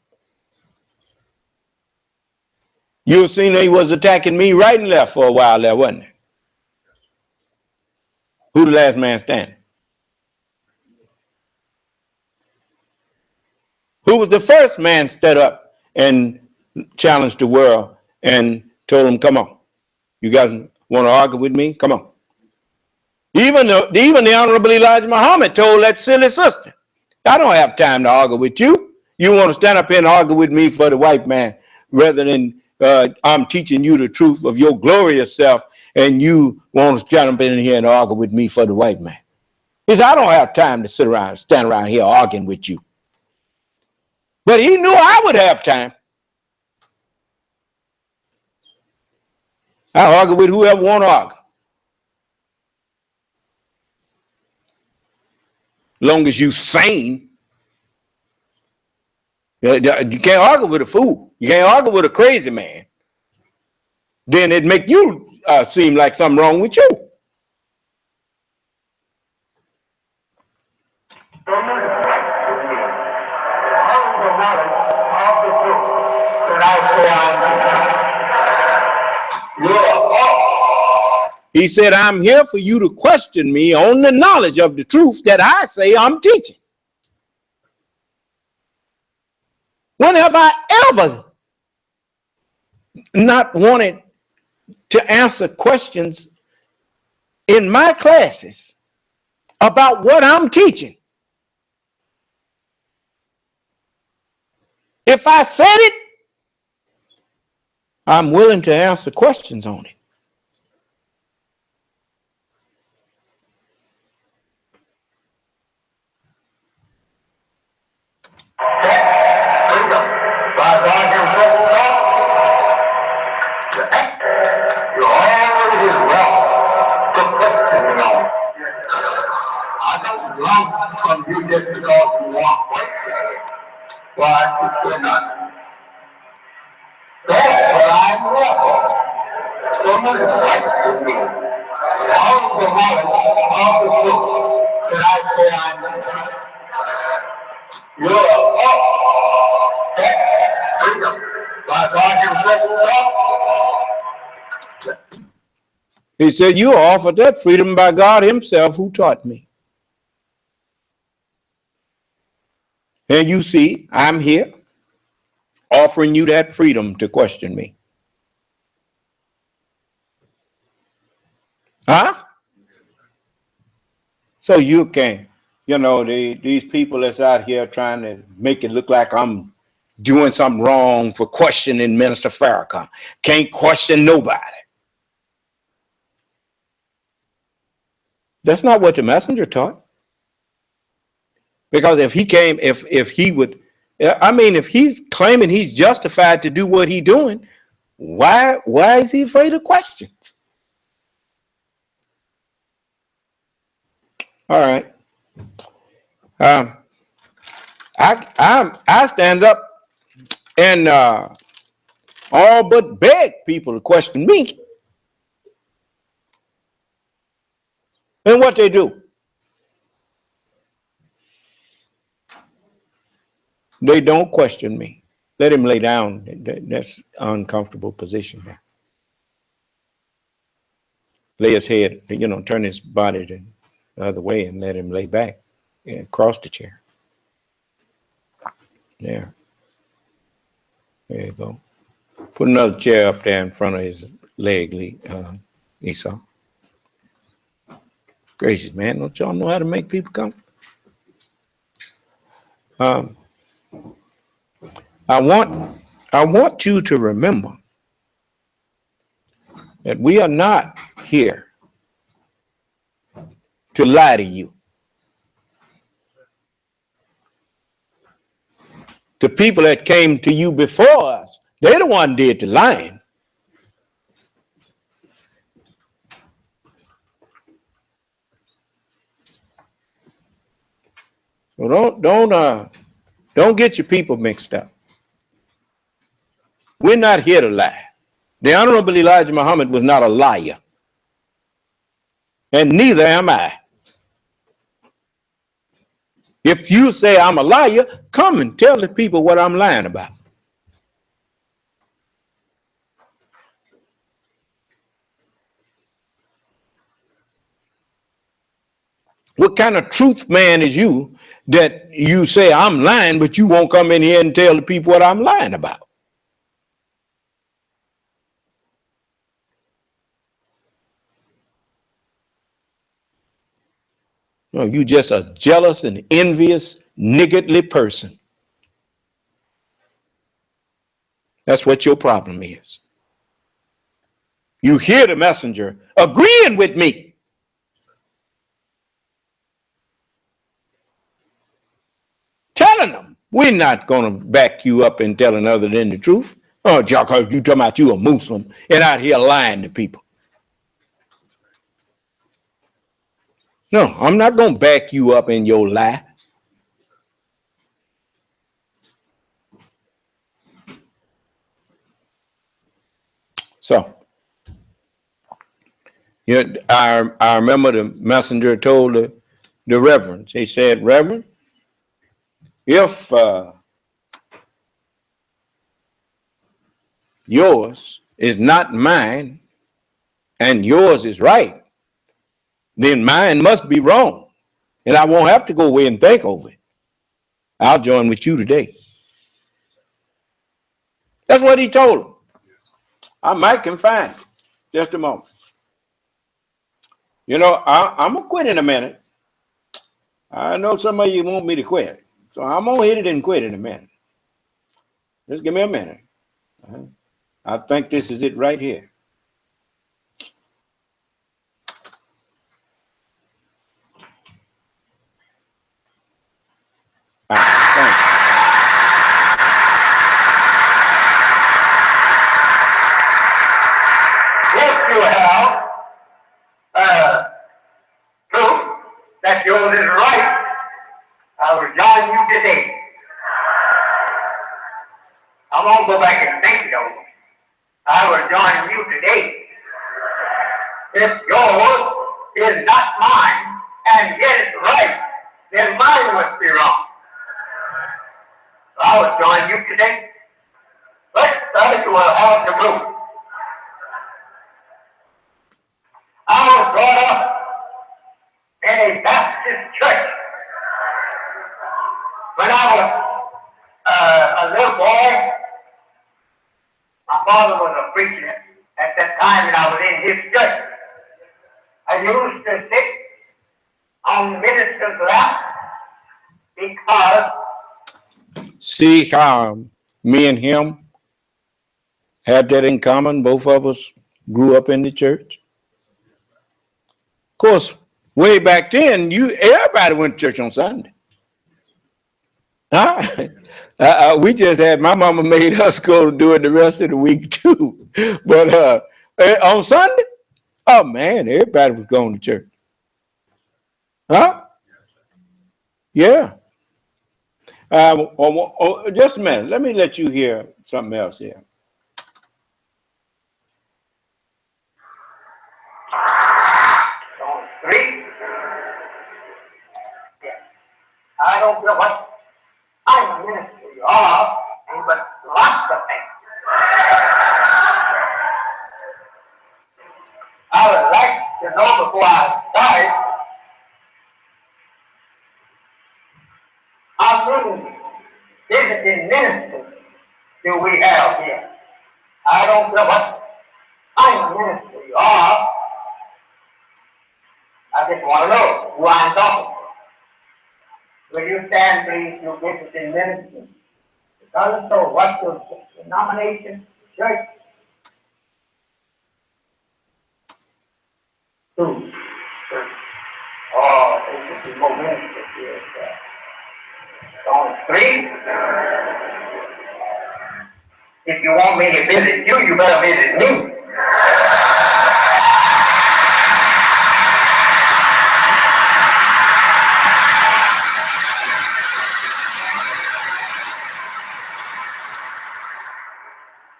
You've seen he was attacking me right and left for a while there, wasn't it? Who the last man standing? Who was the first man stood up and challenged the world and told them, come on, you guys want to argue with me? Come on. Even the Honorable Elijah Muhammad told that silly sister, I don't have time to argue with you. You want to stand up here and argue with me for the white man rather than I'm teaching you the truth of your glorious self and you want to stand up in here and argue with me for the white man. He said, I don't have time to stand around here arguing with you. But he knew I would have time. I argue with whoever want to argue. Long as you sane. You can't argue with a fool. You can't argue with a crazy man. Then it make you seem like something wrong with you. He said, I'm here for you to question me on the knowledge of the truth that I say I'm teaching. When have I ever not wanted to answer questions in my classes about what I'm teaching? If I said it, I'm willing to answer questions on it. From you just because you want questions. Why should you not? That's what I'm here for. Someone questions me. All the knowledge, all the truth that I say I'm you're freedom. By God himself. He said, you are offered that freedom by God himself who taught me. And you see, I'm here offering you that freedom to question me. Huh? So you can, these people that's out here trying to make it look like I'm doing something wrong for questioning Minister Farrakhan. Can't question nobody. That's not what the messenger taught. Because if he came, if he would, I mean, if he's claiming he's justified to do what he's doing, why is he afraid of questions? All right. I stand up and all but beg people to question me. And what they do? They don't question me. Let him lay down. That's an uncomfortable position there. Lay his head, turn his body the other way and let him lay back across the chair. There. There you go. Put another chair up there in front of his leg, Esau. Gracious, man. Don't y'all know how to make people comfortable? I want you to remember that we are not here to lie to you. The people that came to you before us, they're the one did the lying. So don't get your people mixed up. We're not here to lie. The Honorable Elijah Muhammad was not a liar. And neither am I. If you say I'm a liar, come and tell the people what I'm lying about. What kind of truth man is you that you say I'm lying, but you won't come in here and tell the people what I'm lying about? No, you just a jealous and envious, niggardly person. That's what your problem is. You hear the messenger agreeing with me. Telling them, we're not going to back you up in telling other than the truth. Oh, because you talking about you a Muslim and out here lying to people. No, I'm not going to back you up in your lie. So, I remember the messenger told the reverend, he said, Reverend, if yours is not mine and yours is right, then mine must be wrong. And I won't have to go away and think over it. I'll join with you today. That's what he told him. I might can find it. Just a moment. I'm going to quit in a minute. I know some of you want me to quit. So I'm going to hit it and quit in a minute. Just give me a minute. I think this is it right here. All right, thank you. If you have proof that yours is right, I will join you today. I won't go back and think it over. I will join you today. If yours is not mine and yet it's right, then mine must be wrong. I will join you today. But first will have the proof. I was brought up in a Baptist church. When I was a little boy, my father was a preacher at that time, and I was in his church. I used to sit on the minister's lap because. See how me and him had that in common? Both of us grew up in the church. Of course, way back then, everybody went to church on Sunday. Huh? We just had, my mama made us go to do it the rest of the week too. But on Sunday, oh man, everybody was going to church. Huh? Yeah. Just a minute. Let me let you hear something else here. I don't know what I'm a ministry of, but lots of things. I would like to know before I start how many visiting ministers do we have here? I don't know what I'm a ministry of. I just want to know who I'm talking to. Will you stand, please, you visiting ministers? Because so, what's your denomination, church? Two. Oh, there should be more ministers here. Only three. If you want me to visit you, you better visit me.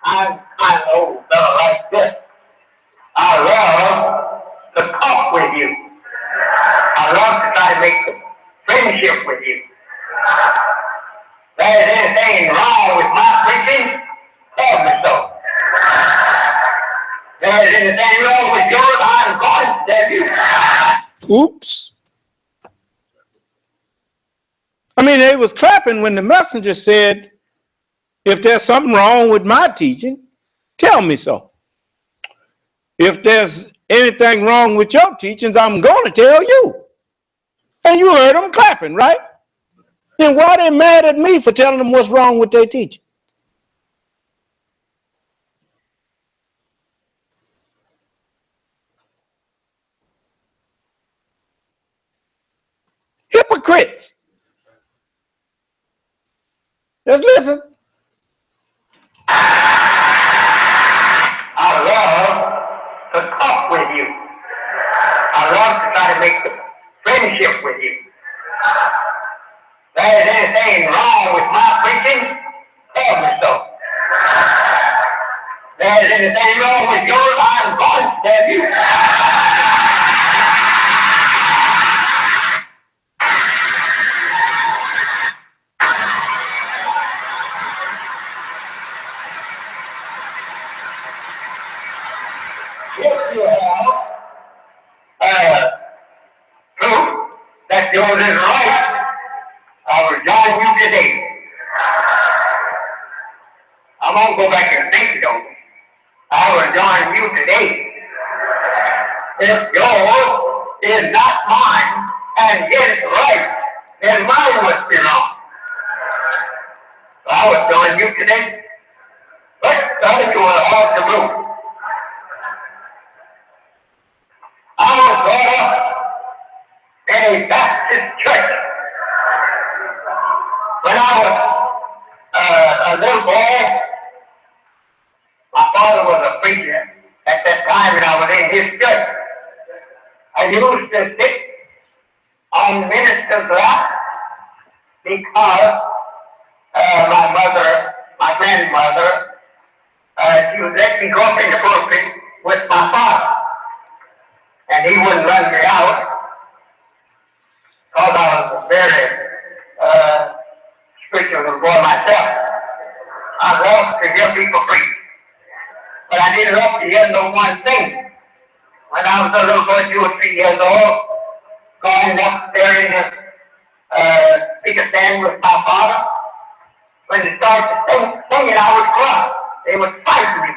I'm an old fellow like this. I love to talk with you. I love to try to make a friendship with you. If there's anything wrong with my preaching, tell me so. If there's anything wrong with yours, I'm going to tell you. Oops. I mean, they was clapping when the messenger said, if there's something wrong with my teaching, tell me so. If there's anything wrong with your teachings, I'm going to tell you. And you heard them clapping, right? Then why they mad at me for telling them what's wrong with their teaching? Hypocrites. Just listen. I love to talk with you. I love to try to make a friendship with you. If there's anything wrong with my preaching, tell me so. If there's anything wrong with yours, I'm going to tell you. If you have proof that yours is right, I will join you today. I won't go back and think though. I will join you today. If yours is not mine and his right, then mine must be wrong. So I will join you today. Let's start to off the blue. I was brought up in a Baptist church. When I was a little boy, my father was a preacher at that time, and I was in his church. I used to sit on the minister's lap because my grandmother, she would let me go up in the pulpit with my father. And he wouldn't run me out because I was a very spiritual boy myself. I loved to hear people preach. But I didn't love to hear no one thing. When I was a little boy, 2 or 3 years old, going up there in the speaker stand with my father, when they started singing, I would cry. They would fight me.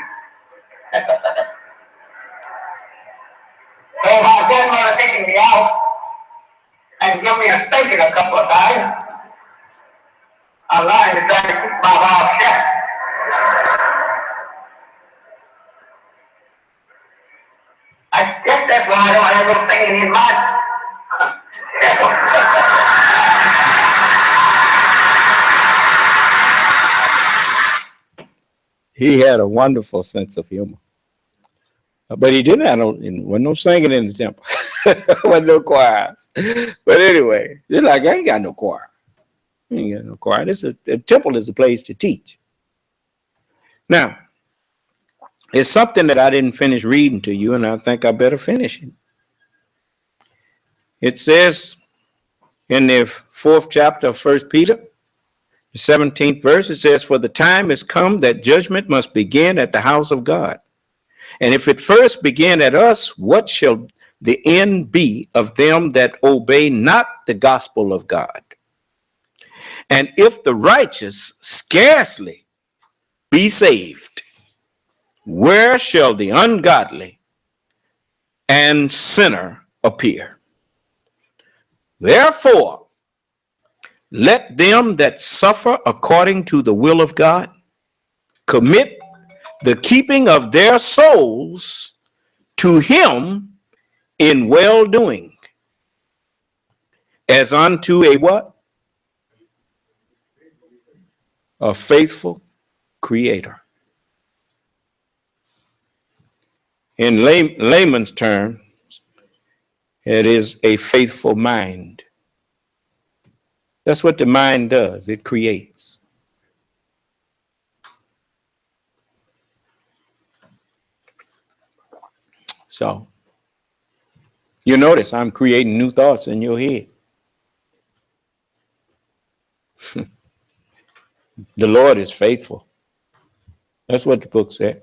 So my grandmother taking me out and give me a spanking a couple of times, I learned to try to keep my mouth shut. I guess that's why I don't have no singing in my He had a wonderful sense of humor. But he didn't have no singing in the temple. Wasn't no choirs. But anyway, you're like, I ain't got no choir. I ain't got no choir. The temple is a place to teach. Now, it's something that I didn't finish reading to you, and I think I better finish it. It says in the 4th chapter of 1 Peter, the 17th verse, it says, for the time is come that judgment must begin at the house of God. And if it first begin at us, what shall the end be of them that obey not the gospel of God? And if the righteous scarcely be saved, where shall the ungodly and sinner appear? Therefore, let them that suffer according to the will of God commit the keeping of their souls to him in well-doing, as unto a what? A faithful creator. In layman's terms, it is a faithful mind. That's what the mind does. It creates. So, you notice I'm creating new thoughts in your head. The Lord is faithful. That's what the book said.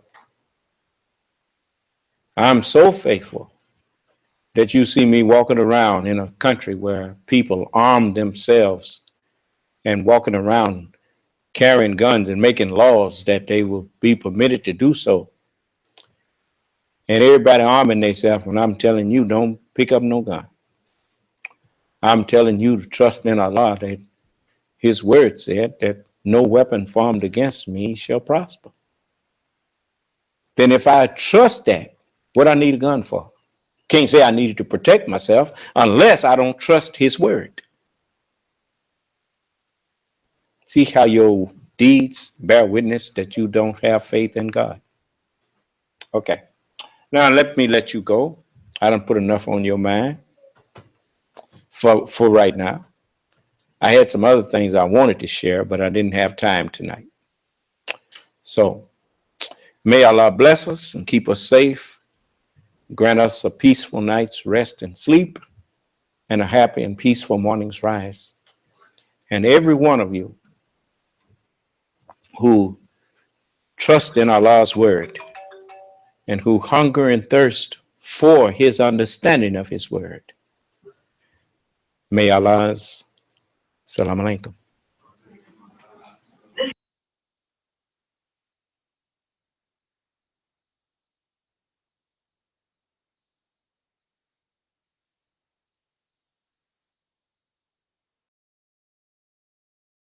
I'm so faithful that you see me walking around in a country where people arm themselves and walking around carrying guns and making laws that they will be permitted to do so. And everybody arming themselves, and I'm telling you, don't pick up no gun. I'm telling you to trust in Allah, that his word said that no weapon formed against me shall prosper. Then if I trust that, what I need a gun for? Can't say I needed to protect myself unless I don't trust his word. See how your deeds bear witness that you don't have faith in God. Okay. Now let me let you go. I done put enough on your mind for right now. I had some other things I wanted to share, but I didn't have time tonight. So may Allah bless us and keep us safe, grant us a peaceful night's rest and sleep, and a happy and peaceful morning's rise. And every one of you who trust in Allah's word and who hunger and thirst for his understanding of his word, may Allah's Salam alaikum.